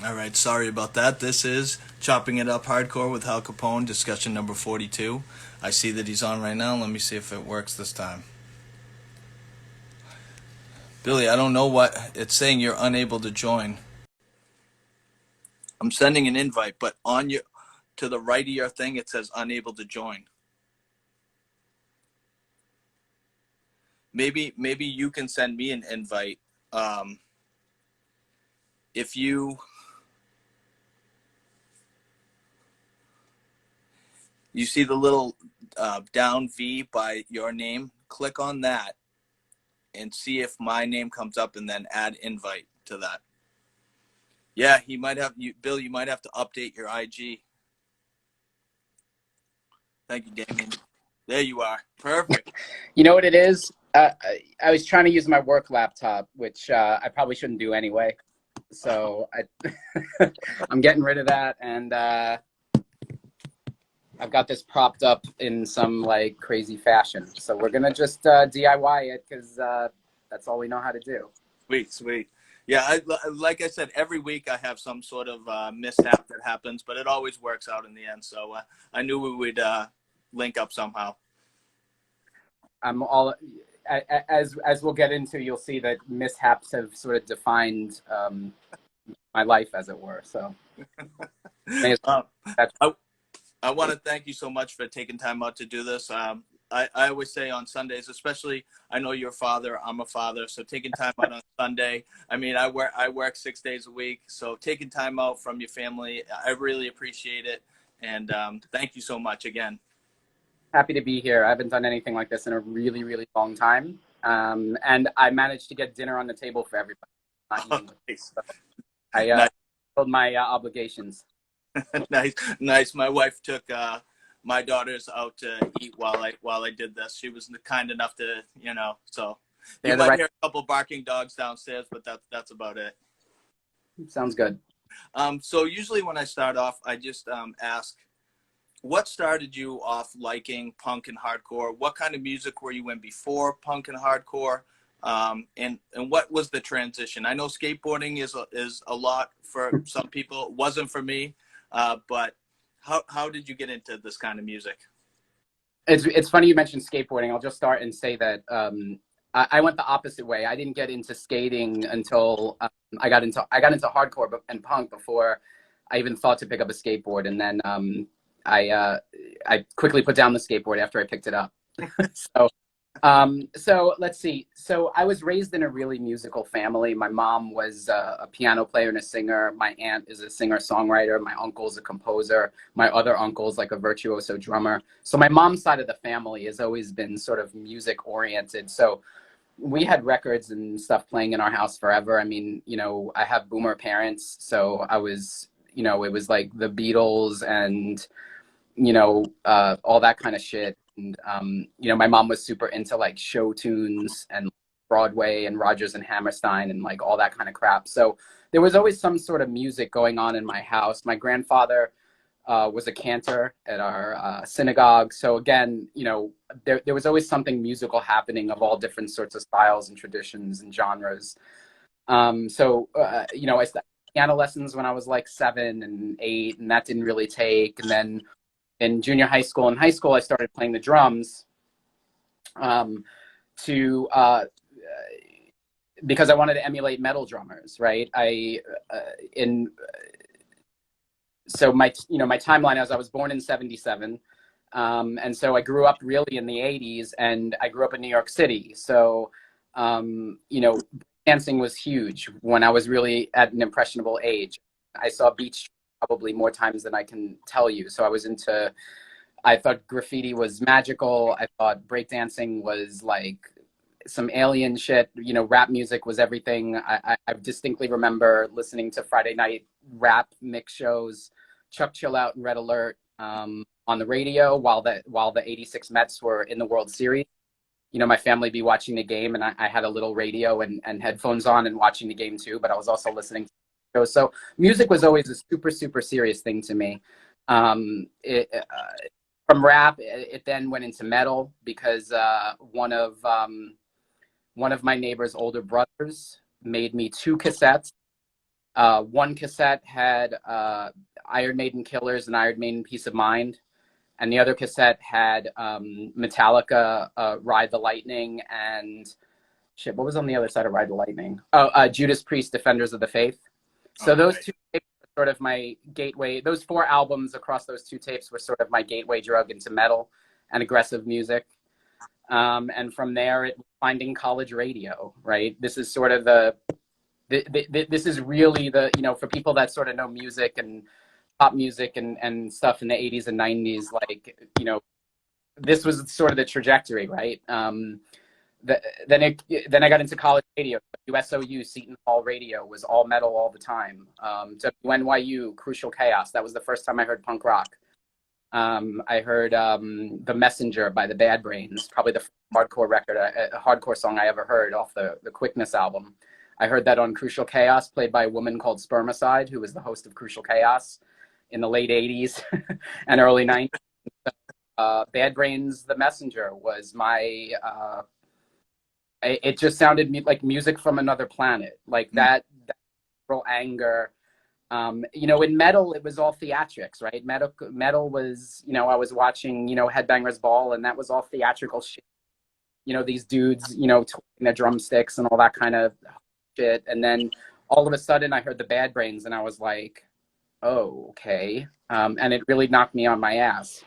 All right, sorry about that. This is Chopping It Up Hardcore with Hal Capone, discussion number 42. I see that he's on right now. Let me see if it works this time. Billy, I don't know what it's saying. You're unable to join. I'm sending an invite, but on your to the right of your thing it says unable to join. Maybe you can send me an invite. Um, if you see the little down V by your name, click on that and see if my name comes up, and then add invite to that. Yeah, he might have you, Bill. You might have to update your IG. Thank you, Damien. There you are. Perfect. You know what it is? I was trying to use my work laptop, which I probably shouldn't do anyway. So I'm getting rid of that, and I've got this propped up in some like crazy fashion. So we're gonna just DIY it because that's all we know how to do. Sweet, sweet. Yeah, like I said, every week I have some sort of mishap that happens, but it always works out in the end. So I knew we would link up somehow. I'm all as we'll get into. You'll see that mishaps have sort of defined my life, as it were. So uh, I, I want to thank you so much for taking time out to do this. I always say on Sundays, especially, I know you're a father, I'm a father, so taking time out on Sunday. I mean, I work 6 days a week, so taking time out from your family, I really appreciate it, and thank you so much again. happy to be here. I haven't done anything like this in a really, really long time. And I managed to get dinner on the table for everybody. Not Oh, eating. nice, I nice, filled my obligations. nice, nice. My wife took my daughters out to eat while I did this. She was kind enough to, so you They're the might right. hear a couple barking dogs downstairs, but that's about it. Sounds good. So usually when I start off, I just ask, what started you off liking punk and hardcore? What kind of music were you in before punk and hardcore? And what was the transition? I know skateboarding is a lot for some people. It wasn't for me, but how did you get into this kind of music? It's funny you mentioned skateboarding. I'll just start and say that I went the opposite way. I didn't get into skating until I got into hardcore and punk before I even thought to pick up a skateboard. And then I uh, I quickly put down the skateboard after I picked it up. So so let's see. So I was raised in a really musical family. My mom was a piano player and a singer. My aunt is a singer-songwriter. My uncle's a composer. My other uncle's like a virtuoso drummer. So my mom's side of the family has always been sort of music oriented. So we had records and stuff playing in our house forever. I mean, I have boomer parents, so I was, it was like the Beatles and all that kind of shit. And my mom was super into like show tunes and Broadway and Rodgers and Hammerstein and like all that kind of crap. So there was always some sort of music going on in my house. My grandfather was a cantor at our synagogue. So again, there was always something musical happening of all different sorts of styles and traditions and genres. I started piano lessons when I was like 7 and 8, and that didn't really take. And then in junior high school and high school, I started playing the drums to because I wanted to emulate metal drummers, right? In so my timeline as I was born in '77, and so I grew up really in the '80s, and I grew up in New York City. So dancing was huge when I was really at an impressionable age. I saw Beach probably more times than I can tell you. So I thought graffiti was magical. I thought breakdancing was like some alien shit. Rap music was everything. I distinctly remember listening to Friday night rap mix shows, Chuck Chill Out and Red Alert on the radio while the '86 Mets were in the World Series. My family be watching the game, and I had a little radio and headphones on and watching the game too, but I was also listening to shows. So music was always a super, super serious thing to me. From rap, it then went into metal because one of my neighbor's older brothers made me 2 cassettes One cassette had Iron Maiden Killers and Iron Maiden Peace of Mind. And the other cassette had Metallica, Ride the Lightning, and shit, what was on the other side of Ride the Lightning? Oh, Judas Priest, Defenders of the Faith. So those two tapes were sort of my gateway. Those 4 albums across those 2 tapes were sort of my gateway drug into metal and aggressive music. And from there, it was finding college radio, right? This is sort of this is really the, you know, for people that sort of know music and pop music and stuff in the 80s and 90s, like, you know, this was sort of the trajectory, right? Then I got into college radio. USOU, Seton Hall Radio was all metal all the time. WNYU, Crucial Chaos. That was the first time I heard punk rock. I heard The Messenger by the Bad Brains, probably the first hardcore record, a hardcore song I ever heard off the Quickness album. I heard that on Crucial Chaos, played by a woman called Spermicide, who was the host of Crucial Chaos in the late 80s and early 90s. Bad Brains, The Messenger was my, it just sounded like music from another planet, like that real anger. You know, in metal, it was all theatrics, right? Metal was, you know, I was watching, you know, Headbangers Ball, and that was all theatrical shit. You know, these dudes, you know, twisting their drumsticks and all that kind of shit. And then all of a sudden I heard the Bad Brains and I was like, oh, okay. And it really knocked me on my ass.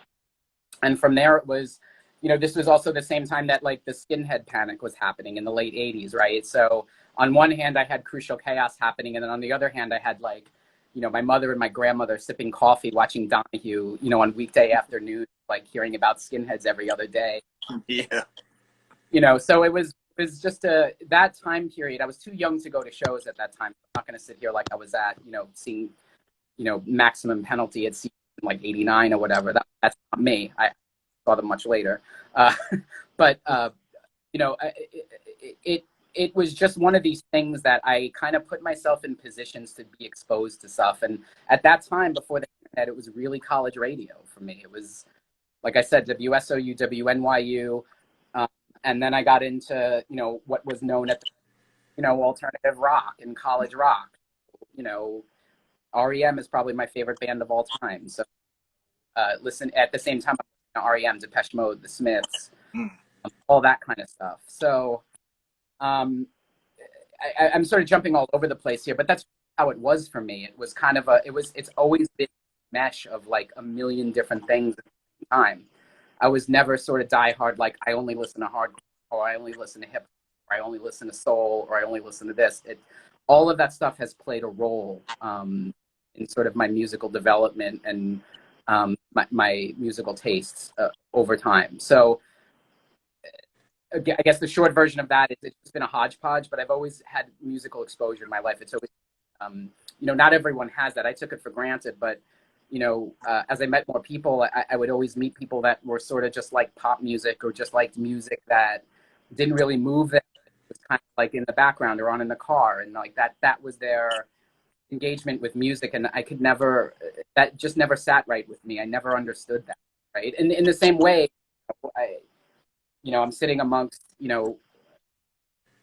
And from there it was, you know, this was also the same time that like the skinhead panic was happening in the late 80s, right? So on one hand I had Crucial Chaos happening, and then on the other hand I had, like, you know, my mother and my grandmother sipping coffee, watching Donahue, you know, on weekday afternoon, like hearing about skinheads every other day. Yeah. You know, so it was just that time period. I was too young to go to shows at that time. I'm not going to sit here like I was at, you know, seeing, you know, Maximum Penalty at like 89 or whatever. That's not me. I saw them much later. But you know, it was just one of these things that I kind of put myself in positions to be exposed to stuff. And at that time, before the internet, it was really college radio for me. It was, like I said, WSOU, WNYU. And then I got into, you know, what was known at the, you know, alternative rock and college rock. You know, REM is probably my favorite band of all time. So listen, at the same time, REM, Depeche Mode, The Smiths, all that kind of stuff. So I'm sort of jumping all over the place here, but that's how it was for me. It was kind of it's always been a mesh of like a million different things at the same time. I was never sort of diehard, like I only listen to hardcore, or I only listen to hip hop, or I only listen to soul, or I only listen to this. All of that stuff has played a role in sort of my musical development and my musical tastes over time. So I guess the short version of that is it's been a hodgepodge, but I've always had musical exposure in my life. It's always, you know, not everyone has that. I took it for granted, but you know, as I met more people, I would always meet people that were sort of just like pop music, or just liked music that didn't really move them. It was kind of like in the background or on in the car. And like that was their engagement with music. And I could never, that just never sat right with me. I never understood that. Right. And in the same way, you know, I'm sitting amongst, you know,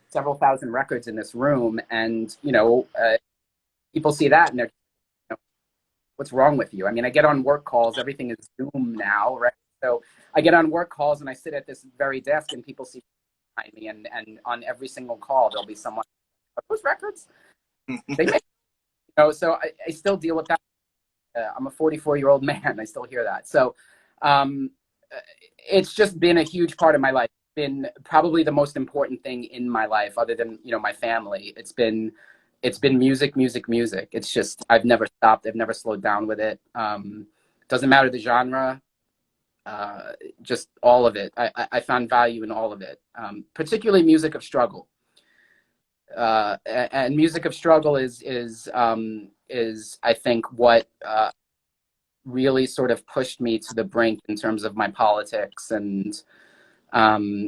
several thousand records in this room, and, you know, people see that and they're, what's wrong with you? I mean, I get on work calls, everything is Zoom now, right? So I get on work calls and I sit at this very desk and people see behind me, and on every single call, there'll be someone, are those records? They make, you know, so I still deal with that. I'm a 44-year-old man. I still hear that. So it's just been a huge part of my life. It's been probably the most important thing in my life, other than, you know, my family. It's been music, music, music. It's just, I've never stopped. I've never slowed down with it. Doesn't matter the genre, just all of it. I found value in all of it, particularly music of struggle. And music of struggle is I think what really sort of pushed me to the brink in terms of my politics, and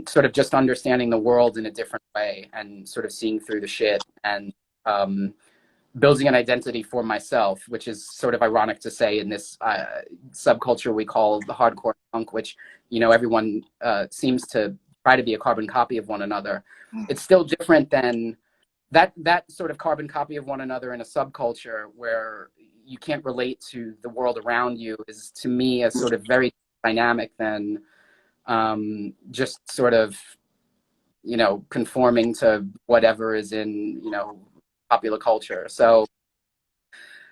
sort of just understanding the world in a different way, and sort of seeing through the shit, and building an identity for myself, which is sort of ironic to say in this subculture we call the hardcore punk, which, you know, everyone seems to try to be a carbon copy of one another. It's still different than that sort of carbon copy of one another in a subculture where you can't relate to the world around you is, to me, a sort of very dynamic than just sort of, conforming to whatever is in, popular culture. So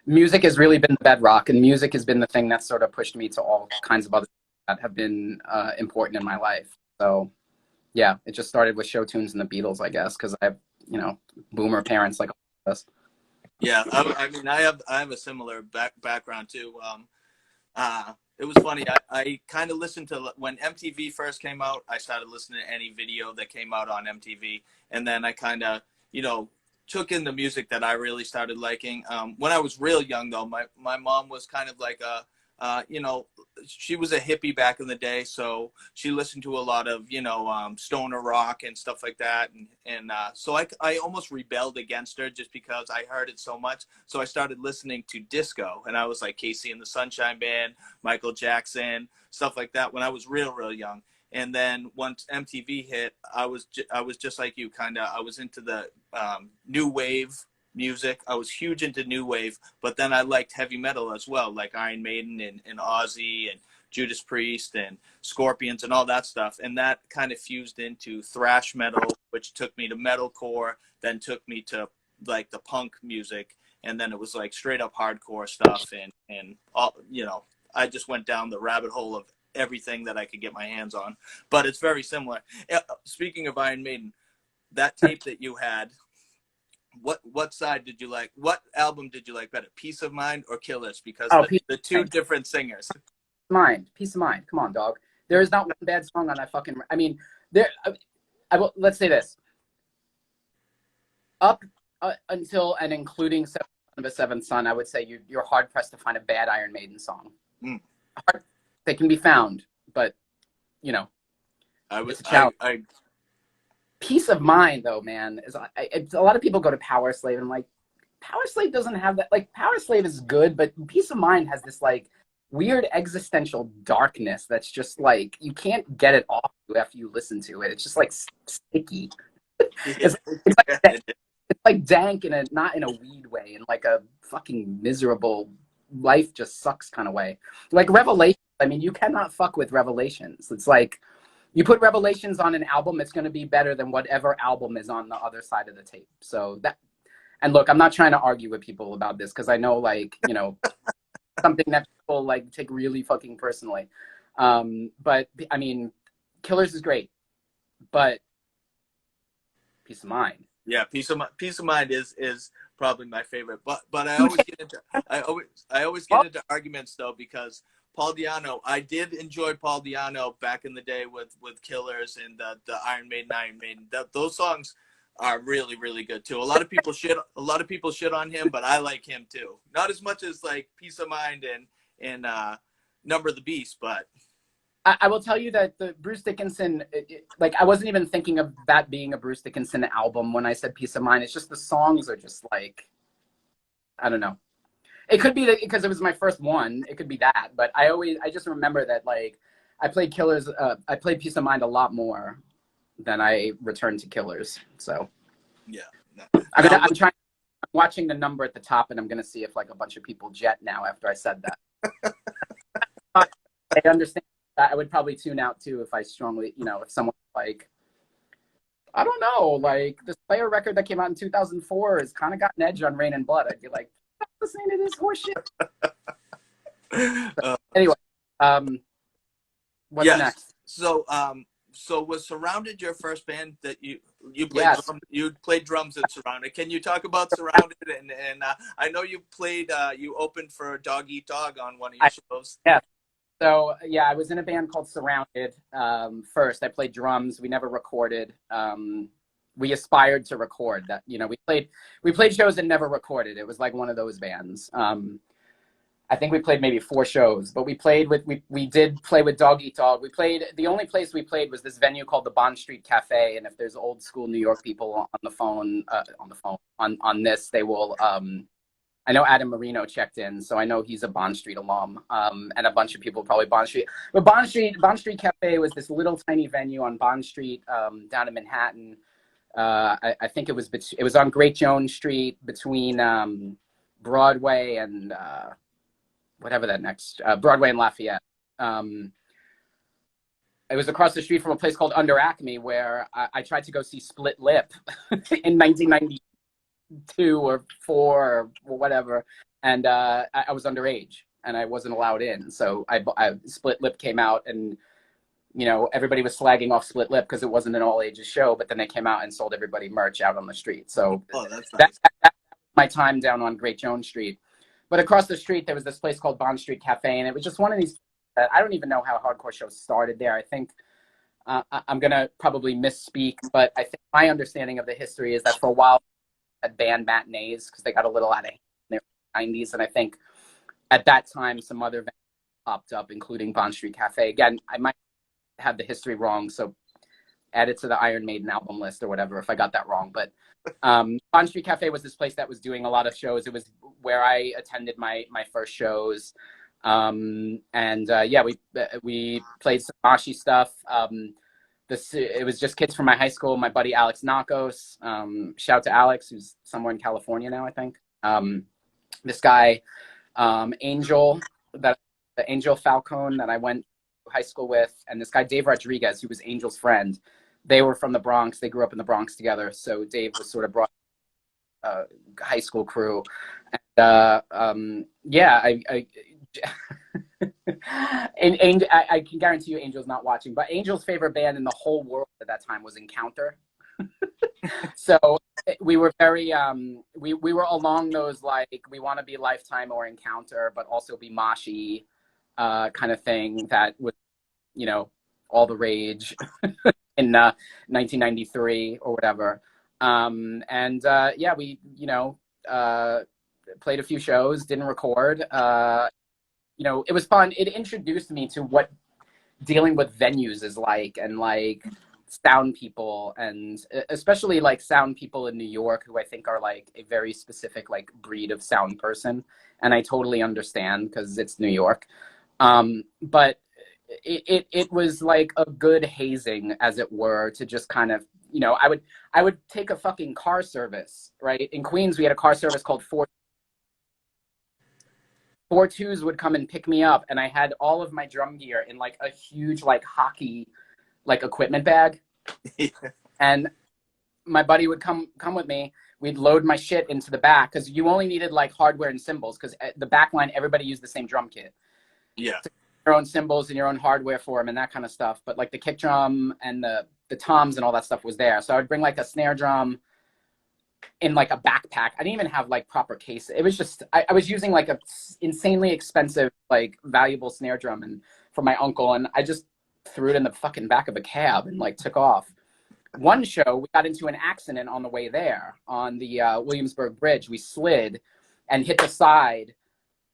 music has really been the bedrock, and music has been the thing that sort of pushed me to all kinds of other things that have been important in my life. So yeah, it just started with show tunes and the Beatles, I guess, because I have, boomer parents like all of us. Yeah, I mean, I have a similar background too. It was funny. I kind of listened to, when MTV first came out, I started listening to any video that came out on MTV. And then I kind of, took in the music that I really started liking. When I was real young, though, my mom was kind of like she was a hippie back in the day. So she listened to a lot of, stoner rock and stuff like that. And so I almost rebelled against her just because I heard it so much. So I started listening to disco, and I was like Casey and the Sunshine Band, Michael Jackson, stuff like that when I was real young. And then once MTV hit, I was just like you, kind of. I was into the new wave music. I was huge into new wave, but then I liked heavy metal as well, like Iron Maiden and Ozzy and Judas Priest and Scorpions and all that stuff. And that kind of fused into thrash metal, which took me to metalcore, then took me to like the punk music, and then it was like straight up hardcore stuff. And all, I just went down the rabbit hole of everything that I could get my hands on. But it's very similar. Speaking of Iron Maiden, that tape that you had, what side did you like? What album did you like better, Peace of Mind or Killers? Because the two different singers. Peace of Mind. Come on, dog. There is not one bad song on that fucking. I mean, let's say this. Up until and including Seven of a Seventh Son, I would say you're hard pressed to find a bad Iron Maiden song. They can be found, but it's a challenge. Peace of Mind, though, man, is a lot of people go to Power Slave, and I'm like, Power Slave doesn't have that. Like, Power Slave is good, but Peace of Mind has this like weird existential darkness that's just like you can't get it off you after you listen to it. It's just like sticky. It's like dank not in a weed way, in like a fucking miserable life just sucks kind of way. Like Revelations. I mean, you cannot fuck with Revelations. It's like you put Revelations on an album, it's going to be better than whatever album is on the other side of the tape. So that, and look, I'm not trying to argue with people about this because I know, like, something that people like take really fucking personally. But I mean, Killers is great, but Peace of Mind. Yeah, Peace of Mind is probably my favorite. But I always get into arguments though, because Paul Di'Anno, I did enjoy Paul Di'Anno back in the day with Killers and the Iron Maiden. Those songs are really, really good too. A lot of people shit on him, but I like him too. Not as much as like Peace of Mind and Number of the Beast, but I will tell you that the Bruce Dickinson, like, I wasn't even thinking of that being a Bruce Dickinson album when I said Peace of Mind. It's just the songs are just like, I don't know. It could be because it was my first one. It could be that, but I just remember that, like, I played Peace of Mind a lot more than I returned to Killers. So yeah, I'm watching the number at the top, and I'm gonna see if like a bunch of people jet now after I said that. I understand. I would probably tune out too if I strongly, if someone like, I don't know, like this Slayer record that came out in 2004 has kind of got an edge on Rain and Blood. I'd be like, I'm listening to this horseshit. Anyway, what's next? So was Surrounded your first band that you played? Yes. You played drums in Surrounded. Can you talk about Surrounded? And I know you played. You opened for Dog Eat Dog on one of your shows. Yeah. So yeah, I was in a band called Surrounded. First, I played drums. We never recorded. We aspired to record. That we played shows and never recorded. It was like one of those bands. I think we played maybe 4 shows, but we did play with Dog Eat Dog. The only place we played was this venue called the Bond Street Cafe. And if there's old school New York people on this, they will, I know Adam Marino checked in, so I know he's a Bond Street alum, and a bunch of people probably Bond Street. But Bond Street Cafe was this little tiny venue on Bond Street down in Manhattan. I think it was on Great Jones Street between Broadway and whatever that next Broadway and Lafayette. It was across the street from a place called Under Acme, where I tried to go see Split Lip in 1992 or 4 or whatever, and I was underage and I wasn't allowed in. So Split Lip came out, and everybody was slagging off Split Lip because it wasn't an all ages show. But then they came out and sold everybody merch out on the street. So that's nice. That my time down on Great Jones Street. But across the street, there was this place called Bond Street Cafe, and it was just one of these. I don't even know how hardcore shows started there. I think I'm going to probably misspeak, but I think my understanding of the history is that for a while, had band matinees because they got a little out of hand in the 90s. And I think at that time, some other venues popped up, including Bond Street Cafe. Again, I might have the history wrong, so add it to the Iron Maiden album list or whatever if I got that wrong. But Bond Street Cafe was this place that was doing a lot of shows. It was where I attended my first shows. Yeah, we played some moshi stuff. It was just kids from my high school. My buddy Alex Nakos, shout to Alex, who's somewhere in California now, I think. This guy, Angel Falcone, that I went to high school with, and this guy Dave Rodriguez, who was Angel's friend. They were from the Bronx. They grew up in the Bronx together. So Dave was sort of brought high school crew. And yeah, and I can guarantee you Angel's not watching, but Angel's favorite band in the whole world at that time was Encounter. So we were very we were along those, like, we want to be Lifetime or Encounter, but also be moshi kind of thing that was all the rage in 1993 or whatever. Yeah, we played a few shows, didn't record. It was fun. It introduced me to what dealing with venues is like, and like sound people, and especially like sound people in New York, who I think are like a very specific like breed of sound person. And I totally understand because it's New York. But it was like a good hazing, as it were, to just kind of, I would take a fucking car service, right? In Queens, we had a car service called 4.2s would come and pick me up, and I had all of my drum gear in like a huge like hockey like equipment bag. And my buddy would come with me. We'd load my shit into the back, because you only needed like hardware and cymbals, because at the back line everybody used the same drum kit. Yeah. Your own cymbals and your own hardware for them and that kind of stuff. But like the kick drum and the toms and all that stuff was there. So I would bring like a snare drum in like a backpack. I didn't even have like proper case. It was just, I was using like a insanely expensive, like valuable snare drum and from my uncle. And I just threw it in the fucking back of a cab and like took off. One show, we got into an accident on the way there on the Williamsburg Bridge. We slid and hit the side,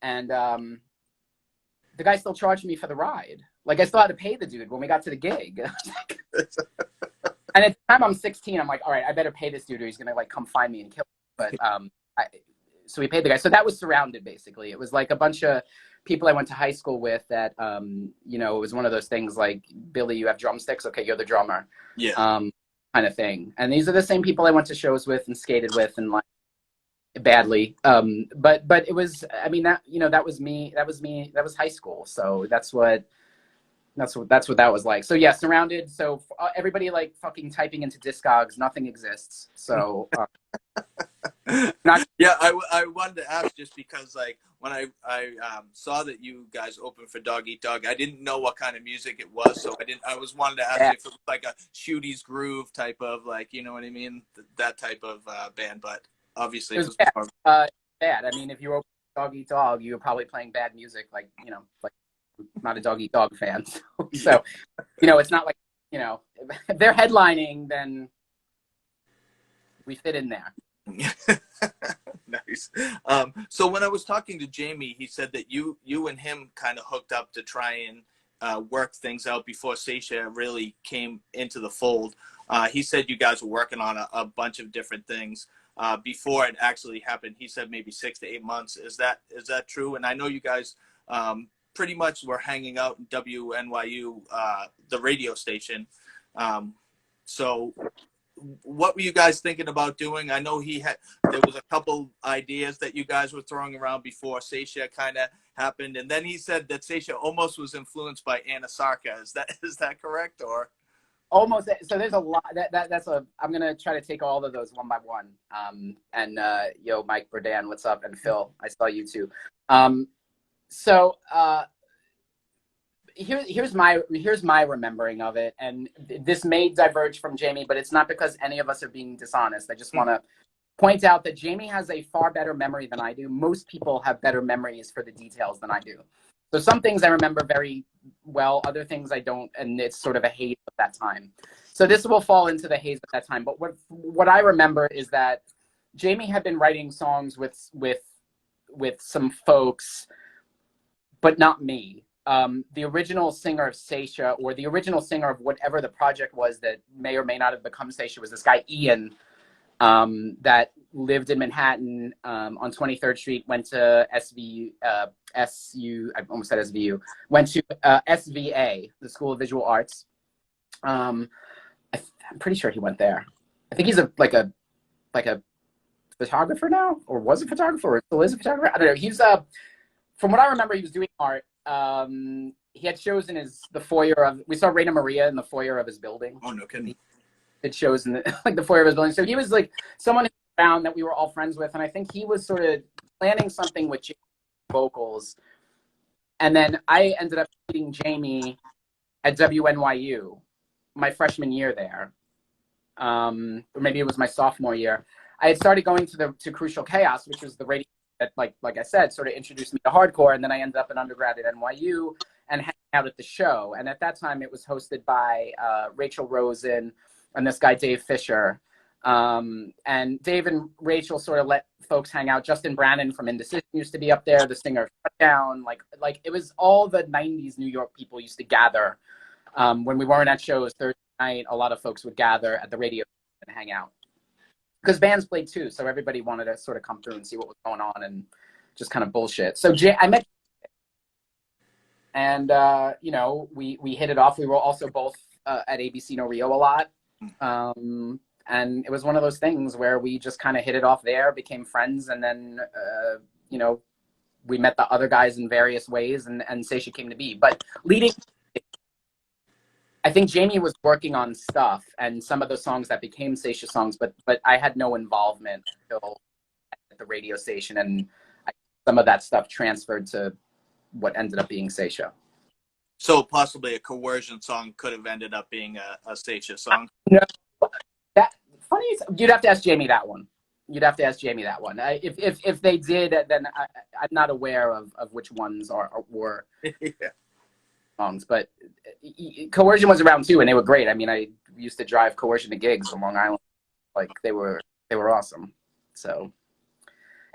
and the guy still charged me for the ride. Like, I still had to pay the dude when we got to the gig. And at the time I'm 16, I'm like, all right, I better pay this dude or he's going to like come find me and kill me. But so we paid the guy. So that was Surrounded, basically. It was like a bunch of people I went to high school with that, it was one of those things like, Billy, you have drumsticks? Okay, you're the drummer. Yeah. Kind of thing. And these are the same people I went to shows with and skated with and like badly. But it was, I mean, that was me. That was high school. So that's what that was like. So yeah, Surrounded. So everybody like fucking typing into Discogs, nothing exists. So yeah, I wanted to ask, just because like when I saw that you guys opened for Dog Eat Dog, I didn't know what kind of music it was, so I wanted to ask if it was like a Shooty's Groove type of, like, you know what I mean, that type of band. But obviously it was bad. Bad. I mean, if you were Dog Eat Dog, you were probably playing bad music, like, like, not a Dog Eat Dog fan. So it's not like, if they're headlining, then we fit in there. Nice. So when I was talking to Jamie, he said that you and him kind of hooked up to try and work things out before Saetia really came into the fold. He said you guys were working on a bunch of different things before it actually happened. He said maybe 6 to 8 months. Is that true? And I know you guys pretty much were hanging out in WNYU, the radio station. So what were you guys thinking about doing? I know there was a couple ideas that you guys were throwing around before Saetia kind of happened, and then he said that Saetia almost was influenced by Anna Sarka. Is that correct, or? Almost. So there's a lot that's a, I'm going to try to take all of those one by one. And yo, Mike Berdan, what's up? And Phil, I saw you too. So here's my remembering of it. And this may diverge from Jamie, but it's not because any of us are being dishonest. I just want to point out that Jamie has a far better memory than I do. Most people have better memories for the details than I do. So some things I remember very well, other things I don't, and it's sort of a haze of that time. So this will fall into the haze of that time. But what I remember is that Jamie had been writing songs with some folks, but not me. The original singer of Saetia, or the original singer of whatever the project was that may or may not have become Saetia, was this guy Ian, that lived in Manhattan on 23rd Street, went to I almost said SVU, went to SVA, the School of Visual Arts. I'm pretty sure he went there. I think he's like a photographer now, or was a photographer, or still is a photographer. I don't know. He's from what I remember, he was doing art. He had shows in the foyer of. We saw Raina Maria in the foyer of his building. Oh, no kidding. It shows in the foyer of his building. So he was like someone who found that we were all friends with, and I think he was sort of planning something with vocals. And then I ended up meeting Jamie at WNYU my freshman year there, or maybe it was my sophomore year. I had started going to Crucial Chaos, which was the radio that, like I said, sort of introduced me to hardcore, and then I ended up an undergrad at NYU and hanging out at the show. And at that time, it was hosted by Rachel Rosen and this guy Dave Fisher. And Dave and Rachel sort of let folks hang out. Justin Brannon from Indecision used to be up there, the singer of Shutdown. Like it was all the 90s New York people used to gather. When we weren't at shows Thursday night, a lot of folks would gather at the radio and hang out. Because bands played too, so everybody wanted to sort of come through and see what was going on and just kind of bullshit. So I met, and we hit it off. We were also both at ABC No Rio a lot. And it was one of those things where we just kind of hit it off there, became friends, and then, we met the other guys in various ways, and Saetia came to be. But I think Jamie was working on stuff, and some of the songs that became Saetia songs, but I had no involvement until at the radio station, and some of that stuff transferred to what ended up being Saetia. So possibly a Coercion song could have ended up being a Saetia song. No, that funny. You'd have to ask Jamie that one. If they did, then I'm not aware of which ones were Yeah. songs. But Coercion was around too, and they were great. I mean, I used to drive Coercion to gigs on Long Island. Like they were awesome. So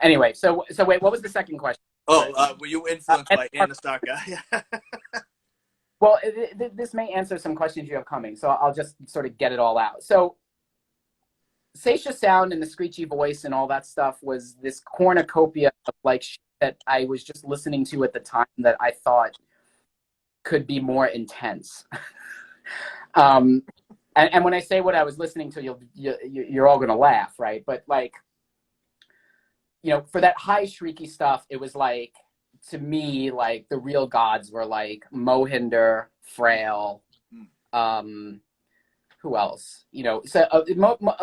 anyway, so wait, what was the second question? Oh, were you influenced by Anna Sarka? Well, this may answer some questions you have coming, so I'll just sort of get it all out. So Saetia sound and the screechy voice and all that stuff was this cornucopia of like shit that I was just listening to at the time that I thought could be more intense. And when I say what I was listening to, you're all going to laugh, right? But like, for that high shrieky stuff, it was like, to me, like the real gods were like Mohinder, Frail, who else? So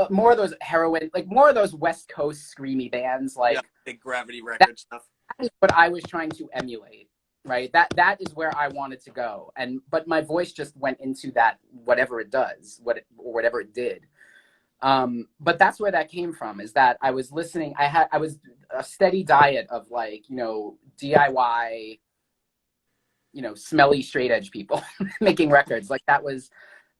more of those heroin, like more of those West Coast screamy bands, like big Gravity Record stuff. That is what I was trying to emulate, right? That is where I wanted to go, but my voice just went into that, whatever it does, whatever it did. But that's where that came from, is that I was listening. I was a steady diet of like, DIY, smelly straight edge people making records. Like that was,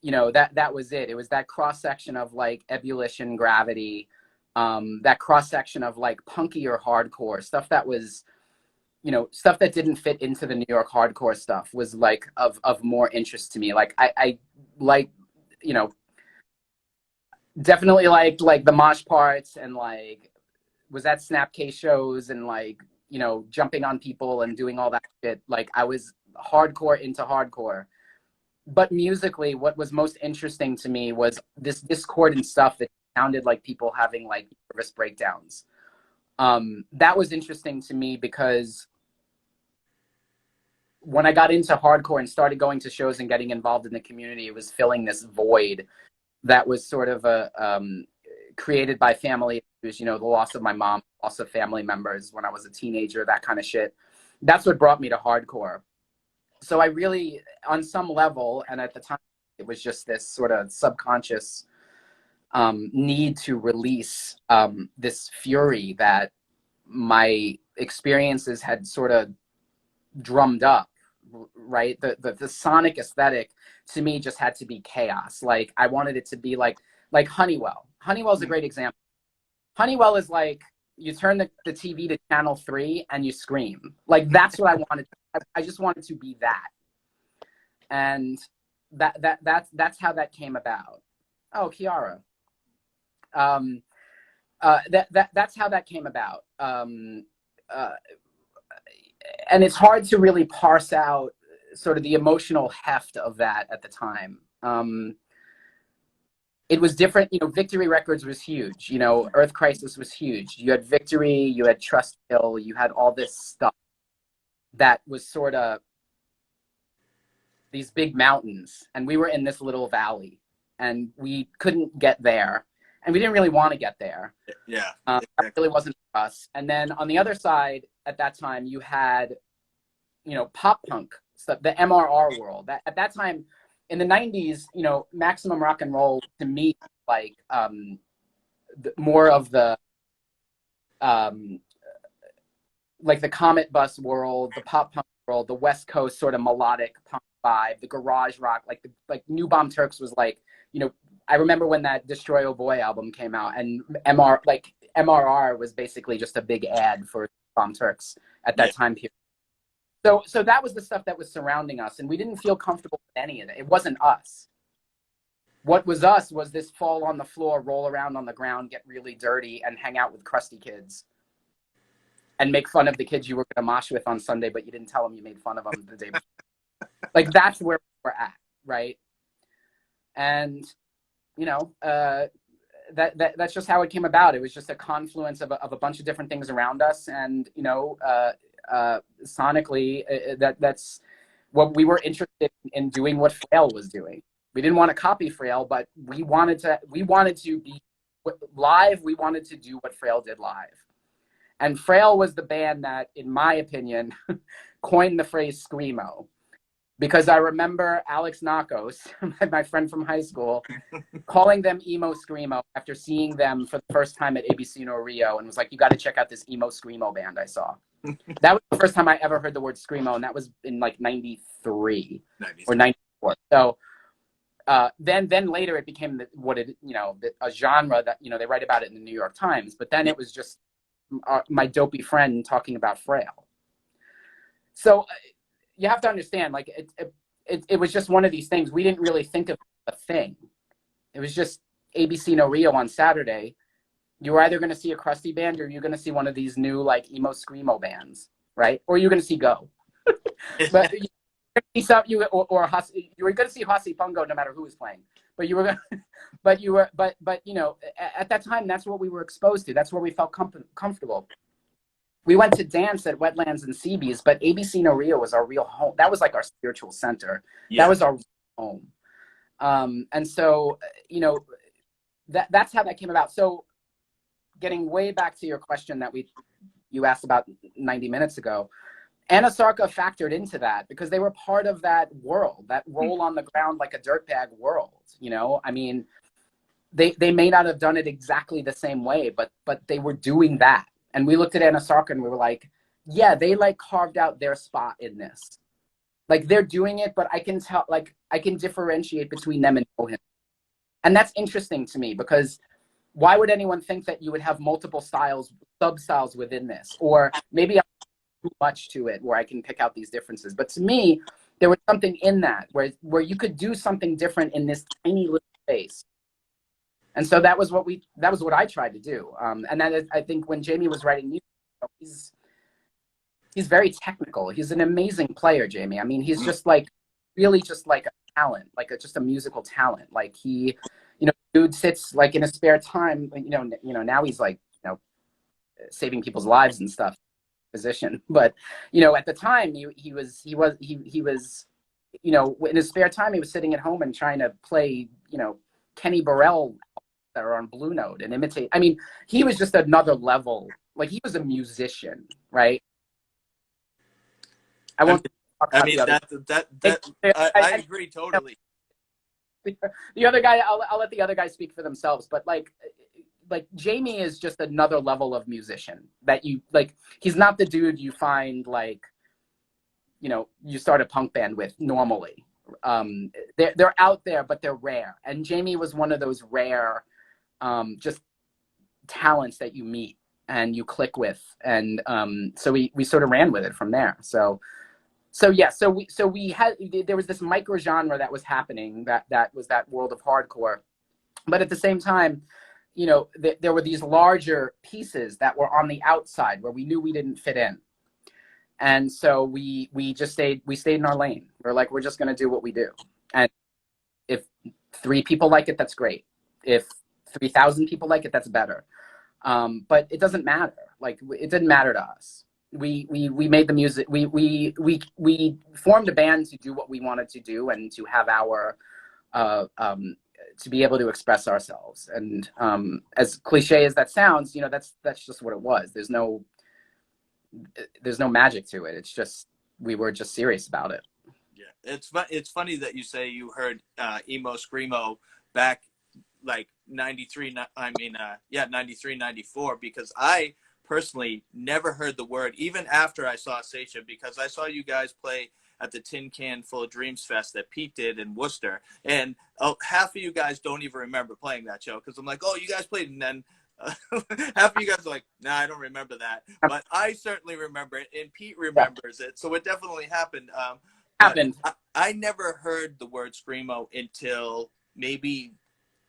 that was it. It was that cross section of like Ebullition, Gravity, that cross section of like punkier hardcore stuff that was, stuff that didn't fit into the New York hardcore stuff was like of more interest to me. Like I like, definitely like the mosh parts, and like was at Snapcase shows and like, jumping on people and doing all that shit. Like I was hardcore into hardcore. but musically, what was most interesting to me was this discordant stuff that sounded like people having like nervous breakdowns. That was interesting to me because when I got into hardcore and started going to shows and getting involved in the community, it was filling this void that was sort of created by family issues, you know, the loss of my mom, loss of family members when I was a teenager, that kind of shit. That's what brought me to hardcore. So I really, on some level, and at the time, it was just this sort of subconscious need to release this fury that my experiences had sort of drummed up, right? The sonic aesthetic to me just had to be chaos. Like I wanted it to be like Honeywell. Honeywell's a great example. Honeywell is like, you turn the TV to channel 3 and you scream. Like that's what I wanted. I just wanted to be that. And that's how that came about. Oh, Kiara. That's how that came about. And it's hard to really parse out sort of the emotional heft of that at the time. It was different, you know, Victory Records was huge, you know, Earth Crisis was huge. You had Victory, you had Trust Hill, you had all this stuff that was sort of these big mountains, and we were in this little valley, and we couldn't get there, and we didn't really want to get there. Yeah. That really wasn't for us. And then on the other side, at that time, you had, you know, pop punk stuff, the MRR world. That, at that time, in the 90s, you know, maximum rock and roll to me, like more of the like the Comet Bus world, the pop punk world, the West Coast sort of melodic punk vibe, the garage rock, like New Bomb Turks was like, you know, I remember when that Destroy Oh Boy album came out, and MRR was basically just a big ad for Bomb Turks at that time period. So that was the stuff that was surrounding us, and we didn't feel comfortable with any of it. It wasn't us. What was us was this fall on the floor, roll around on the ground, get really dirty, and hang out with crusty kids. And make fun of the kids you were going to mosh with on Sunday, but you didn't tell them you made fun of them the day before. Like, that's where we're at, right? And, you know, that's just how it came about. It was just a confluence of a bunch of different things around us. And, you know, sonically, that's what we were interested in doing, what Frail was doing. We didn't want to copy Frail, but we wanted to be live. We wanted to do what Frail did live. And Frail was the band that, in my opinion, coined the phrase Screamo. Because I remember Alex Nakos, my friend from high school, calling them Emo Screamo after seeing them for the first time at ABC No Rio, and was like, you got to check out this Emo Screamo band I saw. That was the first time I ever heard the word Screamo, and that was in like 93 or 94. So then later it became a genre that, you know, they write about it in the New York Times, but then it was just my dopey friend talking about Frail. So you have to understand, like, it was just one of these things. We didn't really think of a thing. It was just ABC No Rio on Saturday. You were either going to see a crusty band, or you're going to see one of these new, like, emo screamo bands, right? Or you're going to see Go. But you were going to see Hossie Pungo no matter who was playing. But you were, but you know, at that time, that's what we were exposed to. That's where we felt comfortable. We went to dance at Wetlands and Seabees, but ABC No Rio was our real home. That was like our spiritual center. Yeah. That was our home. And so, you know, that's how that came about. So getting way back to your question that you asked about 90 minutes ago, Anasarca factored into that because they were part of that world, that roll on the ground like a dirtbag world. You know, I mean, they may not have done it exactly the same way, but they were doing that. And we looked at Anasarca and we were like, yeah, they like carved out their spot in this. Like, they're doing it, but I can tell, like, I can differentiate between them and know him. And that's interesting to me, because why would anyone think that you would have multiple styles, sub-styles within this? Or maybe I'm too much to it where I can pick out these differences. But to me, there was something in that where you could do something different in this tiny little space. And so that was what I tried to do. And then I think when Jamie was writing music, he's very technical. He's an amazing player, Jamie. I mean, he's just like, really just like talent, like just a musical talent. Like he, you know, dude sits like in his spare time, now he's like, saving people's lives and stuff, position. But, at the time he was, in his spare time, he was sitting at home and trying to play, Kenny Burrell that are on Blue Note and imitate. I mean, he was just another level. Like he was a musician, right? I won't talk I about mean, the other. I agree totally. The other guy, I'll let the other guys speak for themselves. But like Jamie is just another level of musician that you like. He's not the dude you find like, you start a punk band with normally. They're out there, but they're rare. And Jamie was one of those rare, just talents that you meet and you click with. And so we sort of ran with it from there. So we had, there was this micro genre that was happening, that was that world of hardcore. But at the same time, there were these larger pieces that were on the outside where we knew we didn't fit in. And so we stayed in our lane. We're like, we're just going to do what we do. And if 3 people like it, that's great. If 3,000 people like it, that's better. But it doesn't matter. Like, it didn't matter to us. We made the music. We formed a band to do what we wanted to do and to have our, to be able to express ourselves. And as cliche as that sounds, that's just what it was. There's no magic to it. It's just, we were just serious about it. Yeah, it's funny that you say you heard emo screamo back like 93. I mean, 93, 94, because I personally never heard the word even after I saw Saetia, because I saw you guys play at the Tin Can Full of Dreams Fest that Pete did in Worcester, and half of you guys don't even remember playing that show, because I'm like, oh, you guys played, and then half of you guys are like, nah, I don't remember that, but I certainly remember it, and Pete remembers it, so it definitely happened. Happened. I never heard the word screamo until maybe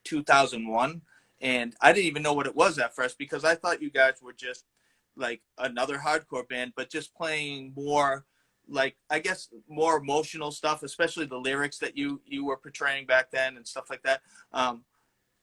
2001, and I didn't even know what it was at first, because I thought you guys were just like another hardcore band, but just playing more, like, I guess, more emotional stuff, especially the lyrics that you were portraying back then and stuff like that.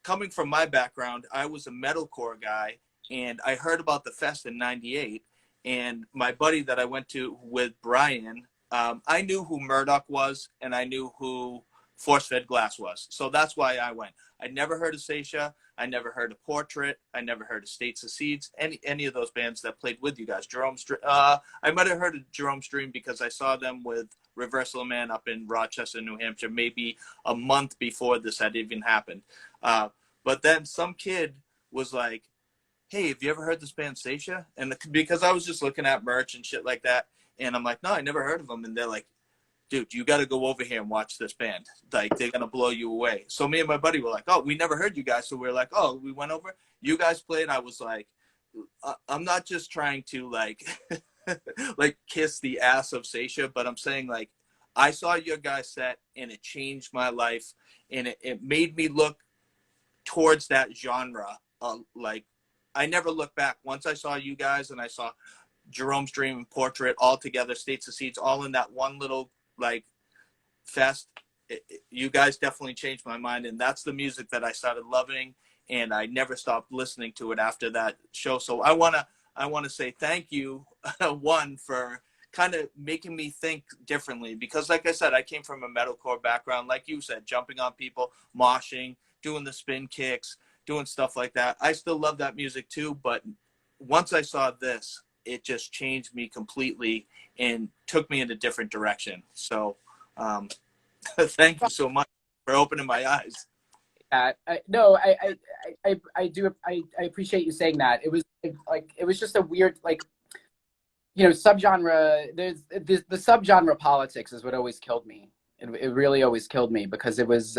Coming from my background, I was a metalcore guy, and I heard about the fest in '98, and my buddy that I went to with, Brian, I knew who Murdoch was, and I knew who Force Fed Glass was. So that's why I went. I never heard of Saetia. I never heard of Portrait. I never heard of States of Seeds. Any of those bands that played with you guys. I might have heard of Jerome's Dream because I saw them with Reversal Man up in Rochester, New Hampshire, maybe a month before this had even happened. But then some kid was like, hey, have you ever heard this band Saetia? And because I was just looking at merch and shit like that, and I'm like, no, I never heard of them. And they're like, dude, you got to go over here and watch this band. Like, they're going to blow you away. So me and my buddy were like, oh, we never heard you guys. So we are like, oh, we went over. You guys played. I was like, I'm not just trying to, like, like, kiss the ass of Saetia, but I'm saying, like, I saw your guys set, and it changed my life. And it made me look towards that genre. Like, I never looked back. Once I saw you guys and I saw Jerome's Dream and Portrait all together, States of Seeds, all in that one little, like, fest, you guys definitely changed my mind, and that's the music that I started loving, and I never stopped listening to it after that show. So I want to say thank you, one, for kind of making me think differently, because like I said, I came from a metalcore background, like you said, jumping on people, moshing, doing the spin kicks, doing stuff like that. I still love that music too, but once I saw this, it just changed me completely and took me in a different direction. So thank you so much for opening my eyes. No, I do. I appreciate you saying that. It was like, it was just a weird, like, subgenre. There's the subgenre politics is what always killed me. It really always killed me, because it was,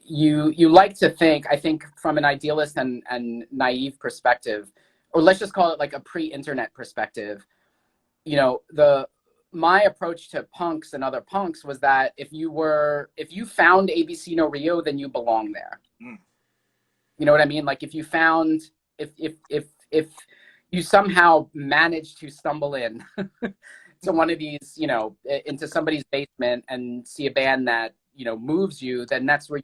you like to think, I think, from an idealist and naive perspective, or let's just call it like a pre-internet perspective, my approach to punks and other punks was that if you found ABC No Rio, then you belong there. Mm. You know what I mean? Like, if you somehow managed to stumble in to one of these, you know, into somebody's basement and see a band that, you know, moves you, then that's where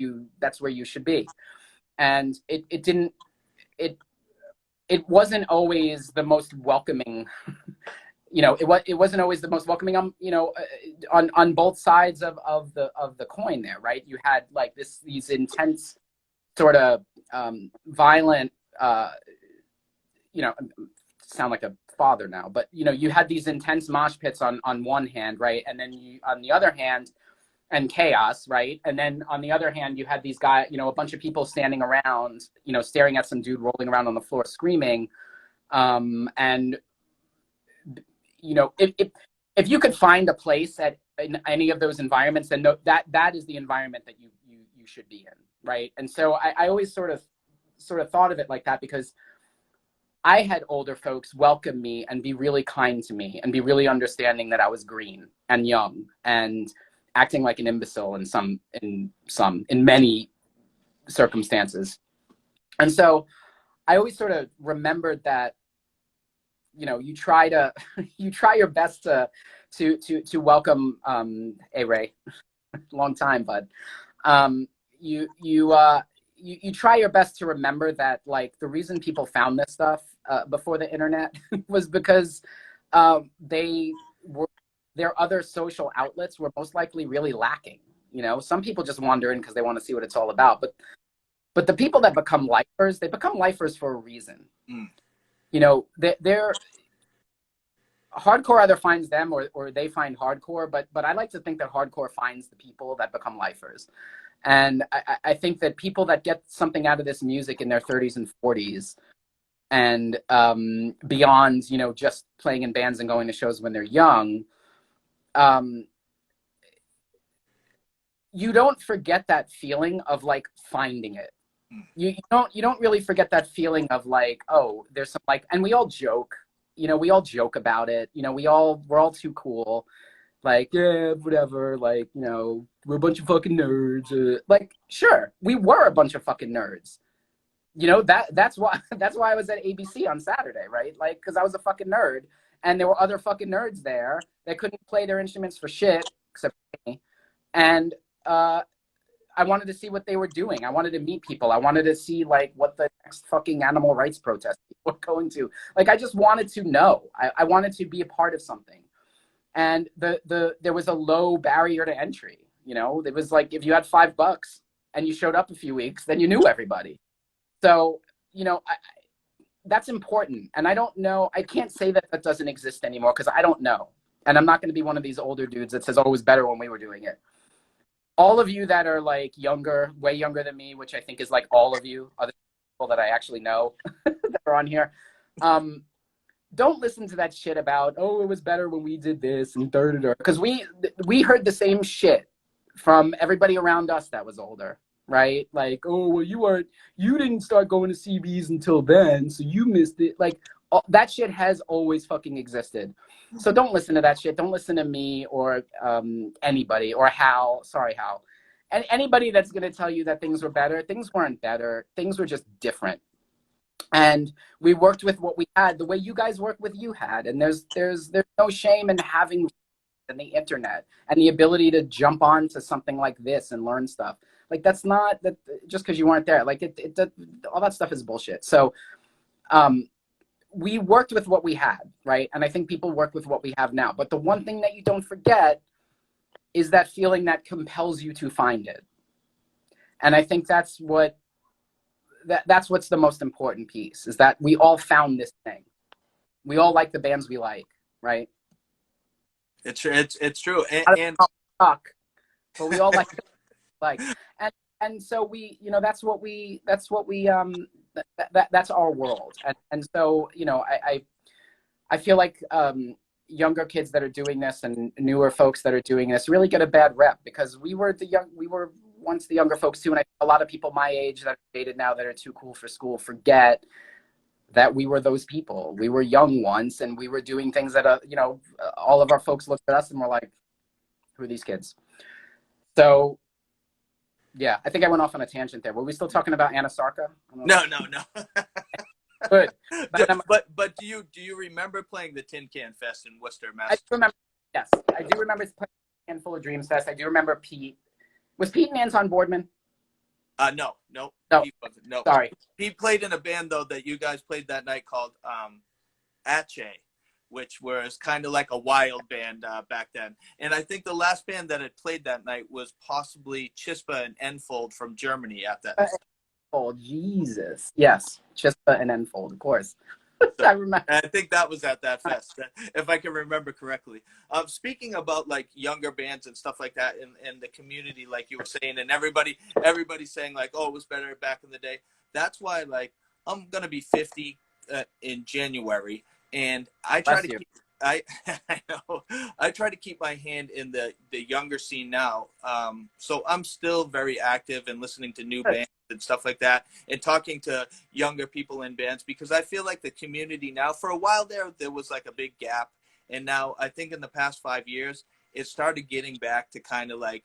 you should be. And it didn't, it wasn't always the most welcoming, you know, it wasn't always the most welcoming, you know, on both sides of the coin there, right? You had like these intense sort of violent, you know, sound like a father now, but you know, you had these intense mosh pits on one hand, right? And then you, on the other hand, and chaos, right? And then on the other hand, you had these guys, you know, a bunch of people standing around, you know, staring at some dude rolling around on the floor screaming. And you know, if you could find a place in any of those environments, then that is the environment that you should be in, right? And so I always sort of thought of it like that, because I had older folks welcome me and be really kind to me and be really understanding that I was green and young and acting like an imbecile in many circumstances. And so I always sort of remembered that, you know, you try your best to welcome, hey Ray, long time, bud. You try your best to remember that, like, the reason people found this stuff before the internet was because their other social outlets were most likely really lacking. You know, some people just wander in because they want to see what it's all about, but the people that become lifers, they become lifers for a reason. You know, they're hardcore either finds them or they find hardcore, but I like to think that hardcore finds the people that become lifers. And I think that people that get something out of this music in their 30s and 40s and beyond, you know, just playing in bands and going to shows when they're young, you don't forget that feeling of like finding it. You don't really forget that feeling of like, oh, there's some, like, and we all joke, you know, we all joke about it. You know, we're all too cool. Like, yeah, whatever. Like, you know, we're a bunch of fucking nerds. Like, sure, we were a bunch of fucking nerds. You know, that's why I was at ABC on Saturday, right? Like, because I was a fucking nerd, and there were other fucking nerds there that couldn't play their instruments for shit except me. And I wanted to see what they were doing. I wanted to meet people. I wanted to see like what the next fucking animal rights protest were going to. Like, I just wanted to know. I wanted to be a part of something. And there was a low barrier to entry. You know, it was like if you had $5 and you showed up a few weeks, then you knew everybody. So, you know, that's important. And I don't know, I can't say that doesn't exist anymore because I don't know. And I'm not going to be one of these older dudes that says, oh, it was better when we were doing it. All of you that are like younger, way younger than me, which I think is like all of you, other people that I actually know that are on here, don't listen to that shit about, oh, it was better when we did this and because we heard the same shit from everybody around us that was older, right? Like, oh, well, you didn't start going to CBs until then, so you missed it. Like, that shit has always fucking existed. So don't listen to that shit. Don't listen to me or anybody or Hal. Sorry, Hal. And anybody that's going to tell you that things were better. Things weren't better. Things were just different. And we worked with what we had, the way you guys work with you had. And there's no shame in having the internet and the ability to jump on to something like this and learn stuff. Like, that's not that just because you weren't there. Like, all that stuff is bullshit. So we worked with what we had, right? And I think people work with what we have now. But the one thing that you don't forget is that feeling that compels you to find it. And I think that's what's the most important piece, is that we all found this thing. We all like the bands we like, right? It's true. And but we all like, and so we, you know, that's our world. And so, you know, I feel like younger kids that are doing this and newer folks that are doing this really get a bad rep, because we were once the younger folks too. And I think a lot of people my age that are dated now that are too cool for school forget that we were those people. We were young once, and we were doing things that, you know, all of our folks looked at us and were like, who are these kids? So, yeah, I think I went off on a tangent there. Were we still talking about Anasarca? No. Good. But do you remember playing the Tin Can Fest in Worcester, Massachusetts? I remember Yes, I do remember playing a handful of Dreams Fest. I do remember Pete. Was Pete and Anton Boardman? No, no, No, Pete wasn't. No, sorry. Pete played in a band though that you guys played that night called Ache, which was kind of like a wild band back then. And I think the last band that had played that night was possibly Chispa and Enfold from Germany at that. Oh, Jesus. Yes, Chispa and Enfold, of course. So, I remember. I think that was at that fest, if I can remember correctly. Speaking about like younger bands and stuff like that in the community, like you were saying, and everybody's saying like, oh, it was better back in the day. That's why like I'm gonna be 50 in January, and I try Bless to you. keep, I know I try to keep my hand in the younger scene now. So I'm still very active and listening to new bands and stuff like that, and talking to younger people in bands, because I feel like the community now, for a while there was like a big gap, and now I think in the past 5 years it started getting back to kind of like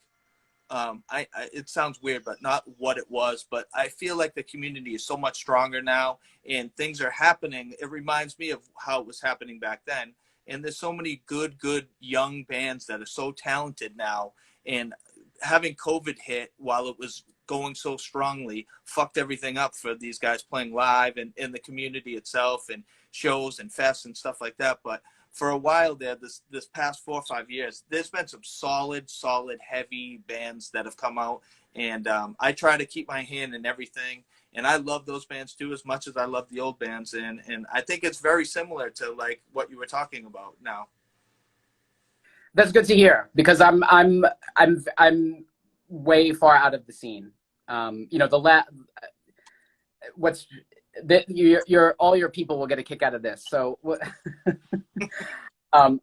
it sounds weird, but not what it was. But I feel like the community is so much stronger now, and things are happening. It reminds me of how it was happening back then. And there's so many good young bands that are so talented now. And having COVID hit while it was going so strongly fucked everything up for these guys playing live and in the community itself and shows and fests and stuff like that. But for a while there, this past 4 or 5 years, there's been some solid, heavy bands that have come out, and I try to keep my hand in everything. And I love those bands too, as much as I love the old bands, and I think it's very similar to like what you were talking about now. That's good to hear, because I'm way far out of the scene. You know, what's that your all your people will get a kick out of this. So and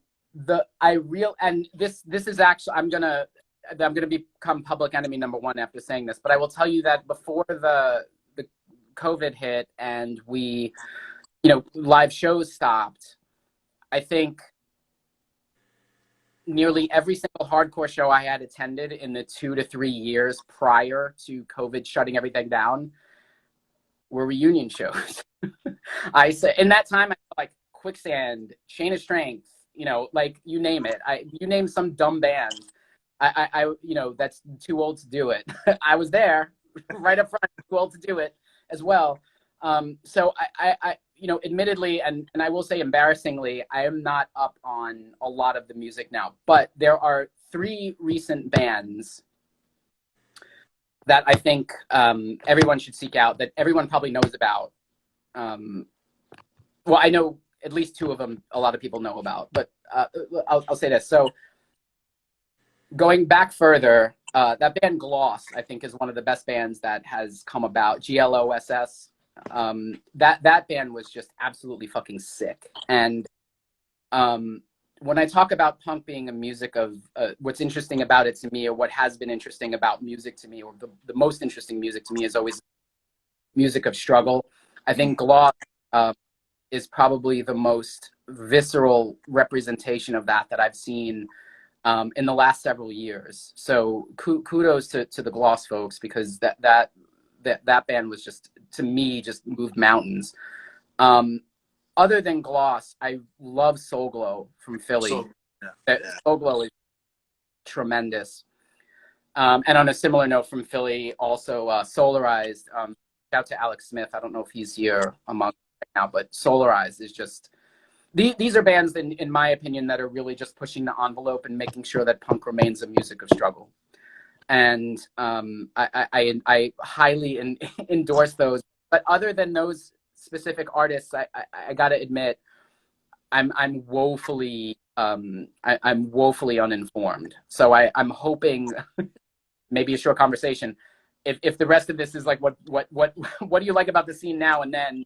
this is actually I'm gonna become public enemy number one after saying this, but I will tell you that before the COVID hit and live shows stopped, I think nearly every single hardcore show I had attended in the 2 to 3 years prior to COVID shutting everything down were reunion shows. I said in that time, I like Quicksand, Chain of Strength, like you name it. You name some dumb band. I that's too old to do it. I was there right up front, too old to do it as well. So I admittedly, and I will say embarrassingly, I am not up on a lot of the music now, but there are 3 recent bands that I think everyone should seek out, that everyone probably knows about. Well, I know at least 2 of them a lot of people know about, but I'll say this. So going back further, that band Gloss, I think, is one of the best bands that has come about. GLOSS. That band was just absolutely fucking sick. And when I talk about punk being a music of what's interesting about it to me, or what has been interesting about music to me, or the most interesting music to me, is always music of struggle. I think Gloss is probably the most visceral representation of that I've seen in the last several years. So kudos to the Gloss folks, because that band was just, to me, just moved mountains. Other than Gloss, I love Soul Glow from Philly. Soul Glow is tremendous. And on a similar note from Philly, also Solarized. Shout out to Alex Smith. I don't know if he's here among us right now, but Solarized is just... These are bands, in my opinion, that are really just pushing the envelope and making sure that punk remains a music of struggle. And I highly endorse those. But other than those specific artists, I gotta admit, I'm woefully uninformed. So I'm hoping maybe a short conversation. If the rest of this is like what do you like about the scene now and then,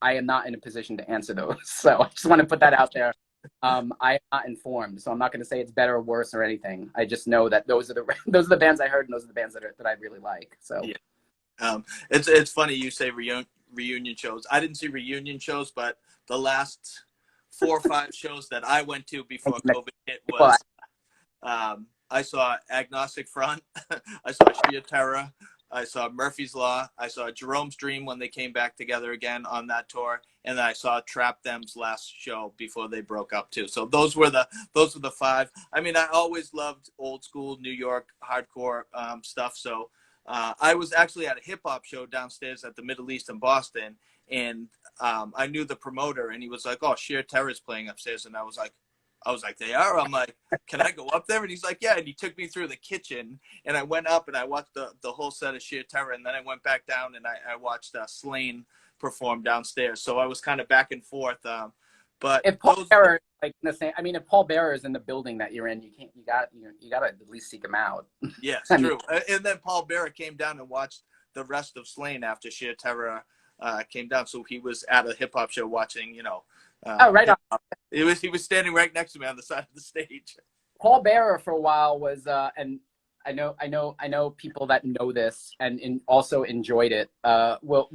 I am not in a position to answer those. So I just want to put that out there. I am not informed, so I'm not going to say it's better or worse or anything. I just know that those are the bands I heard, and those are the bands that I really like. So yeah. It's funny you say reunion shows. I didn't see reunion shows, but the last 4 or 5 shows that I went to before COVID hit was I saw Agnostic Front, I saw Sheer Terror, I saw Murphy's Law, I saw Jerome's Dream when they came back together again on that tour, and then I saw Trap Them's last show before they broke up too. So those were the five. I mean, I always loved old school New York hardcore stuff. So I was actually at a hip hop show downstairs at the Middle East in Boston, and I knew the promoter, and he was like, "Oh, Sheer Terror's playing upstairs," and I was like, "They are?" I'm like, "Can I go up there?" And he's like, "Yeah." And he took me through the kitchen, and I went up and I watched the whole set of Sheer Terror, and then I went back down and I watched Slain perform downstairs. So I was kind of back and forth. But if Paul Bearer, like the same, I mean, if Paul Bearer is in the building that you're in, you got to at least seek him out. Yes, true. And then Paul Bearer came down and watched the rest of Slain after Sheer Terror came down. So he was at a hip hop show watching, oh, right on. He was standing right next to me on the side of the stage. Paul Bearer for a while was, and I know people that know this and also enjoyed it. Will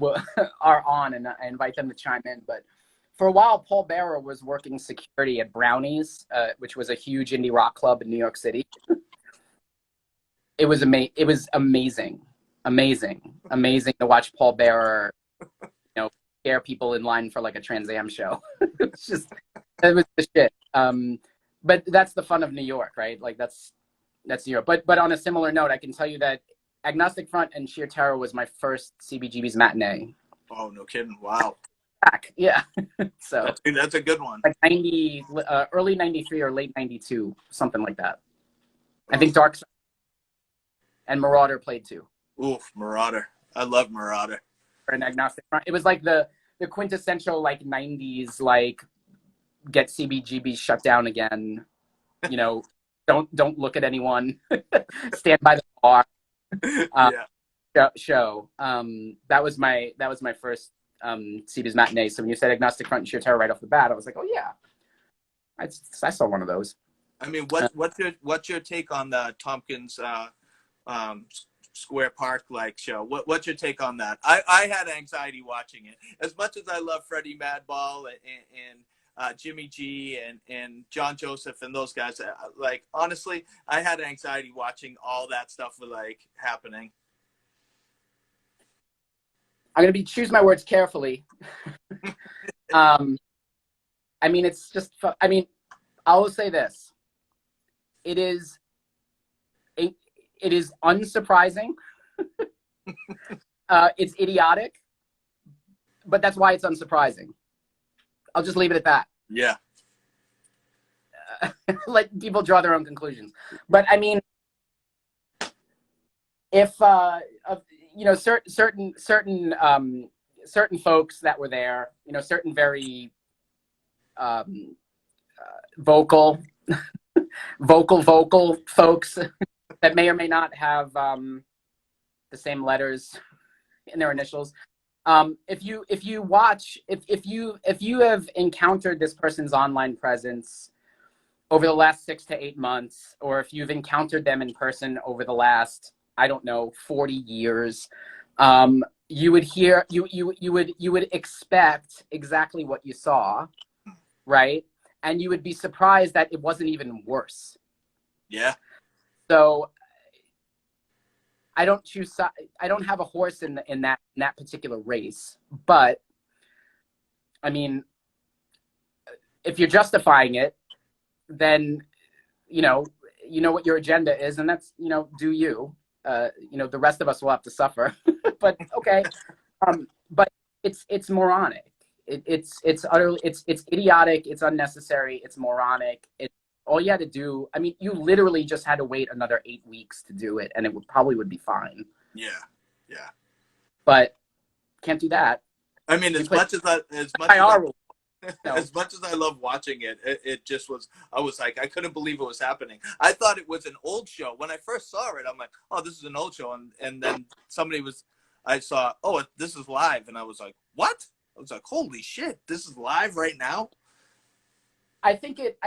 are on, and I invite them to chime in. But for a while, Paul Bearer was working security at Brownies, which was a huge indie rock club in New York City. It was amazing to watch Paul Bearer, scare people in line for like a Trans Am show. It was the shit. But that's the fun of New York, right? Like that's New York. But on a similar note, I can tell you that Agnostic Front and Sheer Terror was my first CBGB's matinee. Oh, no kidding! Wow. Back, yeah. So that's a good one. Like early '93 or late '92, something like that. I think Dark Side and Marauder played too. Oof, Marauder! I love Marauder. And Agnostic Front. It was like the quintessential like '90s like get CBGB shut down again. Don't look at anyone. Stand by the bar. Show. That was my first CB's matinee. So when you said Agnostic Front and Sheer Terror right off the bat, I was like, oh yeah, I saw one of those. I mean, what's your take on the Tompkins Square Park like show? What's your take on that? I had anxiety watching it. As much as I love Freddie Madball and Jimmy G and John Joseph and those guys, like honestly, I had anxiety watching all that stuff was like happening. I'm going to choose my words carefully. I mean, it's just, I mean, I will say this. It is unsurprising. It's idiotic, but that's why it's unsurprising. I'll just leave it at that. Yeah. Let people draw their own conclusions. But I mean, if certain folks that were there, certain very vocal folks that may or may not have the same letters in their initials. If you have encountered this person's online presence over the last 6 to 8 months, or if you've encountered them in person over the last, I don't know, 40 years, you would expect exactly what you saw, right? And you would be surprised that it wasn't even worse. Yeah. So I don't have a horse in that particular race, but I mean, if you're justifying it, then you know what your agenda is, and that's do you. The rest of us will have to suffer. But okay, but it's moronic. It's utterly it's idiotic. It's unnecessary. It's moronic. All you had to do, I mean, you literally just had to wait another 8 weeks to do it, and it probably would be fine. Yeah. But can't do that. I mean, as much as I love watching it, it just was. I was like, I couldn't believe it was happening. I thought it was an old show when I first saw it. I'm like, oh, this is an old show, and then I saw, oh, this is live, and I was like, what? I was like, holy shit, this is live right now. I think it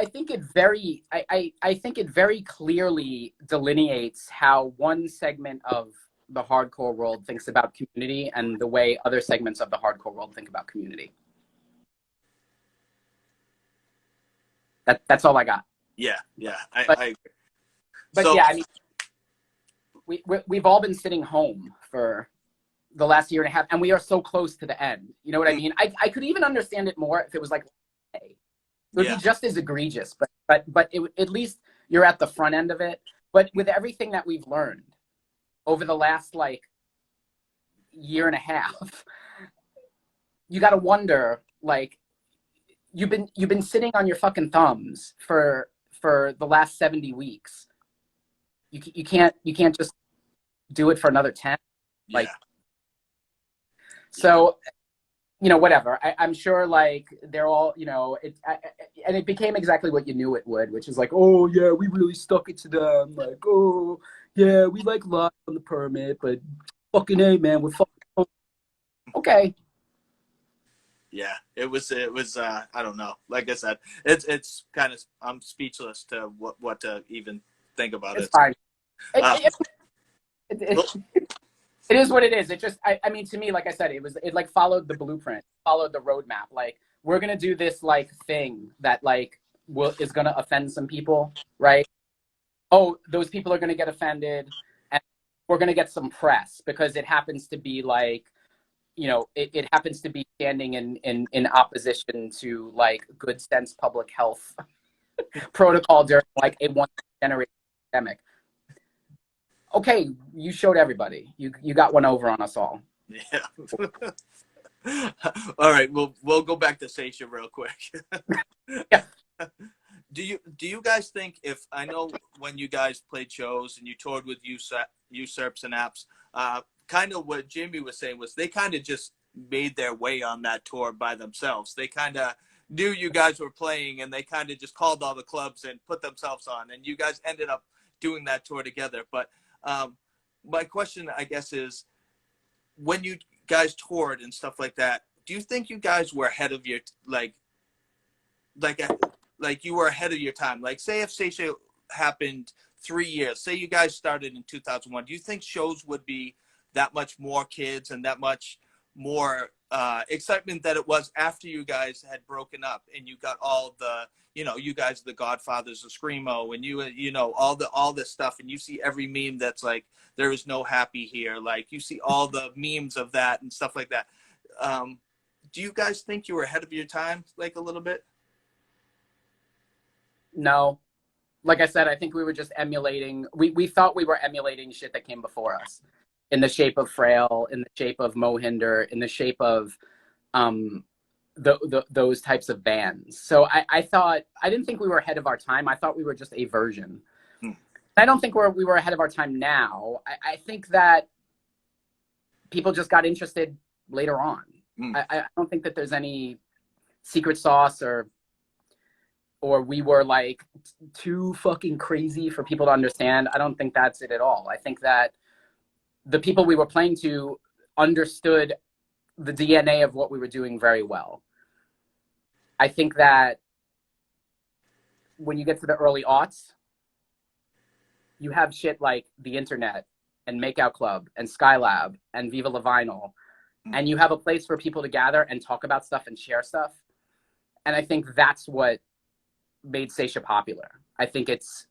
very clearly delineates how one segment of the hardcore world thinks about community and the way other segments of the hardcore world think about community. That's all I got. Yeah. I agree. But so, yeah, I mean, we've all been sitting home for the last year and a half, and we are so close to the end. You know what I mean? I could even understand it more if it was like, hey, it would be just as egregious, but at least you're at the front end of it. But with everything that we've learned over the last like year and a half, you got to wonder, like, you've been sitting on your fucking thumbs for the last 70 weeks. You can't just do it for another 10. Like, so, you know, whatever. I'm sure, like, they're all, you know, and it became exactly what you knew it would, which is like, oh yeah, we really stuck it to them. Like, oh yeah, we like lied on the permit, but fucking A, man, we're fucking okay. Yeah, it was I don't know. Like I said, it's kind of, I'm speechless to what to even think about it. It's fine. It is what it is. It just, I mean, to me, like I said, it like followed the blueprint, followed the roadmap. Like, we're going to do this like thing that like is going to offend some people, right? Oh, those people are going to get offended, and we're going to get some press because it happens to be like, you know, it happens to be standing in opposition to like good sense public health protocol during like a once generation pandemic. Okay, you showed everybody. You got one over on us all. Yeah. All right, we'll go back to Saetia real quick. Yeah. Do you guys think, if, I know when you guys played shows and you toured with Usurps and Apps, kind of what Jamie was saying was they kind of just made their way on that tour by themselves. They kind of knew you guys were playing, and they kind of just called all the clubs and put themselves on, and you guys ended up doing that tour together. But my question, I guess, is, when you guys toured and stuff like that, do you think you guys were ahead of your like you were ahead of your time? Like, say if Saetia happened 3 years, say you guys started in 2001, do you think shows would be that much more kids and that much more excitement that it was after you guys had broken up and you got all the, you know, you guys, the Godfathers of Screamo, and you know, all this stuff, and you see every meme that's like, there is no happy here, like you see all the memes of that and stuff like that. Do you guys think you were ahead of your time, like, a little bit? No, like I said, I think we were just emulating. We thought we were emulating shit that came before us, in the shape of Frail, in the shape of Mohinder, in the shape of those types of bands. So I didn't think we were ahead of our time. I thought we were just a version. I don't think we were ahead of our time now. I think that people just got interested later on. I don't think that there's any secret sauce or we were like too fucking crazy for people to understand. I don't think that's it at all. I think that the people we were playing to understood the DNA of what we were doing very well. I think that when you get to the early aughts, you have shit like the internet and Makeout Club and Skylab and Viva La Vinyl, and you have a place for people to gather and talk about stuff and share stuff. And I think that's what made Saetia popular. I think it's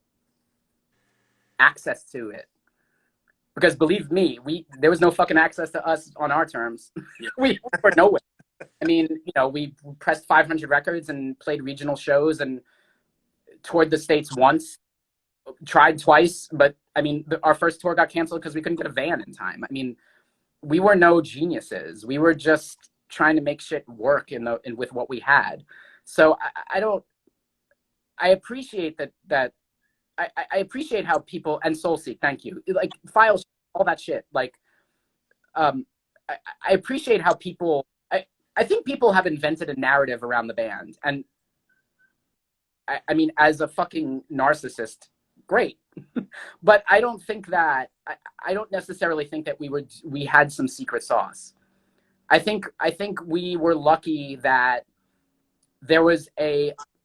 access to it. Because believe me, there was no fucking access to us on our terms. Yeah. We were nowhere. I mean, you know, we pressed 500 records and played regional shows and toured the States once, tried twice, but I mean, our first tour got canceled because we couldn't get a van in time. I mean, we were no geniuses. We were just trying to make shit work with what we had. So I appreciate that I appreciate how people, and Soulseek, thank you, like files, all that shit. Like, I appreciate how people, I think people have invented a narrative around the band. And I mean, as a fucking narcissist, great. But I don't think that, I don't necessarily think that we had some secret sauce. I think we were lucky that there was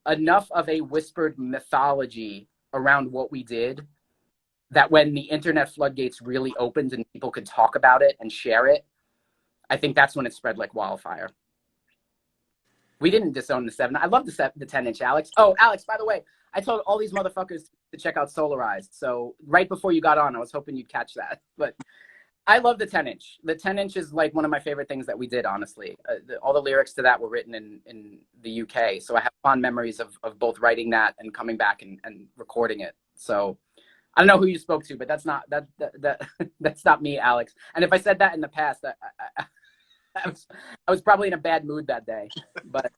enough of a whispered mythology around what we did that when the internet floodgates really opened and people could talk about it and share it, I think that's when it spread like wildfire. We didn't disown the 7. I love the 10-inch, Alex. Oh, Alex, by the way, I told all these motherfuckers to check out Solarized. So right before you got on, I was hoping you'd catch that. But I love the 10-inch. The 10-inch is like one of my favorite things that we did, honestly. All the lyrics to that were written in the UK. So I have fond memories of both writing that and coming back and recording it. So I don't know who you spoke to, but that's not that's not me, Alex. And if I said that in the past, I was probably in a bad mood that day. But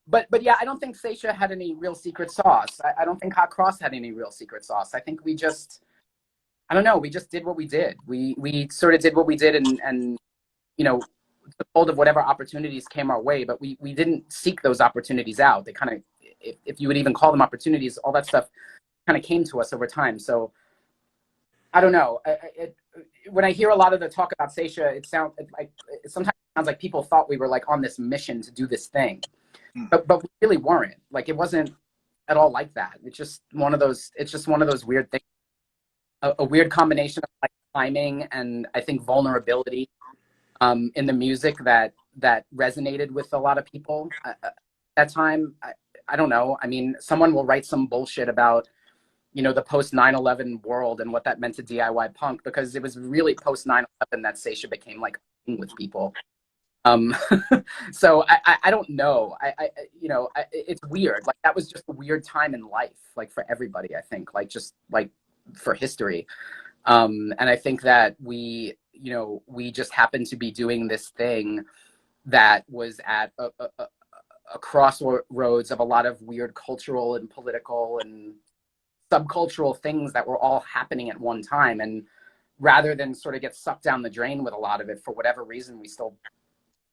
but yeah, I don't think Saetia had any real secret sauce. I don't think Hot Cross had any real secret sauce. I think we just, I don't know, we just did what we did. We sort of did what we did and you know, took hold of whatever opportunities came our way, but we didn't seek those opportunities out. They kind of, if you would even call them opportunities, all that stuff kind of came to us over time. So I don't know. When I hear a lot of the talk about Saetia, sometimes it sounds like people thought we were like on this mission to do this thing, but we really weren't. Like, it wasn't at all like that. It's just one of those weird things, a weird combination of like timing and I think vulnerability in the music that resonated with a lot of people at that time. I don't know. I mean, someone will write some bullshit about, you know, the post 9/11 world and what that meant to DIY punk, because it was really post 9/11 that Saetia became like with people. So I don't know. It's weird. Like, that was just a weird time in life, like for everybody, I think, like just like for history. And I think that we just happened to be doing this thing that was at a crossroads of a lot of weird cultural and political and subcultural things that were all happening at one time. And rather than sort of get sucked down the drain with a lot of it, for whatever reason, we still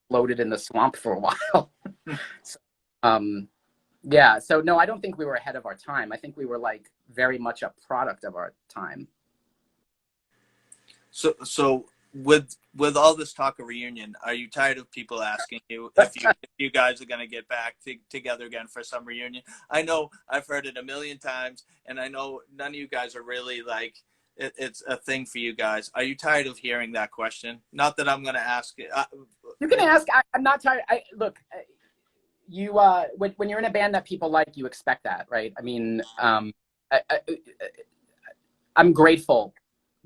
floated in the swamp for a while. So, yeah. So no, I don't think we were ahead of our time. I think we were like very much a product of our time. So with all this talk of reunion, are you tired of people asking you if you guys are going to get back together again for some reunion? I know I've heard it a million times, and I know none of you guys are really like it's a thing for you guys. Are you tired of hearing that question? Not that I'm going to ask it. You can ask. I'm not tired. Look, you when you're in a band that people like, you expect that, right? I mean, I'm grateful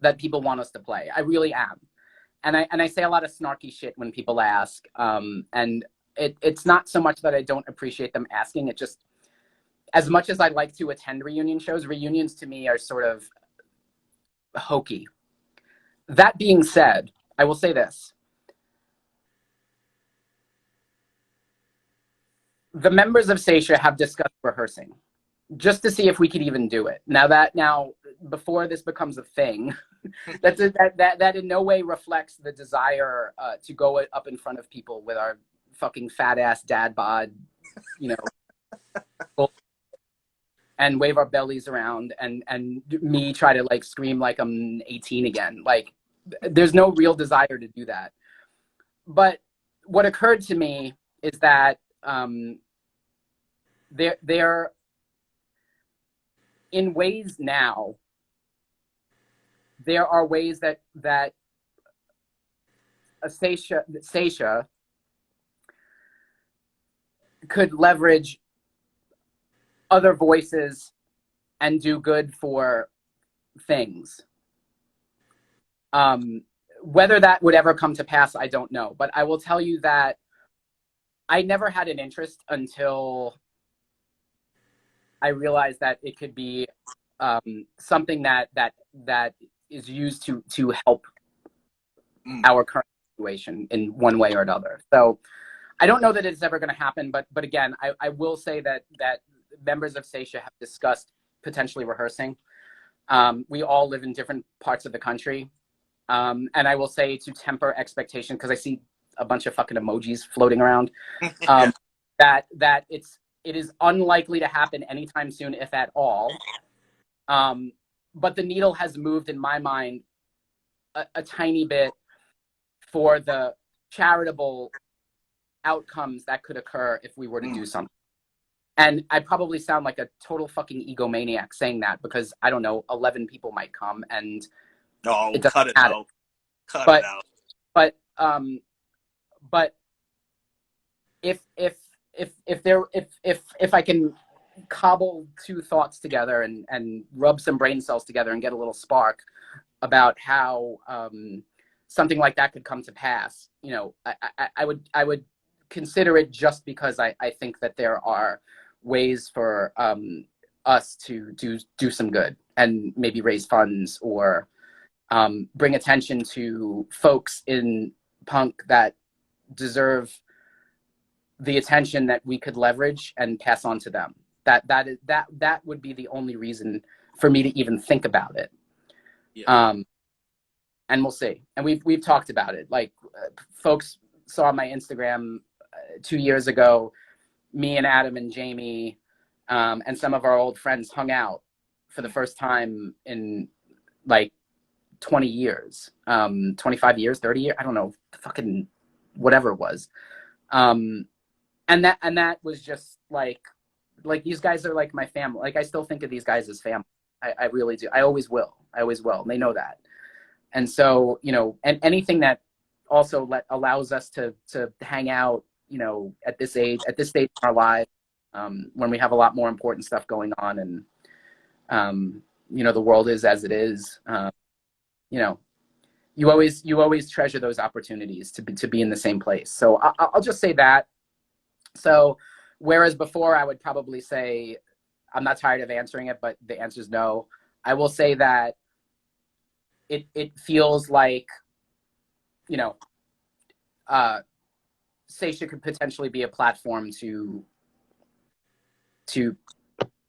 that people want us to play. I really am. And I say a lot of snarky shit when people ask. And it's not so much that I don't appreciate them asking. It just, as much as I like to attend reunion shows, reunions to me are sort of hokey. That being said, I will say this. The members of Saetia have discussed rehearsing just to see if we could even do it. Now, before this becomes a thing, that in no way reflects the desire to go up in front of people with our fucking fat ass dad bod, you know, and wave our bellies around and me try to like scream like I'm 18 again. Like, there's no real desire to do that. But what occurred to me is that there in ways now, there are ways that a Saetia could leverage other voices and do good for things. Whether that would ever come to pass, I don't know. But I will tell you that I never had an interest until I realized that it could be something that is used to help our current situation in one way or another. So I don't know that it's ever going to happen, but again, I will say that members of Saetia have discussed potentially rehearsing. We all live in different parts of the country, and I will say, to temper expectation, because I see a bunch of fucking emojis floating around, that it is unlikely to happen anytime soon, if at all. But the needle has moved in my mind a tiny bit for the charitable outcomes that could occur if we were to do something. And I probably sound like a total fucking egomaniac saying that, because I don't know, 11 people might come and it doesn't cut it matter. Out. Cut it out. But if I can cobble two thoughts together and rub some brain cells together and get a little spark, about how something like that could come to pass, I would consider it just because I think that there are ways for us to do some good and maybe raise funds or bring attention to folks in punk that deserve the attention that we could leverage and pass on to them. That would be the only reason for me to even think about it. Yeah. And we'll see. And we've talked about it. Like folks saw my Instagram 2 years ago. Me and Adam and Jamie and some of our old friends hung out for the first time in like 20 years, 25 years, 30 years. I don't know, fucking whatever it was. And that was just like these guys are like my family. Like I still think of these guys as family. I really do. I always will. And they know that. And so, and anything that also allows us to hang out, at this stage in our lives, when we have a lot more important stuff going on and, the world is as it is, you always treasure those opportunities to be in the same place. So I'll just say that. So whereas before I would probably say, I'm not tired of answering it, but the answer is no. I will say that it feels like, Saetia could potentially be a platform to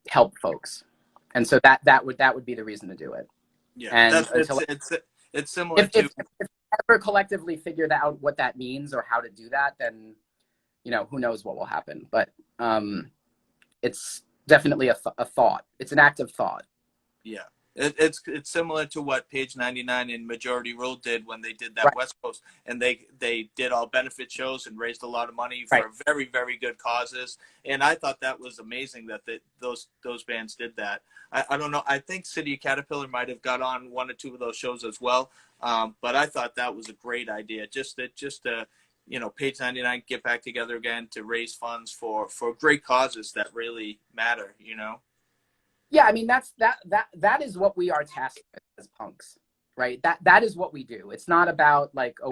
help folks. And so that would be the reason to do it. Yeah. And It's similar to. If we ever collectively figured out what that means or how to do that, then, who knows what will happen. But it's definitely a thought. It's an active thought. Yeah. It's similar to what Page 99 and Majority Rule did when they did that Right. West Coast, and they did all benefit shows and raised a lot of money for Right. very, very good causes. And I thought that was amazing that those bands did that. I don't know. I think City Caterpillar might have got on one or two of those shows as well. But I thought that was a great idea. Just to Page 99 get back together again to raise funds for great causes that really matter. Yeah, I mean that is what we are tasked with as punks, right? That is what we do. It's not about like, oh,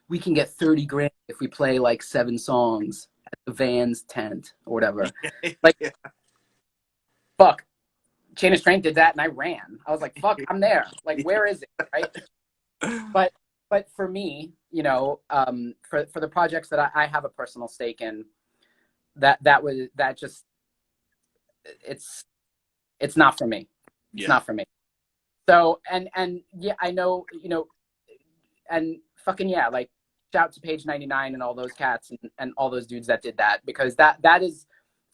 we can get 30 grand if we play like 7 songs at the Vans tent or whatever. Like, Yeah. fuck, Chain of Strength did that and I ran. I was like, fuck, I'm there. Like, where is it, right? But for me, for the projects that I have a personal stake in, it's not for me. It's not for me. So, and yeah, I know, and fucking yeah, like shout to Page 99 and all those cats and all those dudes that did that, because that is,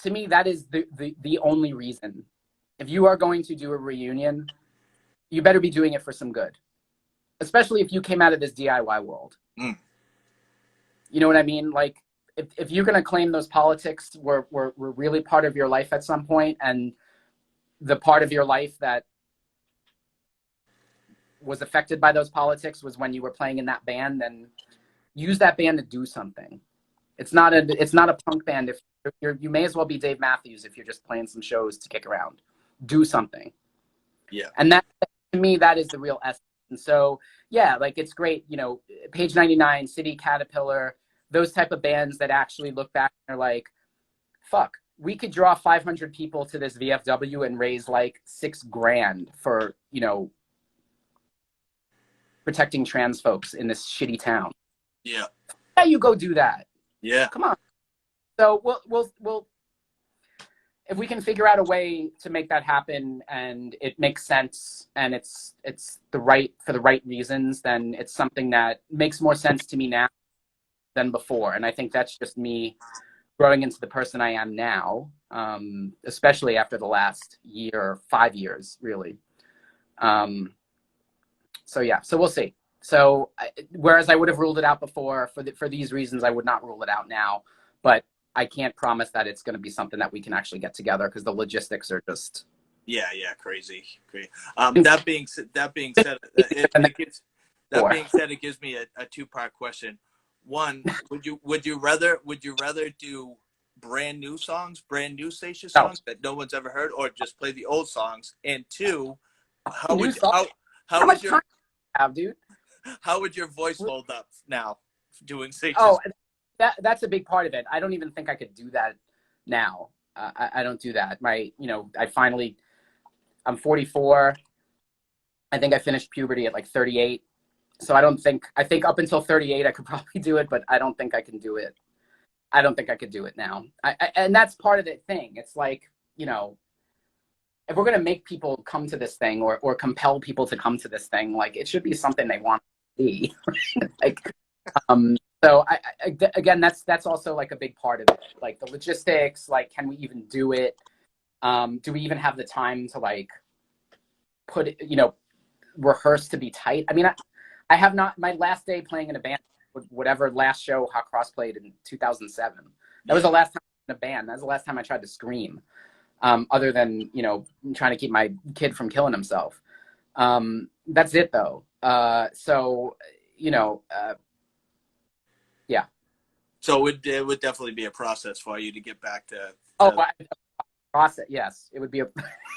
to me, that is the only reason. If you are going to do a reunion, you better be doing it for some good, especially if you came out of this DIY world. Mm. You know what I mean? Like, if you're going to claim those politics were really part of your life at some point, and the part of your life that was affected by those politics was when you were playing in that band, then use that band to do something. It's not a punk band. If you may as well be Dave Matthews if you're just playing some shows to kick around. Do something. Yeah. And that, to me, that is the real essence. And so, yeah, like it's great, Page 99, City Caterpillar, those type of bands that actually look back and are like, fuck, we could draw 500 people to this VFW and raise like $6 grand for, protecting trans folks in this shitty town. Yeah. Yeah, you go do that. Yeah. Come on. So we'll if we can figure out a way to make that happen and it makes sense and it's for the right reasons, then it's something that makes more sense to me now than before. And I think that's just me growing into the person I am now, especially after the last 5 years, really. So yeah, so we'll see. So whereas I would have ruled it out before for these reasons, I would not rule it out now. But I can't promise that it's going to be something that we can actually get together because the logistics are just crazy. That being said, it gives me a 2-part question. One, would you rather do brand new Saetia songs that no one's ever heard, or just play the old songs? And 2, how New would song. how How would much your time do you have, dude? how would your voice hold up now doing Sages? Oh, that's a big part of it. I don't even think I could do that now. I don't do that. I'm 44. I think I finished puberty at like 38. So I think up until 38 I could probably do it, but I don't think I can do it. I don't think I could do it now. And that's part of the thing. It's like, if we're going to make people come to this thing or compel people to come to this thing, like it should be something they want to see. like, so again, that's also like a big part of it. Like the logistics, like, can we even do it? Do we even have the time to like put it, rehearse to be tight? I mean, I have not, my last day playing in a band, whatever last show Hot Cross played in 2007. That was the last time in a band. That was the last time I tried to scream. Other than, trying to keep my kid from killing himself. That's it though. Yeah. So it would definitely be a process for you to get back to. Oh, process. Yes, it would be a,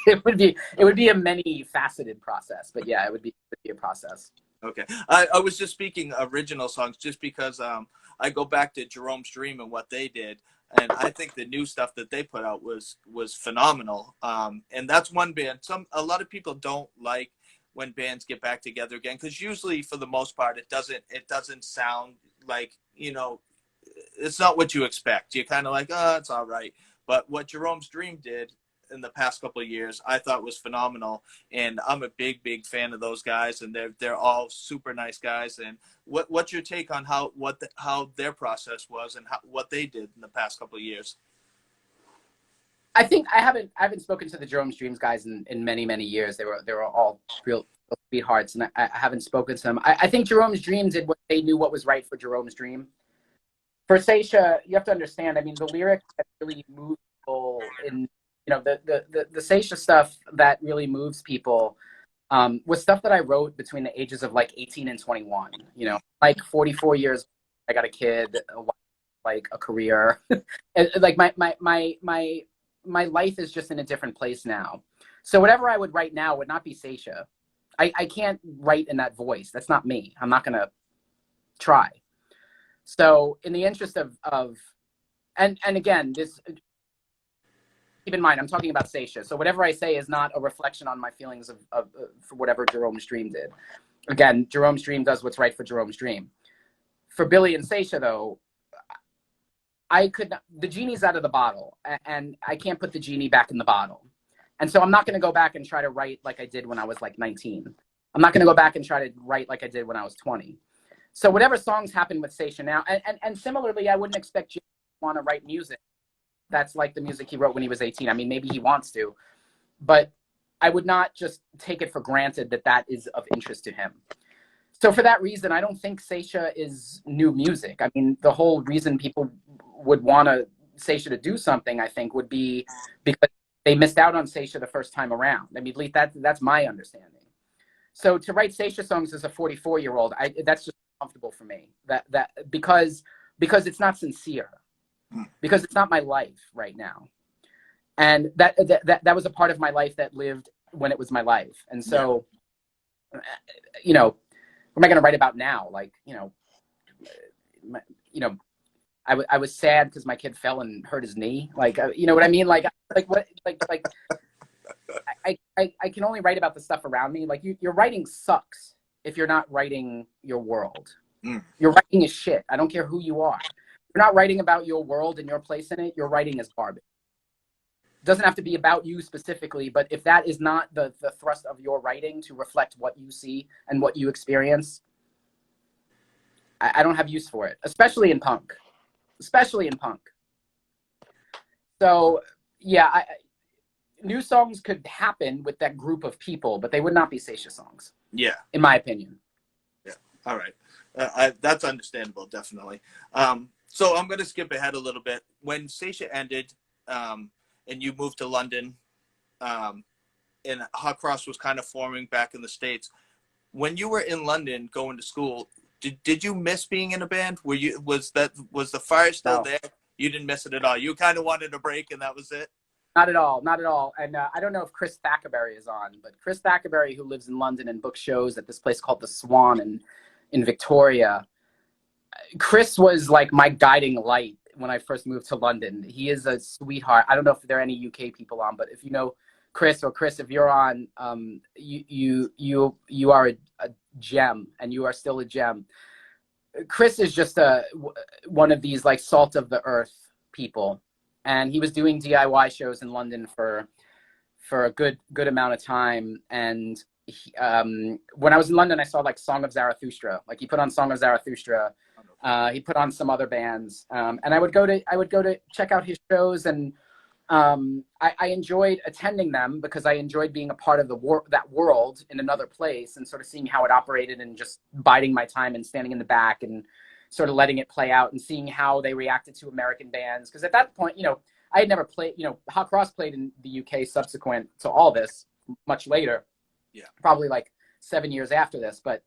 it would be a many faceted process, but yeah, it would be a process. Okay. I was just speaking original songs just because I go back to Jerome's Dream and what they did. And I think the new stuff that they put out was phenomenal. And that's one band. A lot of people don't like when bands get back together again, because usually for the most part it doesn't sound like, it's not what you expect. You're kind of like, oh, it's all right. But what Jerome's Dream did in the past couple of years, I thought was phenomenal. And I'm a big fan of those guys, and they're all super nice guys. And what's your take on how their process was and what they did in the past couple of years? I think I haven't spoken to the Jerome's Dreams guys in many years. They were all real sweethearts, and I haven't spoken to them. I think Jerome's Dream did what they knew what was right for Jerome's Dream. For Saetia, you have to understand. I mean, the lyrics that really move people in, the Saetia stuff that really moves people was stuff that I wrote between the ages of like 18 and 21. Like 44 years, I got a kid, like a career, and like my life is just in a different place now. So whatever I would write now would not be Saetia. I can't write in that voice. That's not me. I'm not gonna try. So in the interest of and again, this, keep in mind, I'm talking about Saetia. So whatever I say is not a reflection on my feelings of for whatever Jerome's Dream did. Again, Jerome's Dream does what's right for Jerome's Dream. For Billy and Saetia, though, the genie's out of the bottle, and I can't put the genie back in the bottle. And so I'm not going to go back and try to write like I did when I was like 19. I'm not going to go back and try to write like I did when I was 20. So whatever songs happen with Saetia now, and similarly, I wouldn't expect you to want to write music that's like the music he wrote when he was 18. I mean, maybe he wants to, but I would not just take it for granted that that is of interest to him. So for that reason, I don't think Saetia is new music. I mean, the whole reason people would want Saetia to do something, I think, would be because they missed out on Saetia the first time around. I mean, at least that's my understanding. So to write Saetia songs as a 44-year-old, that's just comfortable for me. That because it's not sincere, because it's not my life right now, and that was a part of my life that lived when it was my life. And so, what am I going to write about now? Like, I was sad because my kid fell and hurt his knee. Like, you know what I mean? Like what? Like, I can only write about the stuff around me. Like, your writing sucks if you're not writing your world. Your writing is shit. I don't care who you are. You're not writing about your world and your place in it. Your writing is garbage. It doesn't have to be about you specifically, but if that is not the thrust of your writing to reflect what you see and what you experience, I don't have use for it, especially in punk. So, yeah, new songs could happen with that group of people, but they would not be Saetia songs. Yeah. In my opinion. Yeah. All right. That's understandable, definitely. So I'm going to skip ahead a little bit. When Saetia ended, and you moved to London, and Hot Cross was kind of forming back in the States. When you were in London going to school, did you miss being in a band? Was the fire still there? You didn't miss it at all. You kind of wanted a break, and that was it. Not at all, not at all. And I don't know if Chris Thackerberry is on, but Chris Thackerberry, who lives in London and books shows at this place called the Swan in Victoria. Chris was like my guiding light when I first moved to London. He is a sweetheart. I don't know if there are any UK people on, but if you know Chris, or Chris, if you're on, you are a gem, and you are still a gem. Chris is just one of these like salt of the earth people, and he was doing DIY shows in London for a good amount of time. And he, when I was in London, I saw like Song of Zarathustra. Like he put on Song of Zarathustra. He put on some other bands, and I would go to check out his shows, and I enjoyed attending them because I enjoyed being a part of that world in another place, and sort of seeing how it operated, and just biding my time and standing in the back and sort of letting it play out, and seeing how they reacted to American bands. Because at that point, I had never played. Hot Cross played in the UK subsequent to all this, much later. Yeah, probably like 7 years after this, but.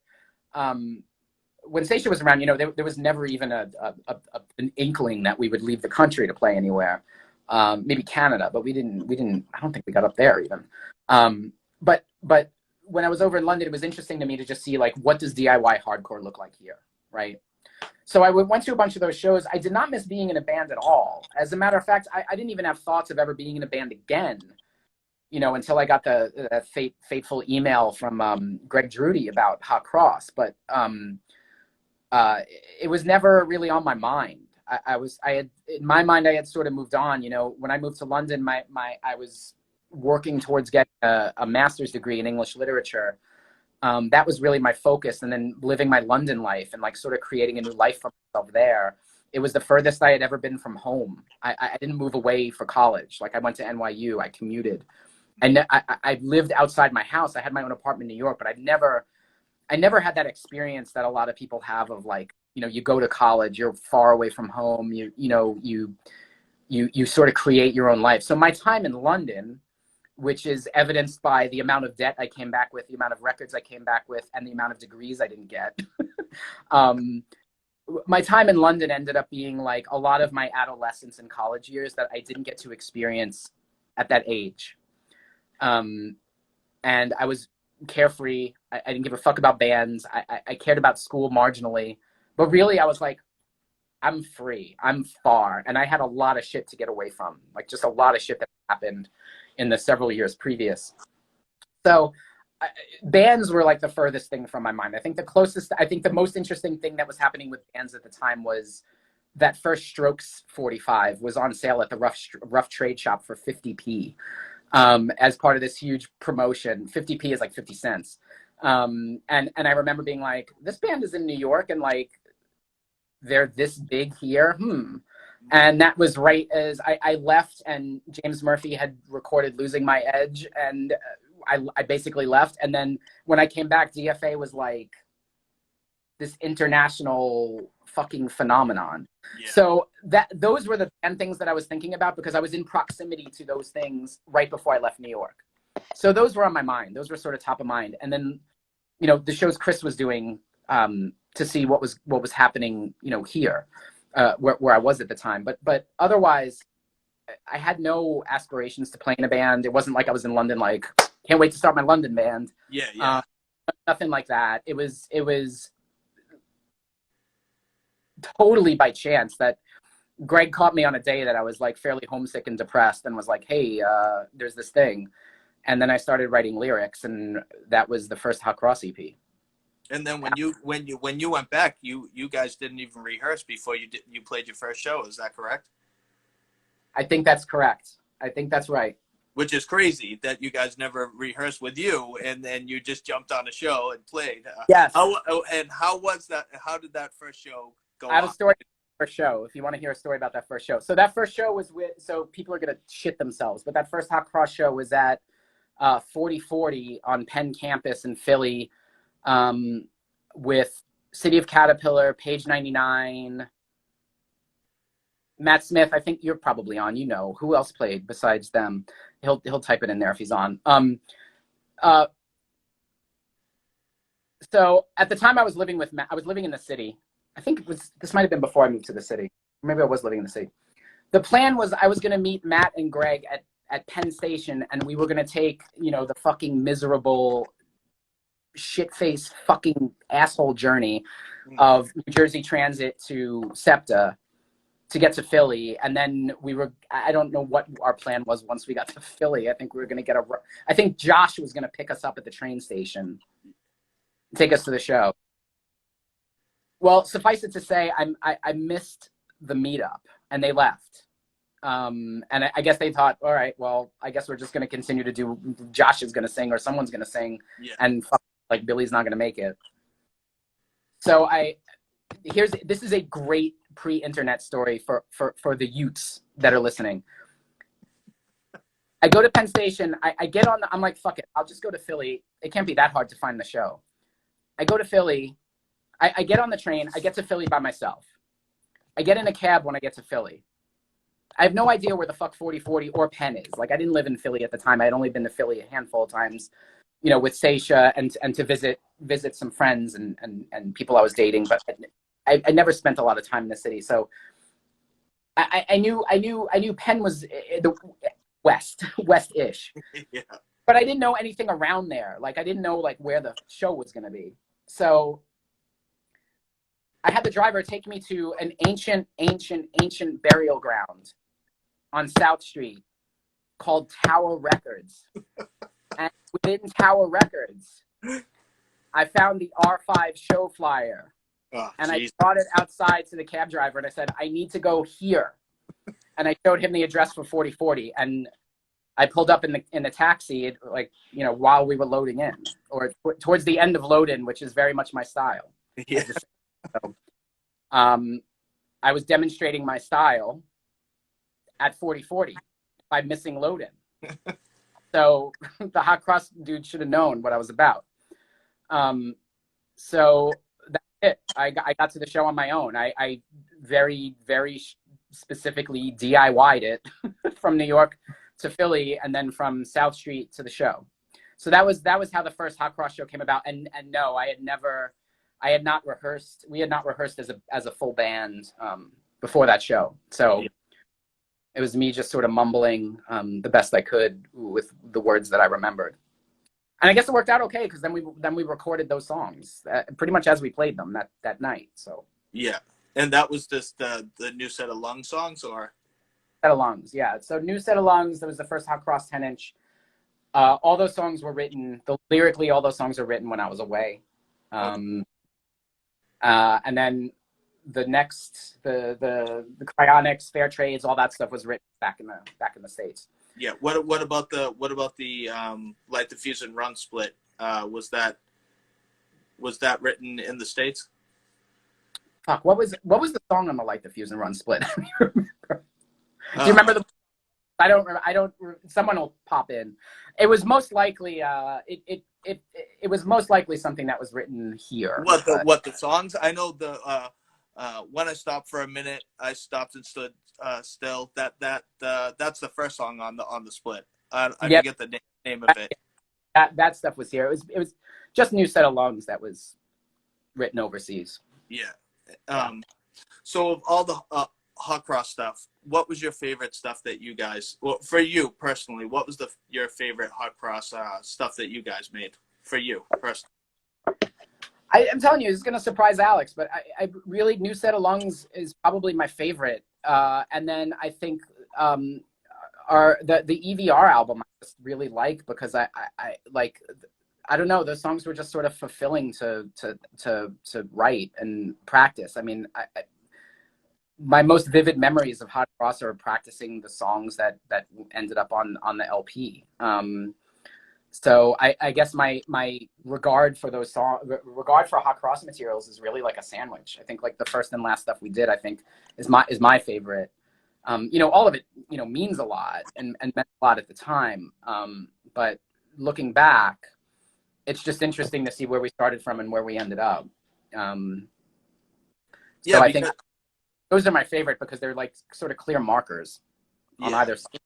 When Saetia was around, there was never even an inkling that we would leave the country to play anywhere. Maybe Canada, but we didn't. I don't think we got up there even. But when I was over in London, it was interesting to me to just see like, what does DIY hardcore look like here, right? So I went to a bunch of those shows. I did not miss being in a band at all. As a matter of fact, I didn't even have thoughts of ever being in a band again. Until I got the fateful email from Greg Drudy about Hot Cross, but. It was never really on my mind. In my mind, I had sort of moved on. When I moved to London, I was working towards getting a master's degree in English literature. That was really my focus, and then living my London life and like sort of creating a new life for myself there. It was the furthest I had ever been from home. I didn't move away for college. Like I went to NYU, I commuted, and I lived outside my house. I had my own apartment in New York, but I never had that experience that a lot of people have of like, you go to college, you're far away from home, you sort of create your own life. So my time in London, which is evidenced by the amount of debt I came back with, the amount of records I came back with, and the amount of degrees I didn't get. My time in London ended up being like a lot of my adolescence and college years that I didn't get to experience at that age. And I was carefree. I didn't give a fuck about bands. I cared about school marginally, but really I was like, I'm free, I'm far. And I had a lot of shit to get away from, like just a lot of shit that happened in the several years previous. So bands were like the furthest thing from my mind. I think the most interesting thing that was happening with bands at the time was that first Strokes 45 was on sale at the rough trade shop for 50p. As part of this huge promotion. 50p is like 50 cents. And I remember being like, this band is in New York and like, they're this big here. And that was right as I left, and James Murphy had recorded Losing My Edge, and I basically left. And then when I came back, DFA was like this international fucking phenomenon. Yeah. So those were the things that I was thinking about, because I was in proximity to those things right before I left New York. So those were on my mind. Those were sort of top of mind. And then, the shows Chris was doing to see what was happening, here, where I was at the time. But otherwise, I had no aspirations to play in a band. It wasn't like I was in London, like, can't wait to start my London band. Yeah. Nothing like that. It was totally by chance that Greg caught me on a day that I was like fairly homesick and depressed, and was like, hey, there's this thing. And then I started writing lyrics, and that was the first Hot Cross EP. And then when you went back, you guys didn't even rehearse before you played your first show. Is that correct? I think that's correct. I think that's right. Which is crazy that you guys never rehearsed with you, and then you just jumped on a show and played. Yes. How was that? How did that first show go? I have a story about the first show, if you want to hear a story about that first show. So that first show was so people are going to shit themselves, but that first Hot Cross show was at 4040 on Penn campus in Philly, with City of Caterpillar, Page 99, Matt Smith. I think you're probably on. Who else played besides them? He'll type it in there if he's on. So at the time I was living with Matt. I was living in the city. I think this might have been before I moved to the city. Maybe I was living in the city. The plan was I was going to meet Matt and Greg at Penn Station, and we were going to take, you know, the fucking miserable shit-faced fucking asshole journey of New Jersey Transit to SEPTA to get to Philly. And then I don't know what our plan was once we got to Philly. I think we were going to I think Josh was going to pick us up at the train station, take us to the show. Well, suffice it to say, I missed the meetup, and they left. And I guess they thought, all right, well, I guess we're just going to continue to do, Josh is going to sing or someone's going to sing, and like Billy's not going to make it. So this is a great pre-internet story for the youths that are listening. I go to Penn Station. I get on I'm like, fuck it. I'll just go to Philly. It can't be that hard to find the show. I go to Philly. I get on the train. I get to Philly by myself. I get in a cab when I get to Philly. I have no idea where the fuck 4040 or Penn is. Like, I didn't live in Philly at the time. I had only been to Philly a handful of times, you know, with Saetia and to visit some friends and people I was dating. But I never spent a lot of time in the city. So I knew Penn was the west-ish. Yeah. But I didn't know anything around there. Like, I didn't know like where the show was going to be. So I had the driver take me to an ancient burial ground on South Street called Tower Records. And within Tower Records, I found the R5 show flyer. Oh, and geez. I brought it outside to the cab driver, and I said, I need to go here. And I showed him the address for 4040. And I pulled up in the taxi, like, you know, while we were loading in, or towards the end of load in, which is very much my style. Yeah. So, I was demonstrating my style at 4040 by missing load in. So the hot cross dude should have known what I was about. So that's it. I got to the show on my own. I very, very specifically DIY'd it from New York to Philly, and then from South Street to the show. So that was how the first hot cross show came about. And no, I had not rehearsed. We had not rehearsed as a full band before that show. So it was me just sort of mumbling the best I could with the words that I remembered. And I guess it worked out okay, because then we recorded those songs pretty much as we played them that night. So yeah, and that was just the new set of Lung songs, or set of Lungs, yeah. So new set of Lungs. That was the first Hot Cross 10-inch. All those songs were written. Lyrically, all those songs were written when I was away. And then the next, the Cryonics, Fair Trades, all that stuff was written back in the States. Yeah. What about the Light the Fuse and Run split? Was that written in the States? Fuck. What was the song on the Light the Fuse and Run split? I don't remember. Do you remember the? I don't. Someone will pop in. It was most likely. It was most likely something that was written here. What the songs? I know the When I Stopped for a Minute, I Stopped and Stood Still. That's the first song on the split. I forget the name of it. That stuff was here. It was just New Set of Lungs that was written overseas. Yeah. So of all the hot cross stuff, what was your favorite stuff that you guys? Well, for you personally, what was your favorite hot cross stuff that you guys made for you personally? I'm telling you, it's going to surprise Alex, but I really, New Set of Lungs is probably my favorite. And then I think the EVR album I just really like, because I like, I don't know, those songs were just sort of fulfilling to write and practice. I mean, my most vivid memories of Hot Cross are practicing the songs that ended up on the LP. So I guess my regard for those regard for Hot Cross materials is really like a sandwich. I think like the first and last stuff we did, I think is my favorite. You know, all of it, you know, means a lot and meant a lot at the time. But looking back, it's just interesting to see where we started from and where we ended up. So I think those are my favorite because they're like sort of clear markers on either side.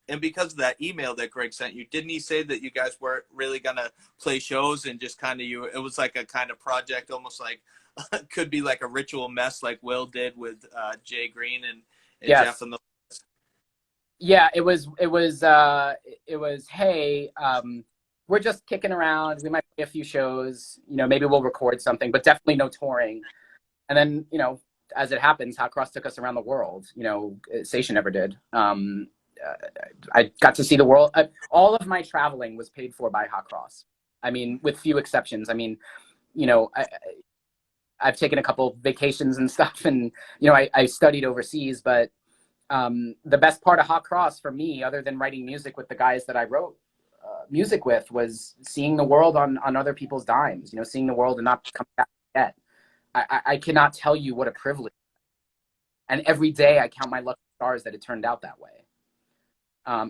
And because of that email that Greg sent you, didn't he say that you guys weren't really gonna play shows and just kind of it was like a kind of project, almost like could be like a ritual mess, like Will did with Jay Green and Yes. Jeff and the. Yeah, hey, we're just kicking around. We might play a few shows, maybe we'll record something, but definitely no touring. And then, as it happens, Hot Cross took us around the world. Saetia never did. I got to see the world. All of my traveling was paid for by Hot Cross. I mean, with few exceptions. I mean, I've taken a couple vacations and stuff, and I studied overseas. But the best part of Hot Cross for me, other than writing music with the guys that I wrote music with, was seeing the world on other people's dimes. Seeing the world and not coming back yet. I cannot tell you what a privilege. And every day I count my lucky stars that it turned out that way.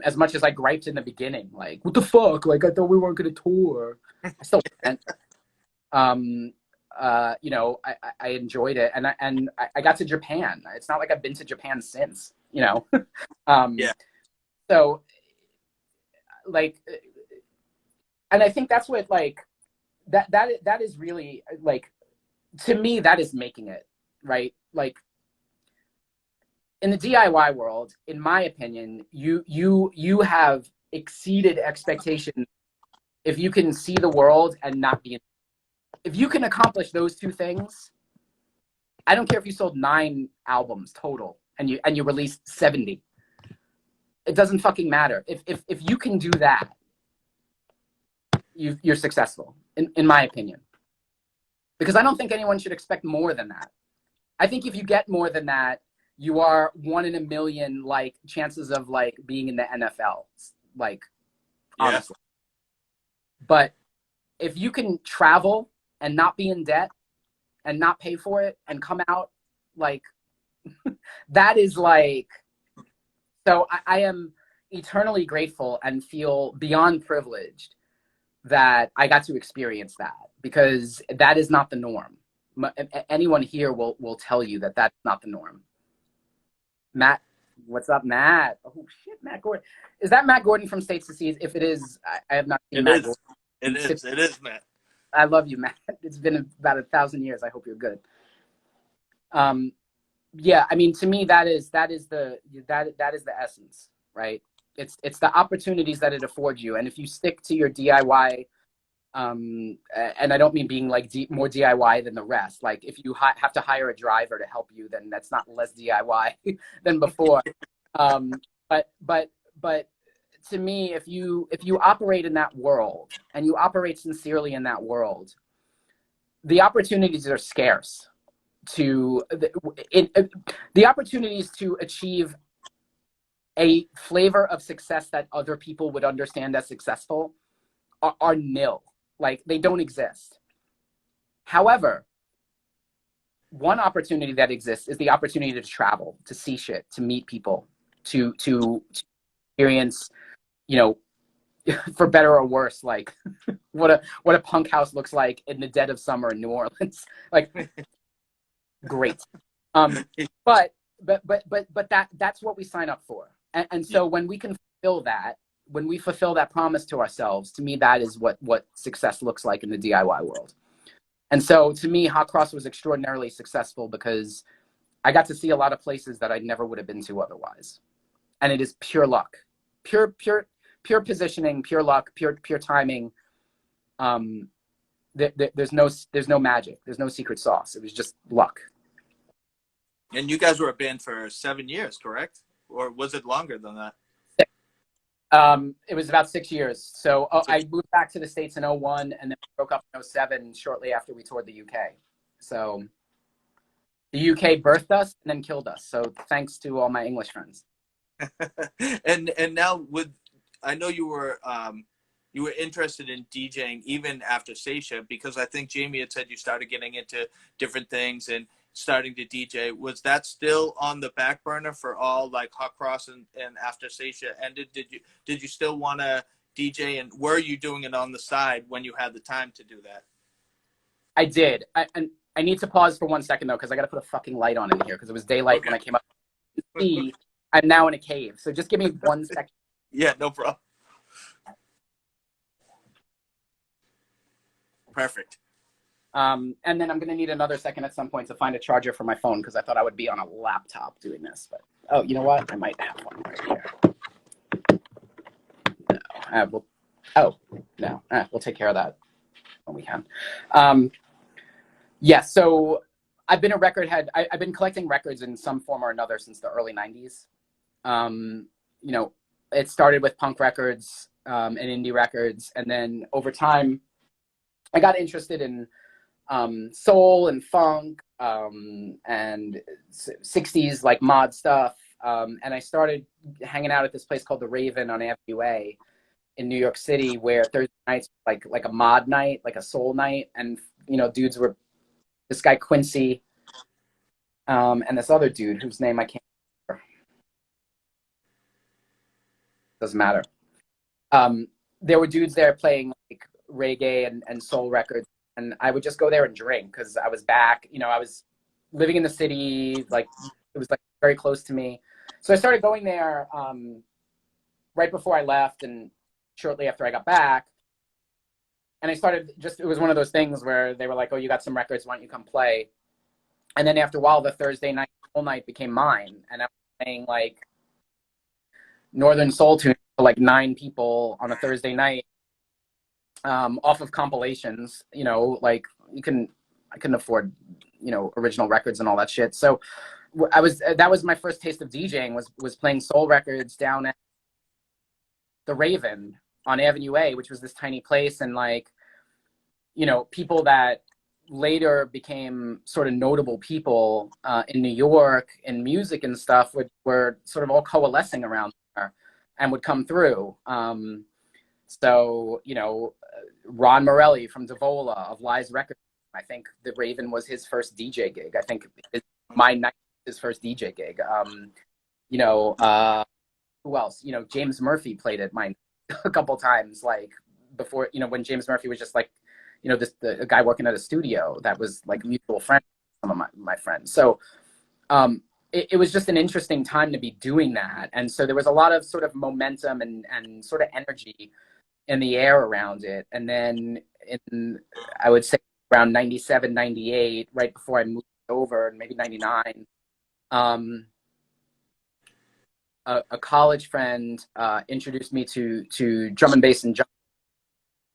As much as I griped in the beginning, like, what the fuck? Like, I thought we weren't going to tour. I still went. I enjoyed it. And I got to Japan. It's not like I've been to Japan since, Yeah. So, like, and I think that's what, like, that is really, like, to me, that is making it, right? Like, in the DIY world, in my opinion, you have exceeded expectations if you can see the world and not be. If you can accomplish those two things, I don't care if you sold 9 albums total and you released 70. It doesn't fucking matter. If you can do that, you're successful, in my opinion. Because I don't think anyone should expect more than that. I think if you get more than that, you are 1 in a million, like, chances of, like, being in the NFL, like, honestly. But if you can travel and not be in debt and not pay for it and come out, like, that is, like, so I am eternally grateful and feel beyond privileged that I got to experience that, because that is not the norm. Anyone here will tell you that that's not the norm. Matt, what's up, Matt? Oh shit, Matt Gordon. Is that Matt Gordon from States to Seas? If it is, I have not seen Matt Gordon. It is, Matt. I love you, Matt. It's been about 1,000 years. I hope you're good. Yeah, I mean, to me, that is the essence, right? It's the opportunities that it affords you, and if you stick to your DIY, and I don't mean being, like, more DIY than the rest. Like, if you have to hire a driver to help you, then that's not less DIY than before. But to me, if you operate in that world and you operate sincerely in that world, the opportunities are scarce. The opportunities to achieve a flavor of success that other people would understand as successful are nil. Like, they don't exist. However, one opportunity that exists is the opportunity to travel, to see shit, to meet people, to experience, for better or worse, like, what a punk house looks like in the dead of summer in New Orleans. Like, great. But that's what we sign up for. And so when we can fulfill that, when we fulfill that promise to ourselves, to me, that is what success looks like in the DIY world. And so, to me, Hot Cross was extraordinarily successful because I got to see a lot of places that I never would have been to otherwise. And it is pure luck, pure positioning, pure luck, pure timing. There's no magic. There's no secret sauce. It was just luck. And you guys were a band for 7 years, correct? Or was it longer than that? It was about 6 years. So I moved back to the States in 2001 and then broke up in 2007 shortly after we toured the UK. So the UK birthed us and then killed us. So thanks to all my English friends. and now I know you were interested in DJing even after Saetia, because I think Jamie had said you started getting into different things and starting to DJ. Was that still on the back burner for all, like, Hot Cross and after Saetia ended? Did you still want to DJ, and were you doing it on the side when you had the time to do that? I did. And I need to pause for 1 second, though, because I got to put a fucking light on in here because it was daylight when I came up. See, I'm now in a cave. So just give me 1 second. Yeah, no problem. Perfect. And then I'm going to need another second at some point to find a charger for my phone because I thought I would be on a laptop doing this. But, oh, you know what? I might have one right here. Oh, no, we'll take care of that when we can. Yeah, so I've been a record head. I've been collecting records in some form or another since the early 90s. You know, it started with punk records and indie records. And then over time, I got interested in soul and funk and 60s like mod stuff. And I started hanging out at this place called the Raven on Avenue A in New York City, where Thursday nights like a mod night, like a soul night, and you know, dudes were this guy Quincy and this other dude whose name I can't remember. Doesn't matter. There were dudes there playing like reggae and soul records, and I would just go there and drink because I was back. You know, I was living in the city, like it was like very close to me. So I started going there right before I left and shortly after I got back. And I started just, it was one of those things where they were like, oh, you got some records, why don't you come play? And then after a while, the Thursday night soul night became mine. And I was playing like Northern Soul tunes for like 9 people on a Thursday night off of compilations, you know, like I couldn't afford, you know, original records and all that shit. So that was my first taste of DJing was playing soul records down at the Raven on Avenue A, which was this tiny place. And like, you know, people that later became sort of notable people in New York in music and stuff were sort of all coalescing around there and would come through. So, you know, Ron Morelli from Devola of Lies Records, I think the Raven was his first DJ gig. I think my night was his first DJ gig. You know, who else? You know, James Murphy played at mine a couple times, like before, you know, when James Murphy was just like, you know, the guy working at a studio that was like a mutual friend of some of my friends. So it was just an interesting time to be doing that. And so there was a lot of sort of momentum and sort of energy in the air around it. And then I would say around 97, 98, right before I moved over, and maybe 99, a college friend introduced me to drum and bass and jump,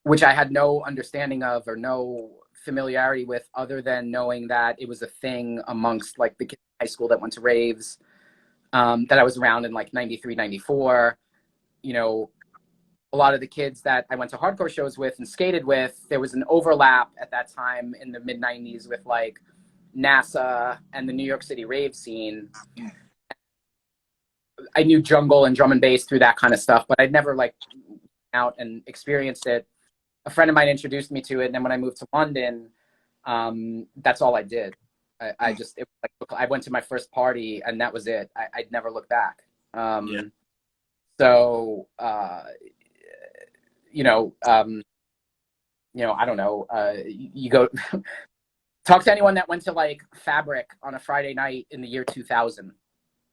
which I had no understanding of or no familiarity with, other than knowing that it was a thing amongst like the kids in high school that went to raves, that I was around in like 93, 94. You know, a lot of the kids that I went to hardcore shows with and skated with, there was an overlap at that time in the mid 90s with like NASA and the New York City rave scene. I knew jungle and drum and bass through that kind of stuff, but I'd never like out and experienced it. A friend of mine introduced me to it, and then when I moved to London, that's all I did. I just, it was like, I went to my first party, and that was it. I'd never looked back. Yeah. So, you know, I don't know. You go talk to anyone that went to like Fabric on a Friday night in the year 2000,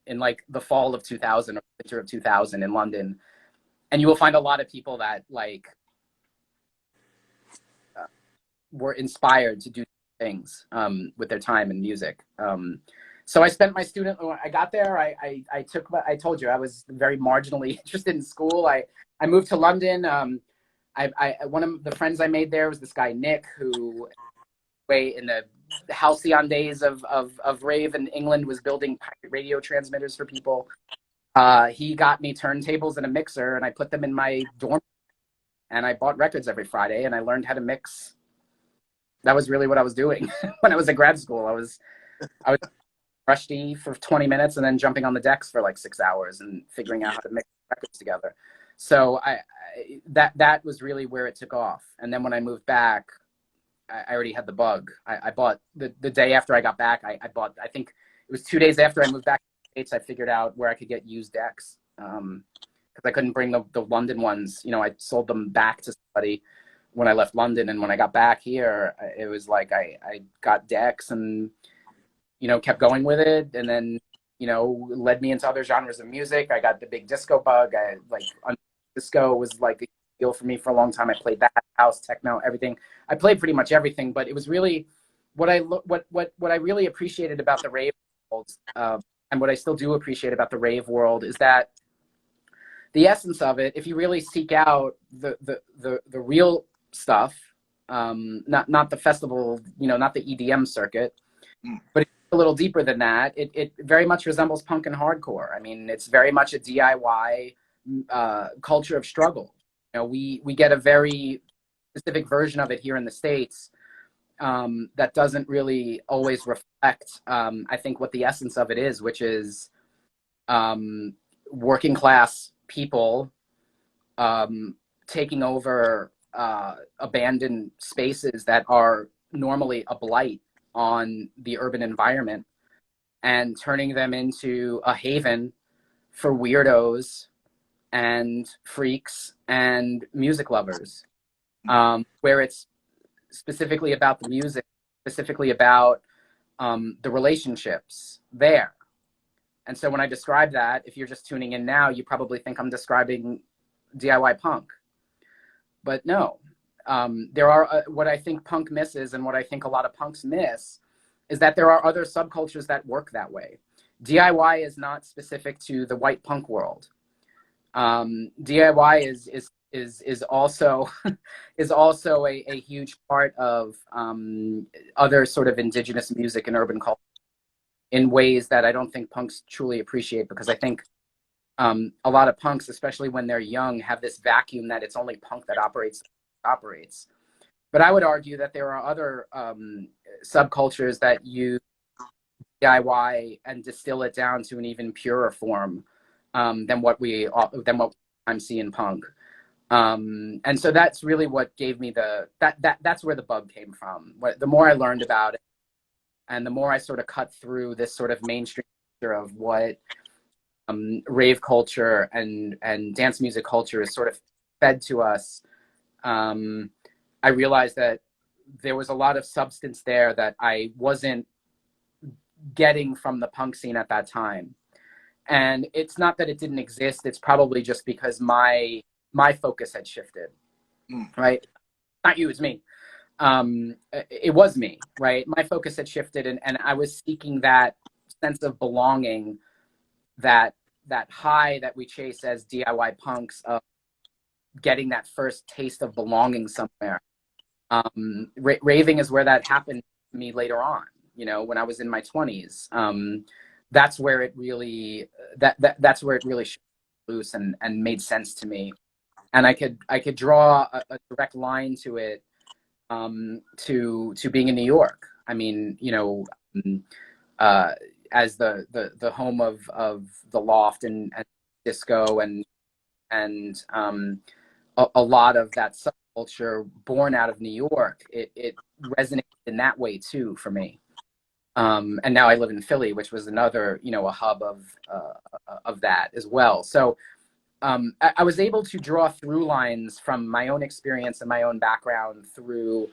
in like the fall of 2000 or winter of 2000 in London, and you will find a lot of people that like were inspired to do things with their time in music. So I spent my when I got there, I told you I was very marginally interested in school. I moved to London. One of the friends I made there was this guy, Nick, who way in the halcyon days of rave in England was building pirate radio transmitters for people. He got me turntables and a mixer, and I put them in my dorm, and I bought records every Friday, and I learned how to mix. That was really what I was doing when I was at grad school. I was rusty for 20 minutes and then jumping on the decks for like 6 hours and figuring out how to mix records together. So that was really where it took off. And then when I moved back, I already had the bug. I bought the day after I got back. I bought, I think it was 2 days after I moved back to the States, I figured out where I could get used decks because I couldn't bring the London ones. You know, I sold them back to somebody when I left London, and when I got back here, it was like I got decks and, you know, kept going with it, and then, you know, led me into other genres of music. I got the big disco bug. Disco was like a deal for me for a long time. I played that, house, techno, everything. I played pretty much everything, but it was really what I really appreciated about the rave world, and what I still do appreciate about the rave world is that the essence of it, if you really seek out the real stuff, not the festival, not the EDM circuit, Mm. but a little deeper than that, it very much resembles punk and hardcore. I mean, it's very much a DIY culture of struggle. We get a very specific version of it here in the States that doesn't really always reflect, I think, what the essence of it is, which is working class people taking over abandoned spaces that are normally a blight on the urban environment and turning them into a haven for weirdos and freaks and music lovers, where it's specifically about the music, specifically about the relationships there. And so when I describe that, if you're just tuning in now, you probably think I'm describing DIY punk. But no, there are what I think punk misses, and what I think a lot of punks miss, is that there are other subcultures that work that way. DIY is not specific to the white punk world. DIY is also is also a huge part of other sort of indigenous music and urban culture in ways that I don't think punks truly appreciate, because I think a lot of punks, especially when they're young, have this vacuum that it's only punk that operates. But I would argue that there are other subcultures that use DIY and distill it down to an even purer form than what I'm seeing punk. And so that's really what gave me that's where the bug came from. The more I learned about it, and the more I sort of cut through this sort of mainstream culture of what rave culture and dance music culture is sort of fed to us, I realized that there was a lot of substance there that I wasn't getting from the punk scene at that time. And it's not that it didn't exist. It's probably just because my focus had shifted, right? Not you, it's me. It was me, right? My focus had shifted, and I was seeking that sense of belonging, that high that we chase as DIY punks of getting that first taste of belonging somewhere. Raving is where that happened to me later on, when I was in my 20s. That's where it really that's where it really shut loose and made sense to me. And I could draw a direct line to it, to being in New York. I mean, as the home of the Loft and disco and a lot of that subculture born out of New York, it resonated in that way too for me. And now I live in Philly, which was another, a hub of that as well. So I was able to draw through lines from my own experience and my own background through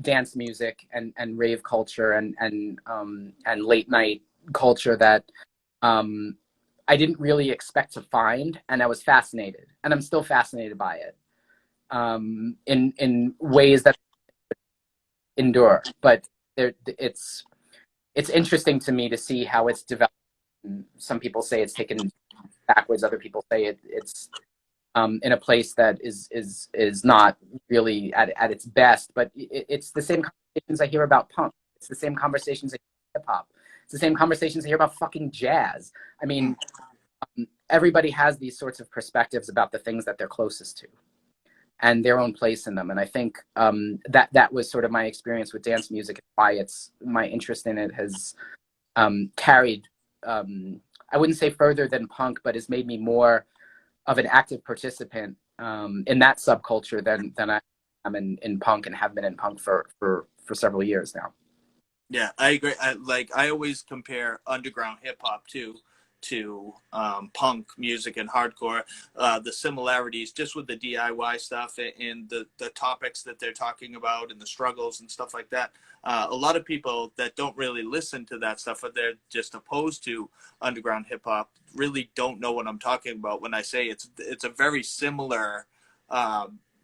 dance music and rave culture and late night culture that I didn't really expect to find, and I was fascinated, and I'm still fascinated by it in ways that endure. But it's interesting to me to see how it's developed. Some people say it's taken backwards. Other people say it's in a place that is not really at its best. But it's the same conversations I hear about punk. It's the same conversations I hear about hip hop. It's the same conversations I hear about fucking jazz. I mean, everybody has these sorts of perspectives about the things that they're closest to and their own place in them. And I think that was sort of my experience with dance music, and why my interest in it has carried, I wouldn't say further than punk, but has made me more of an active participant in that subculture than I am in punk, and have been in punk for several years now. Yeah, I agree. I always compare underground hip hop to punk music and hardcore. The similarities just with the DIY stuff and the topics that they're talking about and the struggles and stuff like that. A lot of people that don't really listen to that stuff, but they're just opposed to underground hip hop, really don't know what I'm talking about when I say it's a very similar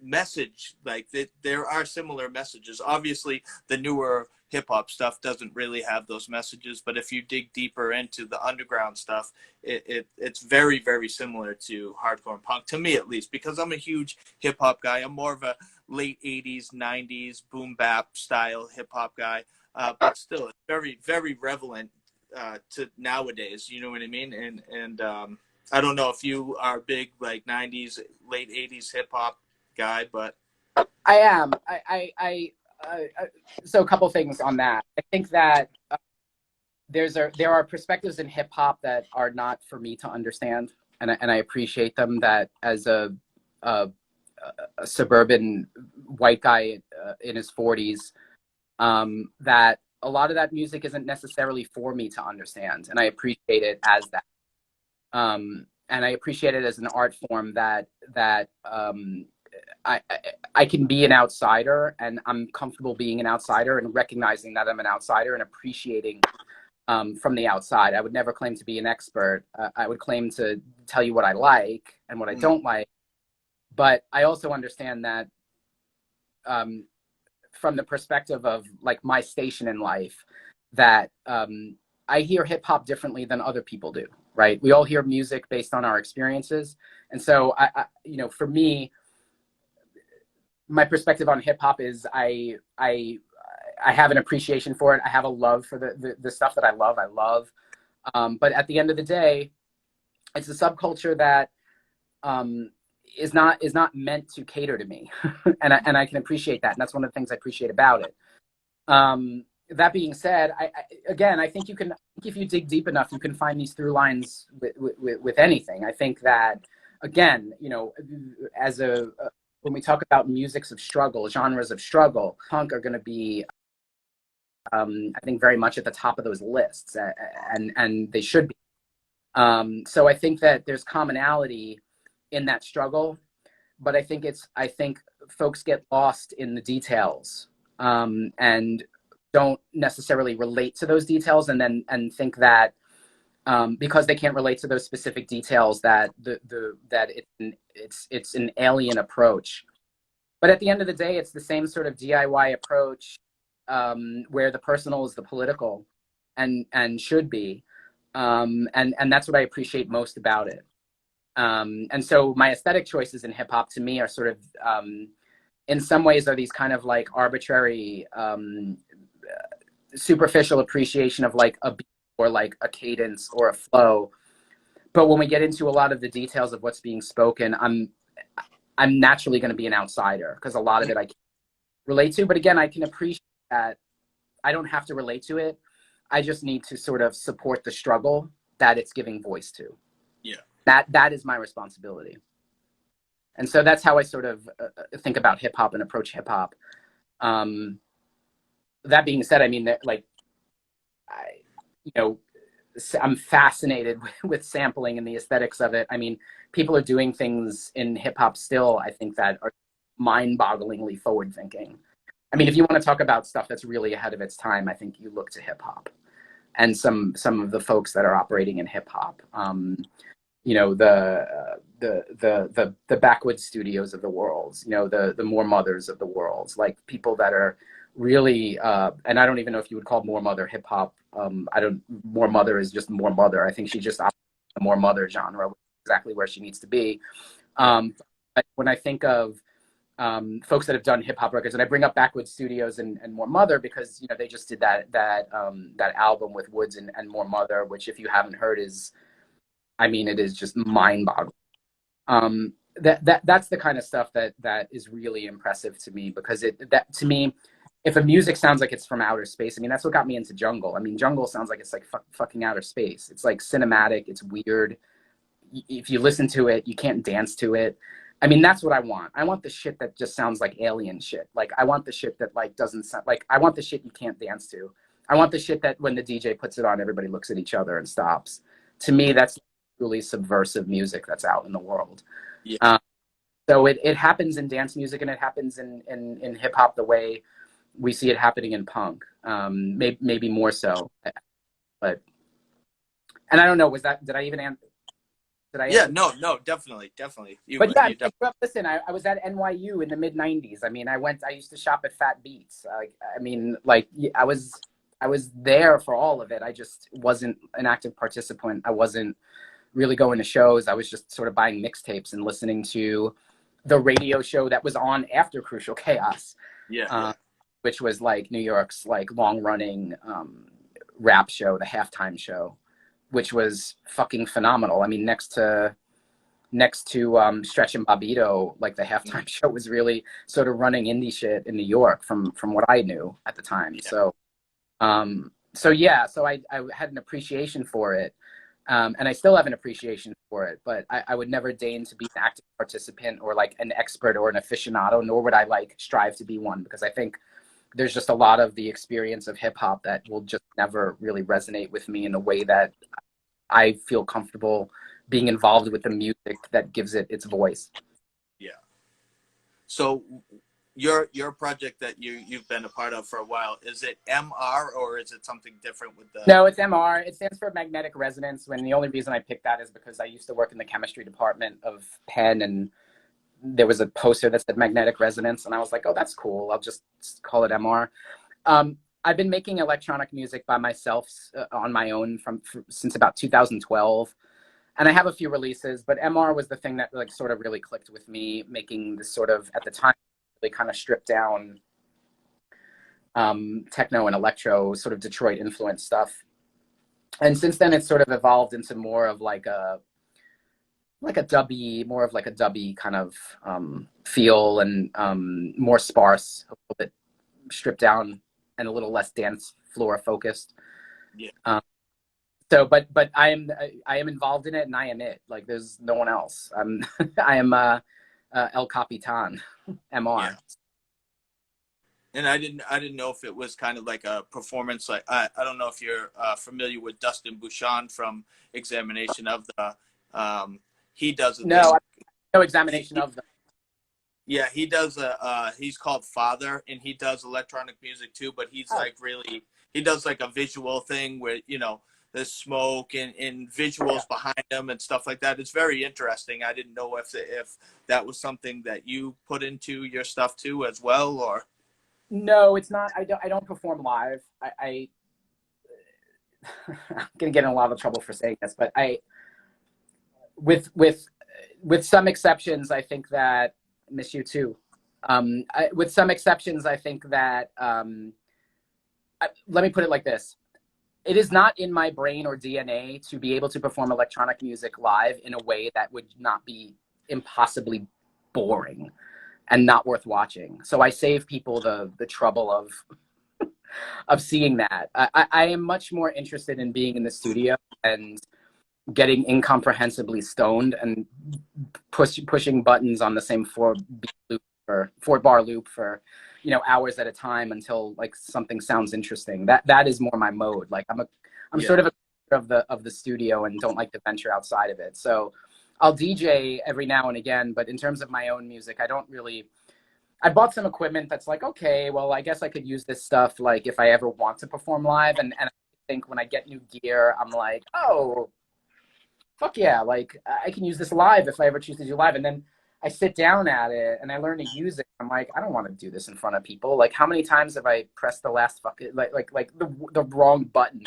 message. Like there are similar messages. Obviously, the newer hip hop stuff doesn't really have those messages. But if you dig deeper into the underground stuff, it's very, very similar to hardcore and punk, to me at least, because I'm a huge hip hop guy. I'm more of a late 80s, 90s boom bap style hip hop guy. But still, it's very, very relevant to nowadays. You know what I mean? And I don't know if you are a big like 90s, late 80s hip hop guy, but I am. So a couple things on that. I think that there are perspectives in hip hop that are not for me to understand, and I appreciate them. That as a suburban white guy in his 40s, that a lot of that music isn't necessarily for me to understand, and I appreciate it as that. And I appreciate it as an art form that I can be an outsider, and I'm comfortable being an outsider and recognizing that I'm an outsider and appreciating from the outside. I would never claim to be an expert. I would claim to tell you what I like and what I don't like. But I also understand that from the perspective of like my station in life, that I hear hip hop differently than other people do, right? We all hear music based on our experiences. And so for me, my perspective on hip hop is I have an appreciation for it. I have a love for the stuff that I love. But at the end of the day, it's a subculture that is not meant to cater to me, and I can appreciate that, and that's one of the things I appreciate about it. That being said, I think if you dig deep enough, you can find these through lines with anything. I think that, again, when we talk about musics of struggle, genres of struggle, punk are going to be, I think, very much at the top of those lists, and they should be. So I think that there's commonality in that struggle, but I think folks get lost in the details, and don't necessarily relate to those details, and think that because they can't relate to those specific details, that it's an alien approach. But at the end of the day, it's the same sort of DIY approach, where the personal is the political, and should be, and that's what I appreciate most about it. And so my aesthetic choices in hip hop, to me, are sort of, in some ways, are these kind of like arbitrary, superficial appreciation of like a beat or like a cadence or a flow. But when we get into a lot of the details of what's being spoken, I'm naturally going to be an outsider, because a lot of it I can't relate to. But again, I can appreciate that I don't have to relate to it. I just need to sort of support the struggle that it's giving voice to. Yeah. That is my responsibility. And so that's how I sort of think about hip hop and approach hip hop. That being said, I mean, that, like, I'm fascinated with sampling and the aesthetics of it. I mean, people are doing things in hip hop still, I think, that are mind-bogglingly forward-thinking. I mean, if you want to talk about stuff that's really ahead of its time, I think you look to hip hop and some of the folks that are operating in hip hop. The backwoods studios of the world, the More Mothers of the world, like people that are really, and I don't even know if you would call More Mother hip hop. More Mother is just More Mother. I think she just operates the More Mother genre, exactly where she needs to be. But when I think of folks that have done hip hop records, and I bring up Backwoods Studios and More Mother because they just did that album with Woods and More Mother, which, if you haven't heard, is, I mean, it is just mind-boggling. That's the kind of stuff that is really impressive to me, because to me, if a music sounds like it's from outer space, I mean, that's what got me into Jungle. I mean, Jungle sounds like it's like fucking outer space. It's like cinematic. It's weird. If you listen to it, you can't dance to it. I mean, that's what I want. I want the shit that just sounds like alien shit. Like, I want the shit that like doesn't sound like, I want the shit you can't dance to. I want the shit that when the DJ puts it on, everybody looks at each other and stops. To me, that's really subversive music that's out in the world. Yeah. So it happens in dance music, and it happens in hip hop the way we see it happening in punk. Maybe more so. But, and I don't know, did I even answer? Did I Yeah, answer? no, definitely. But yeah, I, You mean, I definitely. grew up. Listen, I was at NYU in the mid '90s. I mean, I used to shop at Fat Beats. I mean, like I was there for all of it. I just wasn't an active participant. I wasn't really going to shows. I was just sort of buying mixtapes and listening to the radio show that was on after Crucial Chaos, Yeah, uh, yeah, which was like New York's like long running rap show, the halftime show, which was fucking phenomenal. I mean, next to Stretch and Bobbito, like the mm, halftime show was really sort of running indie shit in New York from what I knew at the time. yeah, So yeah, so I had an appreciation for it. And I still have an appreciation for it, but I would never deign to be an active participant or like an expert or an aficionado, nor would I like strive to be one, because I think there's just a lot of the experience of hip hop that will just never really resonate with me in a way that I feel comfortable being involved with the music that gives it its voice. yeah. So your project that you've been a part of for a while, is it MR or is it something different with the? No, it's MR. It stands for magnetic resonance. When the only reason I picked that is because I used to work in the chemistry department of Penn, and there was a poster that said magnetic resonance, and I was like, oh, that's cool. I'll just call it MR. I've been making electronic music by myself on my own since about 2012, and I have a few releases, but MR was the thing that like sort of really clicked with me, making this sort of at the time really kind of stripped down techno and electro, sort of Detroit influenced stuff. And since then, it's sort of evolved into more of like a more of like a dubby kind of feel, and more sparse, a little bit stripped down, and a little less dance floor focused. Yeah, So, but I am involved in it, and I am it. Like there's no one else. I am El Capitan, yeah. MR. And I didn't know if it was kind of like a performance. Like I don't know if you're familiar with Dustin Bouchon from Examination of the. He does a No, thing. no examination He, of them. yeah, he does a. He's called Father, and he does electronic music too. But he's Oh, like really. He does like a visual thing where there's smoke and yeah. visuals behind him and stuff like that. It's very interesting. I didn't know if that was something that you put into your stuff too as well, or. No, it's not. I don't perform live. I'm gonna get in a lot of trouble for saying this, but with with with some exceptions, I think that miss you too. With some exceptions, I think that let me put it like this: it is not in my brain or DNA to be able to perform electronic music live in a way that would not be impossibly boring and not worth watching. So I save people the trouble of seeing that. I am much more interested in being in the studio and getting incomprehensibly stoned and pushing buttons on the same four bar loop for hours at a time until like something sounds interesting. That is more my mode. Like I'm Yeah, sort of a of the studio and don't like to venture outside of it. So I'll DJ every now and again, but in terms of my own music, I don't really. I bought some equipment that's like, okay, well, I guess I could use this stuff like if I ever want to perform live. And I think when I get new gear, I'm like, oh, fuck yeah, like I can use this live if I ever choose to do live. And then I sit down at it and I learn to use it. I'm like, I don't want to do this in front of people. Like, how many times have I pressed the last fucking like the wrong button?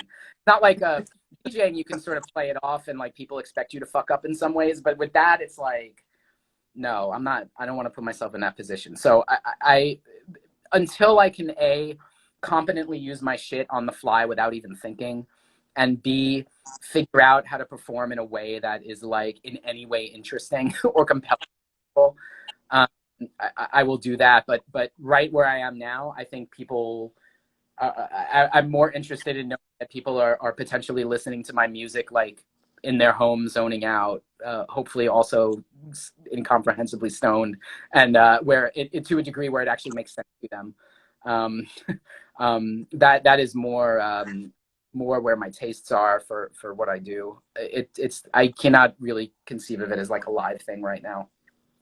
Not like a DJing, you can sort of play it off and like people expect you to fuck up in some ways, but with that, it's like, no, I'm not. I don't want to put myself in that position. So I until I can competently use my shit on the fly without even thinking, and B, figure out how to perform in a way that is like in any way interesting or compelling. Um, I will do that, but right where I am now, I think people. I'm more interested in knowing that people are potentially listening to my music like in their home, zoning out. Hopefully, also incomprehensibly stoned, and where it to a degree where it actually makes sense to them. Um, that is more where my tastes are for what I do. It's I cannot really conceive of it as like a live thing right now.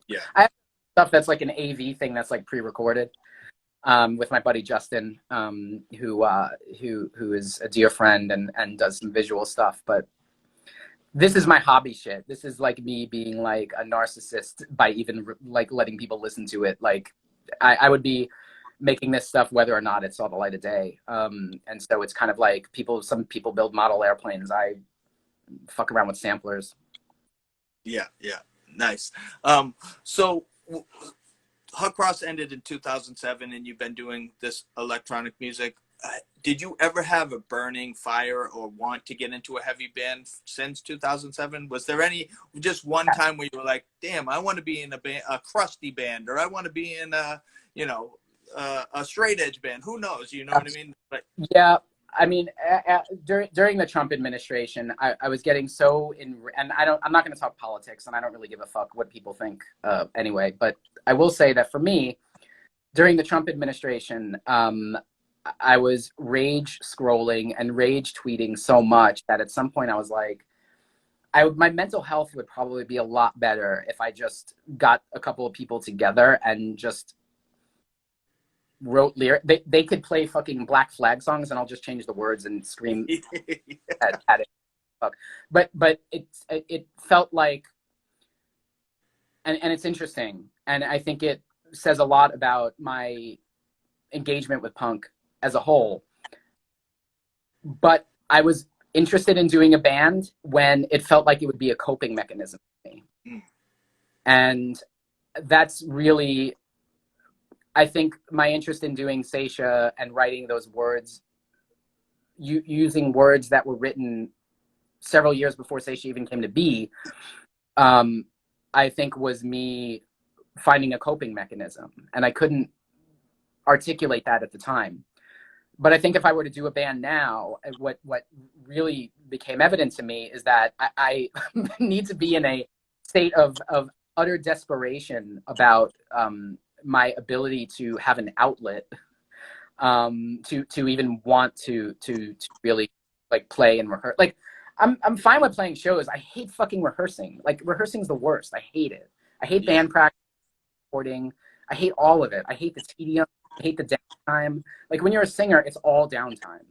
yeah, I have stuff that's like an AV thing that's like pre-recorded with my buddy Justin, who is a dear friend and does some visual stuff. But this is my hobby shit. This is like me being like a narcissist by even like letting people listen to it. Like I would be making this stuff whether or not it saw the light of day. And so it's kind of like some people build model airplanes. I fuck around with samplers. Yeah, yeah, nice. So Hot Cross ended in 2007, and you've been doing this electronic music. Did you ever have a burning fire or want to get into a heavy band since 2007? Was there just one time where you were like, damn, I want to be in a crusty band, or I want to be in a straight edge band? Who knows? You know what I mean? But yeah, I mean, during the Trump administration, I was getting so in, and I'm not going to talk politics, and I don't really give a fuck what people think anyway. But I will say that for me, during the Trump administration, I was rage scrolling and rage tweeting so much that at some point I was like, my mental health would probably be a lot better if I just got a couple of people together and just wrote lyrics. They could play fucking Black Flag songs and I'll just change the words and scream at it. But it felt like, and it's interesting, and I think it says a lot about my engagement with punk as a whole. But I was interested in doing a band when it felt like it would be a coping mechanism for me. And that's really, I think my interest in doing Saetia and writing those words, using words that were written several years before Saetia even came to be, I think was me finding a coping mechanism. And I couldn't articulate that at the time. But I think if I were to do a band now, what really became evident to me is that I need to be in a state of utter desperation about my ability to have an outlet, to even want to really like play and rehearse. Like I'm fine with playing shows. I hate fucking rehearsing. Like rehearsing's the worst. I hate it. I hate band practice, recording. I hate all of it. I hate the tedium. I hate the downtime. Like when you're a singer, it's all downtime.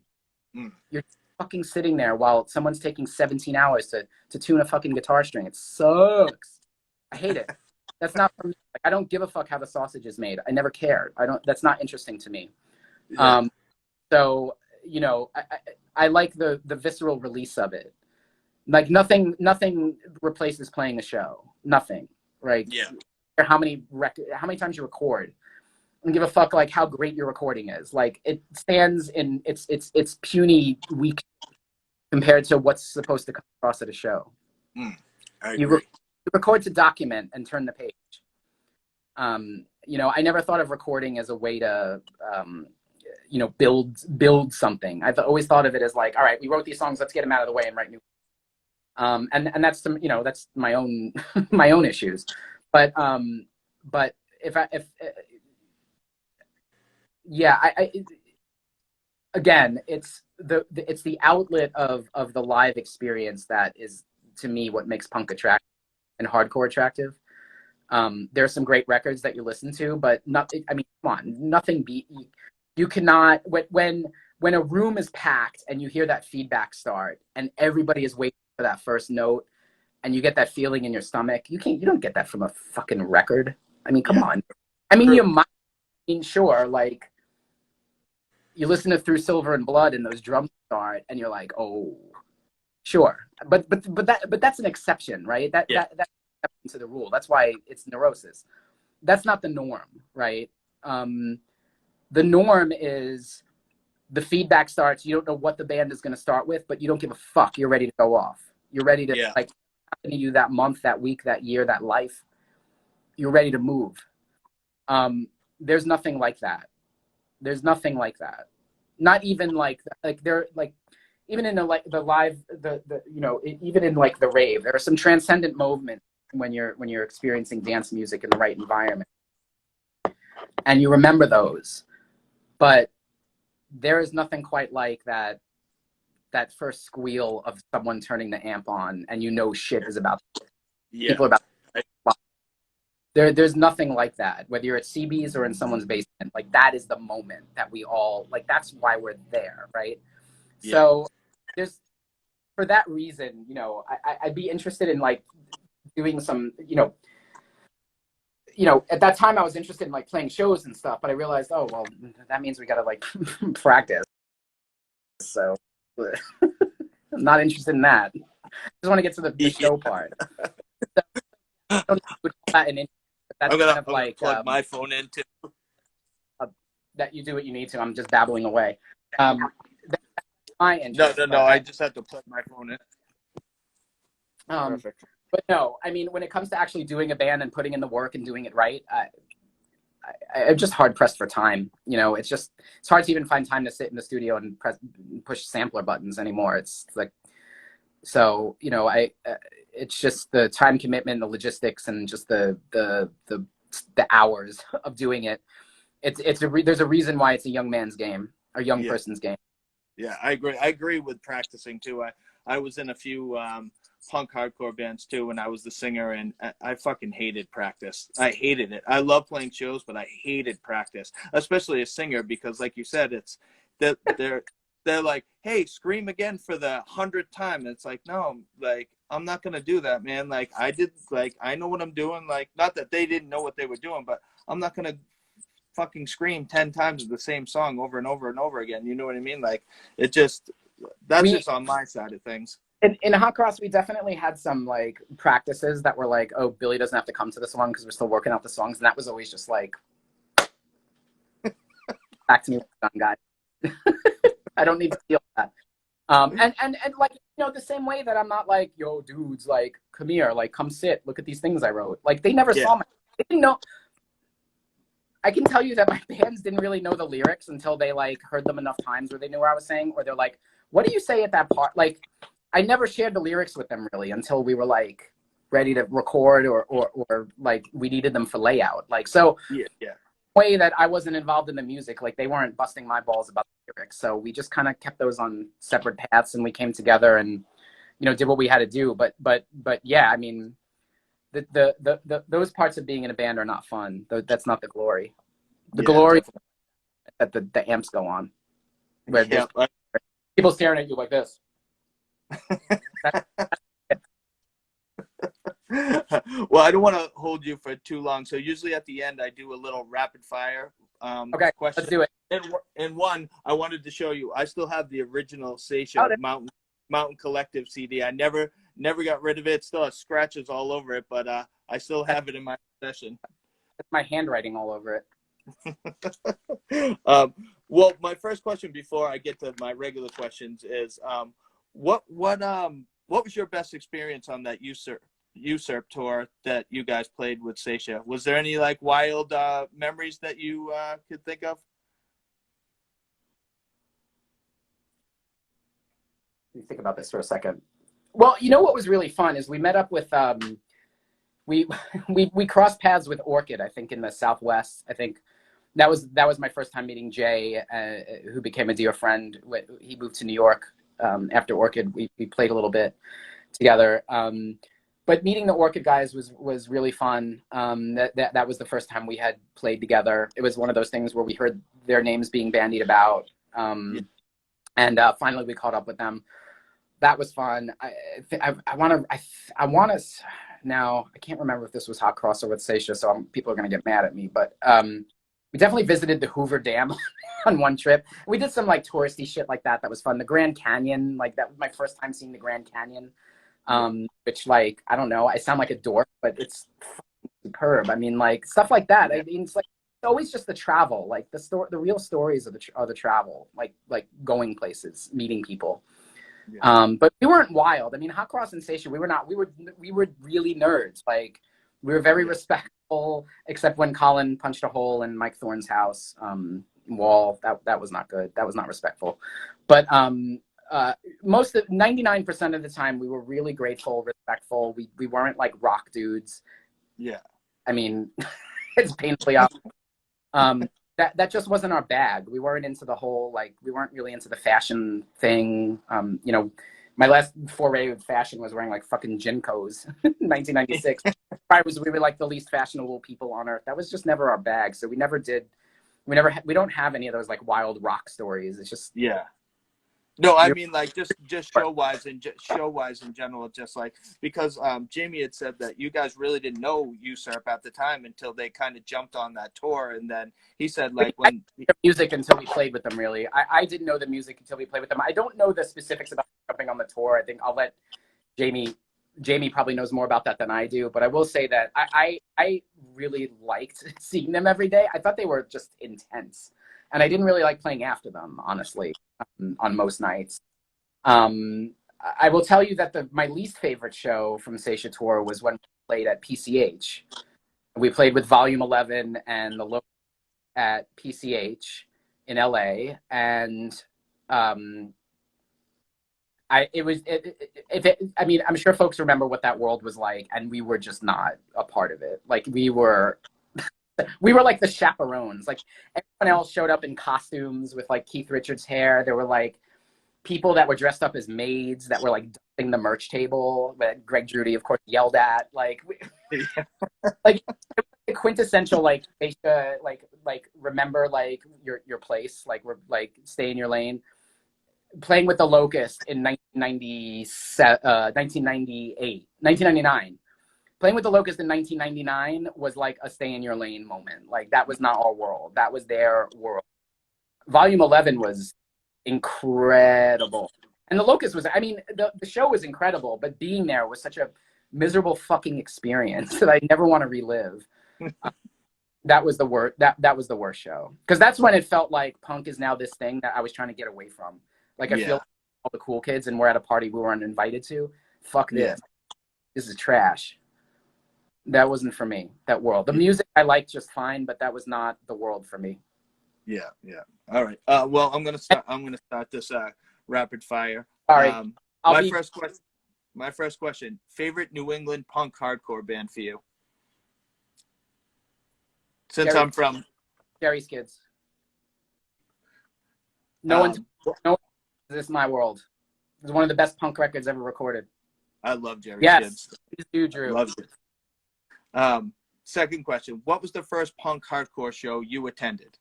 You're fucking sitting there while someone's taking 17 hours to tune a fucking guitar string. It sucks. I hate it. That's not for me. Like, I don't give a fuck how the sausage is made. I never cared. That's not interesting to me. yeah. So, you know, I like the visceral release of it. Like nothing replaces playing a show. Nothing. Right? Yeah. How many times you record. And give a fuck like how great your recording is. Like it stands in its puny weak compared to what's supposed to come across at a show. I agree. You record to document and turn the page. You know, I never thought of recording as a way to you know, build something. I've always thought of it as like, all right, we wrote these songs, let's get them out of the way and write new. And that's some, you know, that's my own my own issues. But if yeah, again, it's the outlet of the live experience that is, to me, what makes punk attractive and hardcore attractive. There are some great records that you listen to, but nothing. I mean, come on, nothing beat. You cannot when a room is packed and you hear that feedback start and everybody is waiting for that first note and you get that feeling in your stomach. You don't get that from a fucking record. I mean, come on. I mean, you might. I mean, sure, like. You listen to Through Silver and Blood and those drums start and you're like, oh, sure. But that's an exception, right? That's an exception to the rule. That's why it's neurosis. That's not the norm, right? The norm is the feedback starts. You don't know what the band is going to start with, but you don't give a fuck. You're ready to go off. You're ready to like happen to you that month, that week, that year, that life. You're ready to move. There's nothing like that. There's nothing like that. Not even like they're like, even in the live, you know, even in like the rave, there are some transcendent moments when you're experiencing dance music in the right environment, and you remember those. But there is nothing quite like that first squeal of someone turning the amp on, and you know shit is about. People are about. There's nothing like that, whether you're at CB's or in someone's basement. Like that is the moment that we all like. That's why we're there, right? Yeah. So for that reason, you know, I'd be interested in like doing some, at that time I was interested in like playing shows and stuff, but I realized, oh, well, that means we got to like practice. So I'm not interested in that. I just want to get to the show part. So, I don't know that an interest, but that's kind of like plug my phone into that you do what you need to. I'm just babbling away. That's my interest. No. I just have to plug my phone in. Perfect. But no, I mean, when it comes to actually doing a band and putting in the work and doing it right, I'm just hard pressed for time. You know, it's hard to even find time to sit in the studio and push sampler buttons anymore. It's like, so, you know, it's just the time commitment, the logistics, and just the hours of doing it. There's a reason why it's a young man's game or young person's game. Yeah, I agree. I agree with practicing too. I was in a few punk hardcore bands too when I was the singer, and I fucking hated practice. I hated it. I love playing shows, but I hated practice, especially a singer, because like you said, it's that they're like, hey, scream again for the 100th time. And it's like, no, like, I'm not gonna do that, man. Like, I know what I'm doing. Like, not that they didn't know what they were doing, but I'm not gonna fucking scream 10 times the same song over and over and over again. You know what I mean? Like, just on my side of things. In Hot Cross, we definitely had some like practices that were like, oh, Billy doesn't have to come to this one because we're still working out the songs, and that was always just like, back to me, done, guys. I don't need to feel that. And like, you know, the same way that I'm not like, yo, dudes, like, come here, like, come sit, look at these things I wrote. Like, they never saw they didn't know. I can tell you that my bands didn't really know the lyrics until they like heard them enough times where they knew what I was saying, or they're like, what do you say at that part? Like, I never shared the lyrics with them really until we were like ready to record or like we needed them for layout. Like, so way that I wasn't involved in the music, like they weren't busting my balls about the lyrics. So we just kind of kept those on separate paths, and we came together and, you know, did what we had to do. But yeah, I mean, those parts of being in a band are not fun. That's not the glory. The glory that the amps go on, where people staring at you like this. Well, I don't want to hold you for too long, so usually at the end I do a little rapid fire okay, question. let's do it. And one, I wanted to show you, I still have the original Saetia Mountain Collective CD. I never got rid of it. It still has scratches all over it, but I still have it in my possession. That's my handwriting all over it. Well, my first question before I get to my regular questions is, what was your best experience on that Usurp tour that you guys played with Saetia? Was there any like wild memories that you could think of? Let me think about this for a second. Well, you know what was really fun is we met up with we crossed paths with Orchid, I think, in the Southwest. I think that was my first time meeting Jay, who became a dear friend. He moved to New York after Orchid. We played a little bit together. But meeting the Orchid guys was really fun. That was the first time we had played together. It was one of those things where we heard their names being bandied about, and finally we caught up with them. That was fun. I want to now. I can't remember if this was Hot Cross or with Saetia, so people are going to get mad at me. But we definitely visited the Hoover Dam on one trip. We did some like touristy shit like that. That was fun. The Grand Canyon, like that was my first time seeing the Grand Canyon. Which, like, I don't know, I sound like a dork, but it's superb. I mean, like, stuff like that. I mean, it's like, it's always just the travel, like the real stories are the travel, like going places, meeting people. But we weren't wild. I mean, Hot Cross and Saetia, we were really nerds. Like, we were very respectful, except when Colin punched a hole in Mike Thorne's house wall. That was not good. That was not respectful. But 99% of the time we were really grateful, respectful. We weren't like rock dudes. Yeah. I mean, it's painfully obvious. That just wasn't our bag. We weren't into the whole, like, we weren't really into the fashion thing. You know, my last foray with fashion was wearing like fucking Jinkos in 1996. We were like the least fashionable people on earth. That was just never our bag. So we don't have any of those like wild rock stories. It's just, No, I You're mean like just show wise and show wise in general, just like because Jamie had said that you guys really didn't know Usurp at the time until they kind of jumped on that tour, and then he said like I when didn't know music until we played with them. Really, I didn't know the music until we played with them. I don't know the specifics about jumping on the tour. I think I'll let Jamie. Jamie probably knows more about that than I do, but I will say that I really liked seeing them every day. I thought they were just intense, and I didn't really like playing after them, honestly, on most nights. I will tell you that my least favorite show from Saetia Tour was when we played at PCH. We played with Volume 11 and the Low at PCH in LA, and I mean, I'm sure folks remember what that world was like, and we were just not a part of it. Like we were like the chaperones. Like everyone else showed up in costumes with like Keith Richards hair. There were like people that were dressed up as maids that were like dusting the merch table that Greg Drudy, of course, yelled at. Like, like the quintessential like remember like your place, like we're like stay in your lane. Playing with the Locust in 1999. Playing with the Locust in 1999 was like a stay in your lane moment. Like that was not our world. That was their world. Volume 11 was incredible. And the Locust was, I mean, the show was incredible, but being there was such a miserable fucking experience that I never want to relive. That was the worst. That was the worst show. Because that's when it felt like punk is now this thing that I was trying to get away from. Like I feel like all the cool kids and we're at a party we weren't invited to. Fuck this. Yeah. This is trash. That wasn't for me, that world. The music I liked just fine, but that was not the world for me. Yeah, yeah. All right. Well, I'm gonna start this rapid fire. All right. My first question. Favorite New England punk hardcore band for you? Since I'm from Jerry's Kids. No one. This is my world. It was one of the best punk records ever recorded. I love Jerry's Kids. Yes, please do, Drew. Love it. Second question. What was the first punk hardcore show you attended?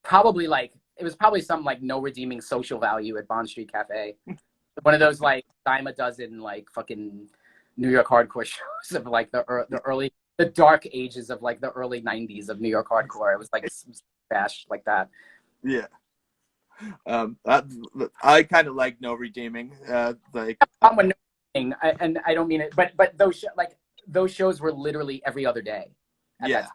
Probably like, it was probably some like no redeeming social value at Bond Street Cafe. One of those like dime a dozen like fucking New York hardcore shows of like the dark ages of like the early 90s of New York hardcore. It was like trash like that. Yeah. I kind of like no redeeming. Like when and I don't mean it, but those shows were literally every other day. Yeah.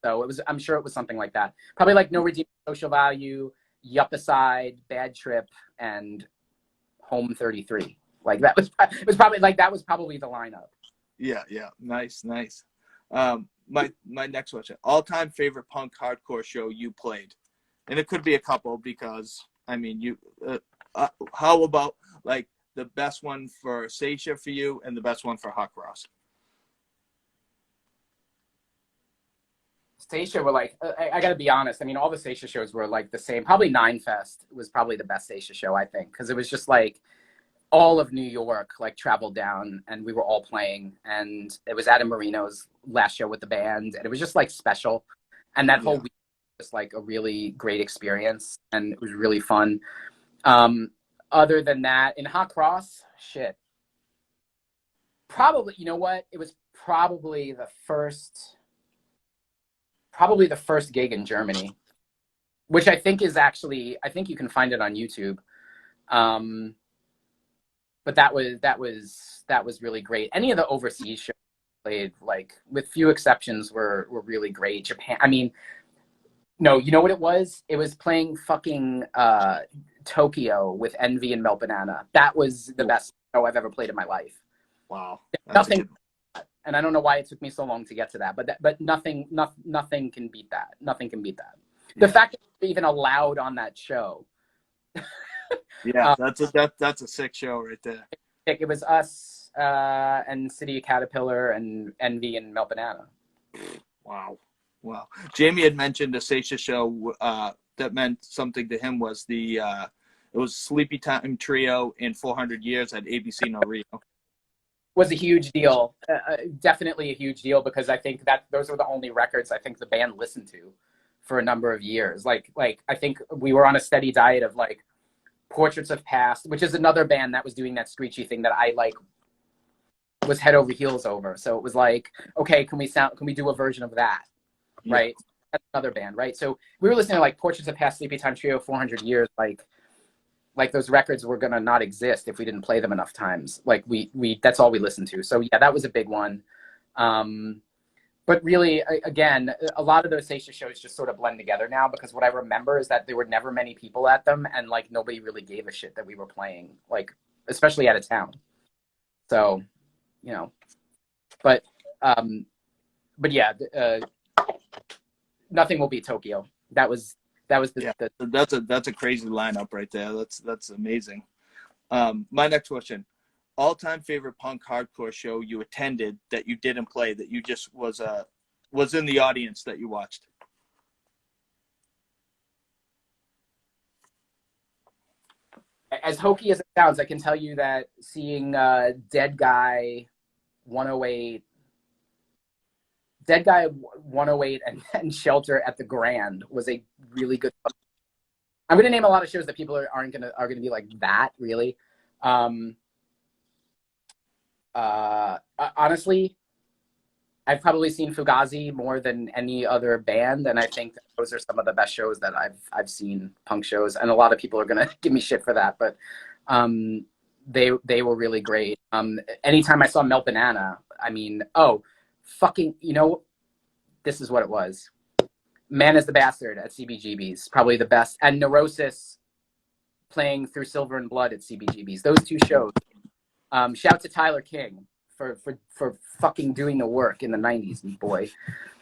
So it was. I'm sure it was something like that. Probably like no redeeming social value, Yuppicide, Bad Trip, and Home 33. Like that was probably the lineup. Yeah, yeah. Nice. My next question. All-time favorite punk hardcore show you played? And it could be a couple because I mean you how about like the best one for Saetia for you and the best one for Hot Cross? Saetia were like, I got to be honest. I mean, all the Saetia shows were like the same. Probably Nine Fest was probably the best Saetia show, I think, because it was just like all of New York like traveled down and we were all playing. And it was Adam Marino's last show with the band. And it was just like special. And that whole week was like a really great experience. And it was really fun. Other than that, in Hot Cross, shit. Probably, you know what? It was probably the first gig in Germany, which I think is actually, I think you can find it on YouTube. But that was really great. Any of the overseas shows played, like with few exceptions, were really great. Japan, I mean, no, you know what it was? It was playing fucking Tokyo with Envy and Melt Banana. That was the best show I've ever played in my life. Wow. Nothing. And I don't know why it took me so long to get to that, but nothing can beat that. Nothing can beat that. The fact that we're even allowed on that show. Yeah, that's a sick show right there. It was us and City of Caterpillar and Envy and Melt Banana. Wow. Jamie had mentioned a Saetia show that meant something to him was it was Sleepy Time Trio in 400 Years at ABC No Rio. Was a huge deal. Definitely a huge deal because I think that those were the only records I think the band listened to for a number of years. Like I think we were on a steady diet of like Portraits of Past, which is another band that was doing that screechy thing that I like was head over heels over. So it was like, okay, can we do a version of that? Yeah. Right. That's another band, right? So we were listening to like Portraits of Past, Sleepy Time Trio, 400 Years, like those records were gonna not exist if we didn't play them enough times. Like we that's all we listened to. So yeah, that was a big one. But really, again, a lot of those Saetia shows just sort of blend together now, because what I remember is that there were never many people at them, and like nobody really gave a shit that we were playing, like especially out of town. So, you know, but yeah, nothing will beat Tokyo. That was that's a crazy lineup right there. That's amazing. My next question: all-time favorite punk hardcore show you attended that you didn't play, that you just was in the audience that you watched? As hokey as it sounds, I can tell you that seeing Dead Guy 108 and Shelter at the Grand was a really good. I'm going to name a lot of shows that people are going to be like, that really. Honestly, I've probably seen Fugazi more than any other band, and I think those are some of the best shows that I've seen, punk shows. And a lot of people are gonna give me shit for that, but they were really great. Anytime I saw Melt Banana, I mean, fucking, this is what it was. Man is the Bastard at CBGB's, probably the best, and Neurosis playing Through Silver and Blood at CBGB's. Those two shows. Shout to Tyler King for fucking doing the work in the 90s, boy.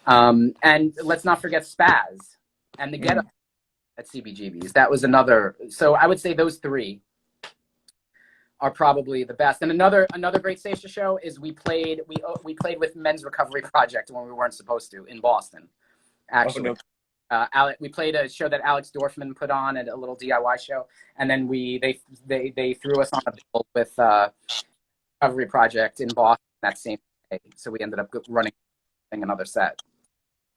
And let's not forget Spaz and the Get Up at CBGB's. That was another. So I would say those three are probably the best. And another great Saetia show is we played with Men's Recovery Project when we weren't supposed to in Boston. Actually, we played a show that Alex Dorfman put on at a little DIY show, and then they threw us on a bill with Recovery Project in Boston that same day. So we ended up running another set.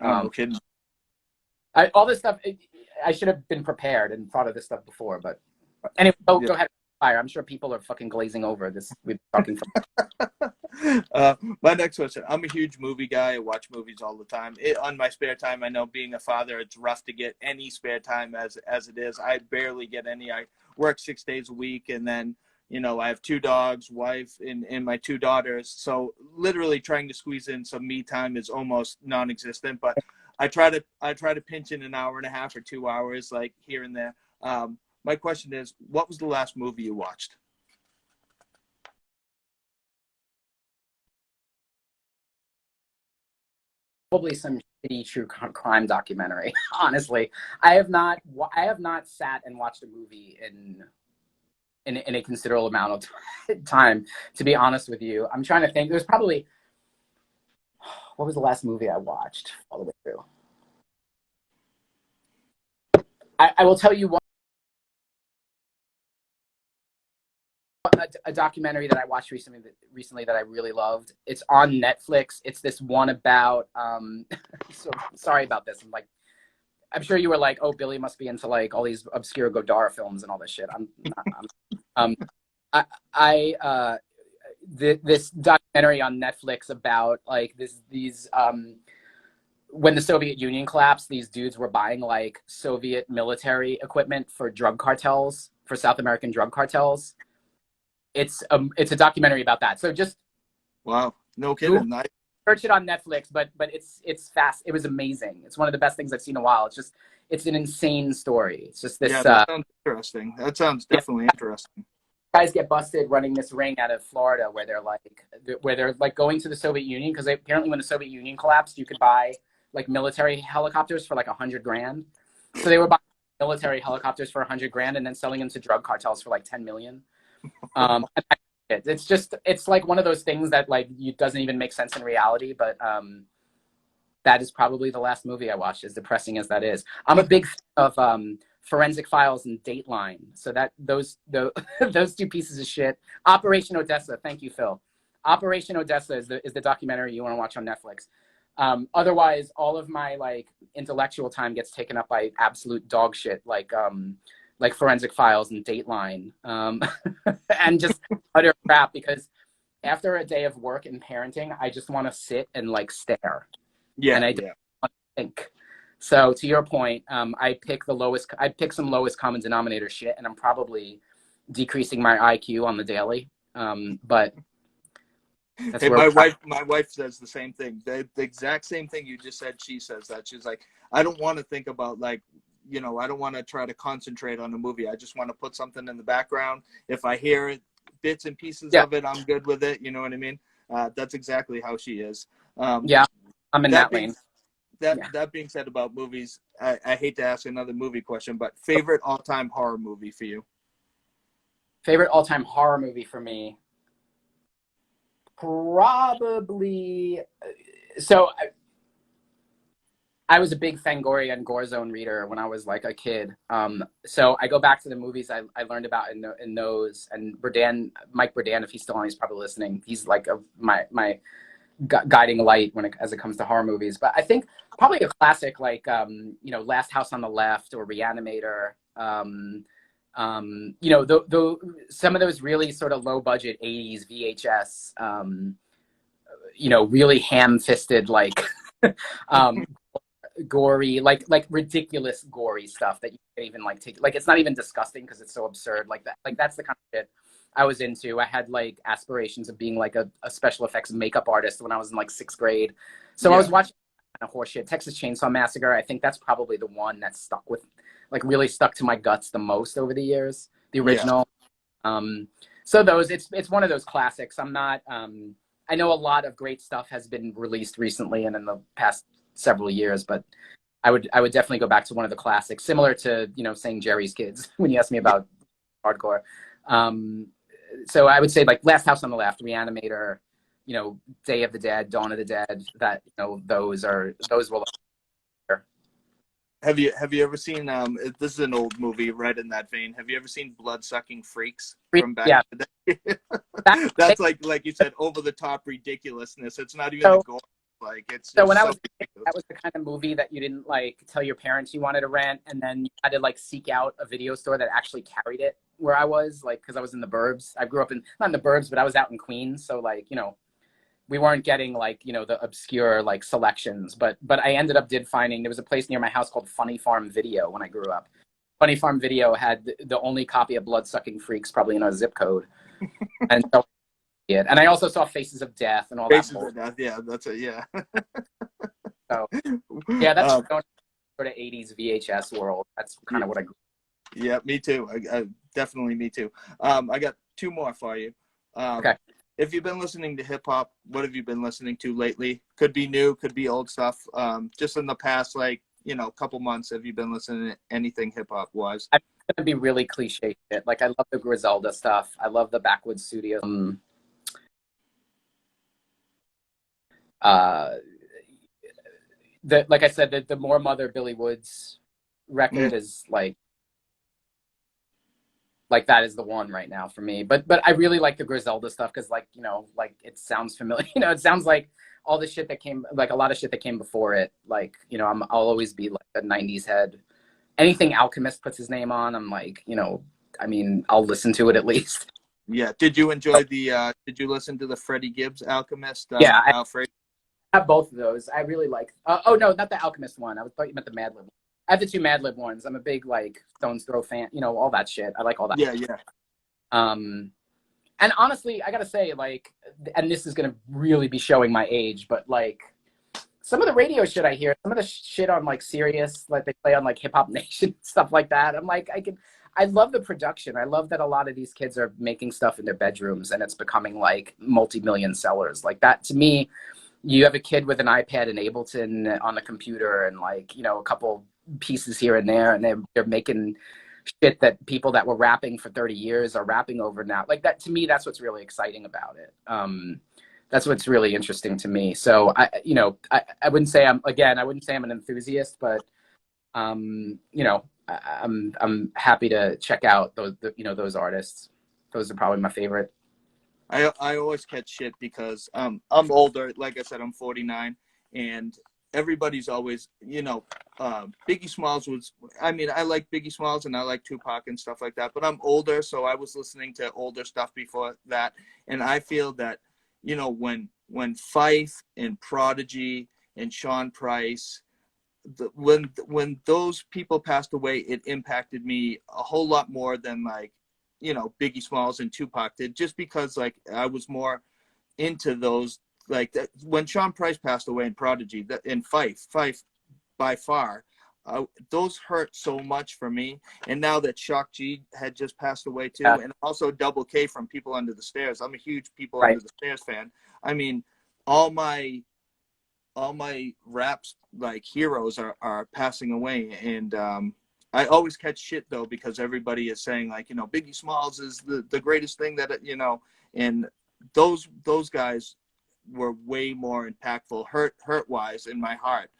No kidding. All this stuff, I should have been prepared and thought of this stuff before, but anyway, go ahead. Fire. I'm sure people are fucking glazing over this. We've been talking for. My next question. I'm a huge movie guy. I watch movies all the time. On my spare time, I know being a father, it's rough to get any spare time as it is. I barely get any. I work 6 days a week, and then I have 2 dogs, wife, and my 2 daughters. So literally trying to squeeze in some me time is almost non-existent. But I try to pinch in an hour and a half or 2 hours, like here and there. My question is, what was the last movie you watched? Probably some shitty true crime documentary. Honestly, I have not sat and watched a movie in a considerable amount of time. To be honest with you, I'm trying to think. There's probably, what was the last movie I watched all the way through? I will tell you one. A documentary that I watched recently that I really loved. It's on Netflix. It's this one about so sorry about this. I'm sure you were like, oh, Billy must be into like all these obscure Godard films and all this shit. This documentary on Netflix about like these when the Soviet Union collapsed, these dudes were buying like Soviet military equipment for drug cartels, for South American drug cartels. It's a documentary about that. So just wow, no kidding. Search it on Netflix, but it's fast. It was amazing. It's one of the best things I've seen in a while. It's an insane story. It's just this. Yeah, that sounds interesting. That sounds definitely interesting. Guys get busted running this ring out of Florida where they're like going to the Soviet Union, because apparently when the Soviet Union collapsed, you could buy like military helicopters for like $100,000. So they were buying military helicopters for $100,000 and then selling them to drug cartels for like 10 million. It's like one of those things that like doesn't even make sense in reality, but that is probably the last movie I watched, as depressing as that is. I'm a big fan of Forensic Files and Dateline, so that those 2 pieces of shit. Operation Odessa, thank you, Phil. Operation Odessa is the documentary you want to watch on Netflix. Otherwise, all of my like intellectual time gets taken up by absolute dog shit, like Forensic Files and Dateline, and just utter crap. Because after a day of work and parenting, I just want to sit and like stare, and I don't want to think. So to your point, I pick some lowest common denominator shit, and I'm probably decreasing my IQ on the daily. But that's Hey, where my wife says the same thing. The exact same thing you just said. She says that. She's like, I don't want to think about like, you know, I don't want to try to concentrate on a movie. I just want to put something in the background. If I hear it, bits and pieces of it, I'm good with it. You know what I mean? That's exactly how she is. yeah, I'm in that lane. That being said about movies, I hate to ask another movie question, but favorite all-time horror movie for you? Favorite all-time horror movie for me? Probably. So I was a big Fangoria and Gorezone reader when I was like a kid. So I go back to the movies I learned about in those. And Mike Berdan, if he's still on, he's probably listening. He's like my guiding light as it comes to horror movies. But I think probably a classic like Last House on the Left or Reanimator. Some of those really sort of low budget 80s VHS, really ham-fisted, like gory, like ridiculous gory stuff that you can't even like take. Like, it's not even disgusting because it's so absurd. Like that. Like, that's the kind of shit I was into. I had like aspirations of being like a special effects makeup artist when I was in like 6th grade. So I was watching kind of horseshit. Texas Chainsaw Massacre. I think that's probably the one that really stuck to my guts the most over the years. The original. So it's one of those classics. I'm not. I know a lot of great stuff has been released recently and in the past several years, but I would definitely go back to one of the classics, similar to saying Jerry's Kids when you asked me about hardcore. So I would say like Last House on the Left, Reanimator, Day of the Dead, Dawn of the Dead. That those will. Have you ever seen this is an old movie right in that vein. Have you ever seen Blood-Sucking Freaks from back in the day? That's like you said, over the top ridiculousness. It's not even a gore. Like, it's so when I was ridiculous. that was the kind of movie that you didn't like tell your parents you wanted to rent, and then you had to like seek out a video store that actually carried it where I was, like, because I was in the burbs. I grew up not in the burbs, but I was out in Queens, so like we weren't getting like the obscure like selections, but I ended up finding there was a place near my house called Funny Farm Video when I grew up. Funny Farm Video had the only copy of Blood-Sucking Freaks probably in our zip code, and so and I also saw Faces of Death and all Faces that. of Death, yeah, that's it, yeah. So yeah, that's sort of 80s VHS world. That's kind of what I grew up. Yeah, me too. I definitely me too. I got 2 more for you. Okay. If you've been listening to hip hop, what have you been listening to lately? Could be new, could be old stuff. Just in the past, like, couple months, have you been listening to anything hip hop wise? I'm gonna be really cliche shit. Like, I love the Griselda stuff. I love the Backwoods Studios. Like I said, the More Mother Billy Woods record is like that is the one right now for me. But I really like the Griselda stuff because like it sounds familiar. It sounds like all the shit that came, like a lot of shit that came before it. Like I'll always be like a '90s head. Anything Alchemist puts his name on, I'm like I'll listen to it at least. Yeah. Did you enjoy did you listen to the Freddie Gibbs Alchemist? Yeah, Alfred. I have both of those. I really like. Oh no, not the Alchemist one. I thought you meant the Madlib. I have the 2 Madlib ones. I'm a big like Stones Throw fan. All that shit. I like all that. Yeah, yeah. And honestly, I gotta say, like, and this is gonna really be showing my age, but like, some of the radio shit I hear, some of the shit on like Sirius, like they play on like Hip Hop Nation, stuff like that. I'm like, I love the production. I love that a lot of these kids are making stuff in their bedrooms and it's becoming like multi-million sellers. Like that to me, you have a kid with an iPad and Ableton on the computer and like, a couple pieces here and there, and they're making shit that people that were rapping for 30 years are rapping over now. Like that, to me, that's what's really exciting about it. That's what's really interesting to me. So I wouldn't say I'm an enthusiast, but I'm happy to check out those artists. Those are probably my favorite. I always catch shit because I'm older. Like I said, I'm 49, and everybody's always, Biggie Smalls was, I mean, I like Biggie Smalls and I like Tupac and stuff like that, but I'm older, so I was listening to older stuff before that. And I feel that, when Fife and Prodigy and Sean Price, when those people passed away, it impacted me a whole lot more than like, Biggie Smalls and Tupac did, just because like I was more into those, like that, when Sean Price passed away in Prodigy, that in Fife by far, those hurt so much for me. And now that Shock G had just passed away too, Yeah. and also Double K from People Under the Stairs. I'm a huge People Right. Under the Stairs fan. I mean, all my raps like heroes are passing away, and I always catch shit though, because everybody is saying like, Biggie Smalls is the greatest thing that, and those guys were way more impactful hurt wise in my heart.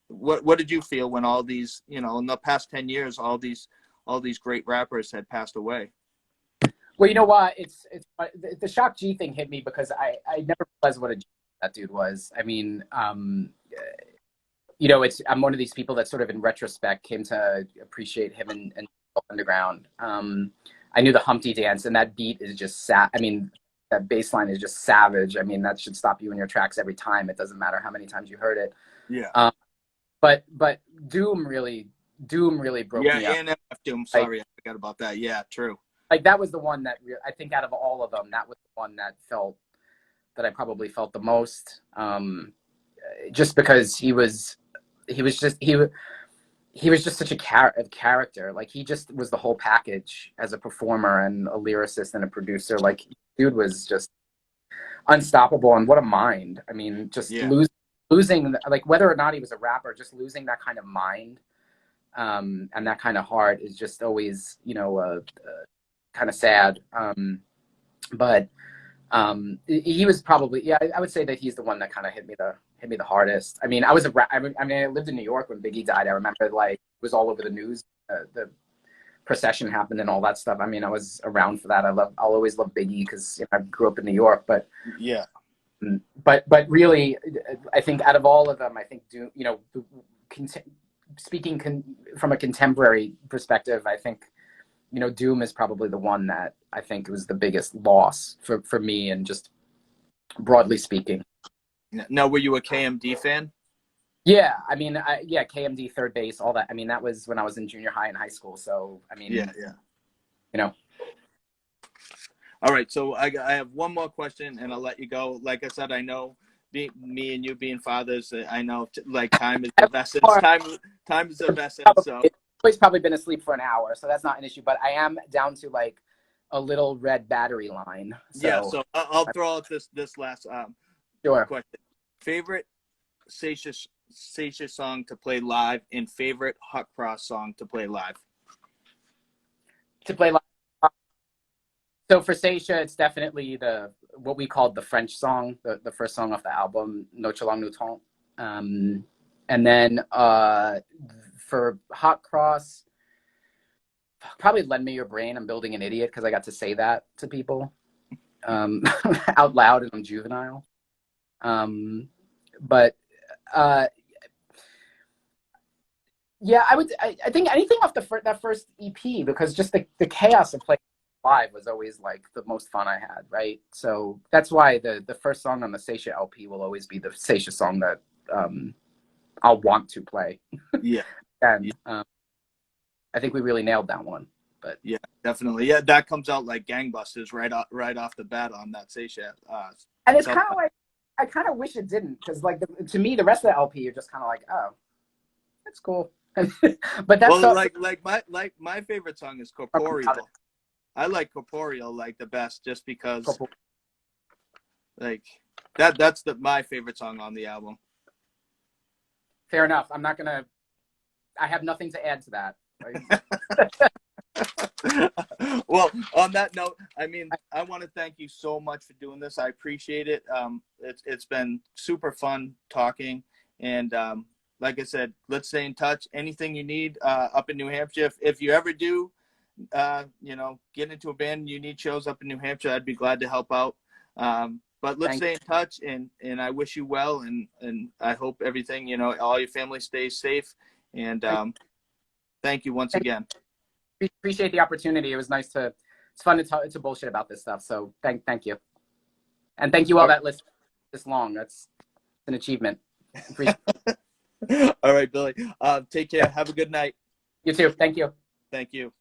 What did you feel when all these, in the past 10 years, all these great rappers had passed away? Well, you know what? It's the Shock G thing hit me because I never realized what a G that dude was. I mean, I'm one of these people that sort of in retrospect came to appreciate him and Underground. I knew the Humpty Dance, and that beat is just I mean, that bass line is just savage. I mean, that should stop you in your tracks every time. It doesn't matter how many times you heard it. Yeah. But Doom really broke me up. And MF Doom. Sorry, I forgot about that. Yeah, true. Like that was the one that I think out of all of them, that was the one that I probably felt the most. Just because he was just such a character. Like he just was the whole package as a performer and a lyricist and a producer. Like dude was just unstoppable, and what a mind. I mean, just losing, like whether or not he was a rapper, just losing that kind of mind and that kind of heart is just always, kind of sad. But he was probably, I would say that he's the one that kind of hit me the hardest. I mean, I lived in New York when Biggie died. I remember like it was all over the news. The procession happened and all that stuff. I mean, I was around for that. I'll always love Biggie because I grew up in New York. But yeah, but really, I think out of all of them, I think speaking from a contemporary perspective, I think Doom is probably the one that I think was the biggest loss for me, and just broadly speaking. Now, were you a KMD fan? Yeah, I mean, KMD, third base, all that. I mean, that was when I was in junior high and high school. So, I mean, yeah. All right, so I have one more question, and I'll let you go. Like I said, I know me and you being fathers, I know like time is of essence. Time is of essence. So I've probably been asleep for an hour, so that's not an issue. But I am down to like a little red battery line. So. Yeah, so I'll throw out this last question. Favorite Saetia song to play live, and favorite Hot Cross song to play live? So for Saetia, it's definitely what we called the French song, the first song off the album, Notre Langue Nous Tente. And then for Hot Cross, probably Lend Me Your Brain. I'm Building an Idiot, because I got to say that to people out loud, and I'm juvenile. But yeah, I think anything off that first EP, because just the chaos of playing live was always like the most fun I had, right? So that's why the first song on the Saetia LP will always be the Saetia song that I'll want to play. Yeah. And I think we really nailed that one. But yeah, definitely. Yeah, that comes out like gangbusters right off the bat on that Saetia. And it's kind of like, I kind of wish it didn't, because like to me the rest of the LP, you're just kind of like, oh, that's cool. But that's my favorite song is Corporeal. I like Corporeal like the best, just because like that's my favorite song on the album. Fair enough. I have nothing to add to that. Well, on that note, I mean, I want to thank you so much for doing this. I appreciate it. It's been super fun talking, and like I said, let's stay in touch. Anything you need up in New Hampshire, if you ever do, get into a band and you need shows up in New Hampshire, I'd be glad to help out. but let's Thank stay in touch, and I wish you well, and I hope everything, you know, all your family stays safe. And thank you once again. Appreciate the opportunity. It was nice to, it's fun to talk, to bullshit about this stuff. So thank you. And thank you all that listened this long. That's an achievement. Appreciate it. All right, Billy. Take care. Have a good night. You too. Thank you. Thank you.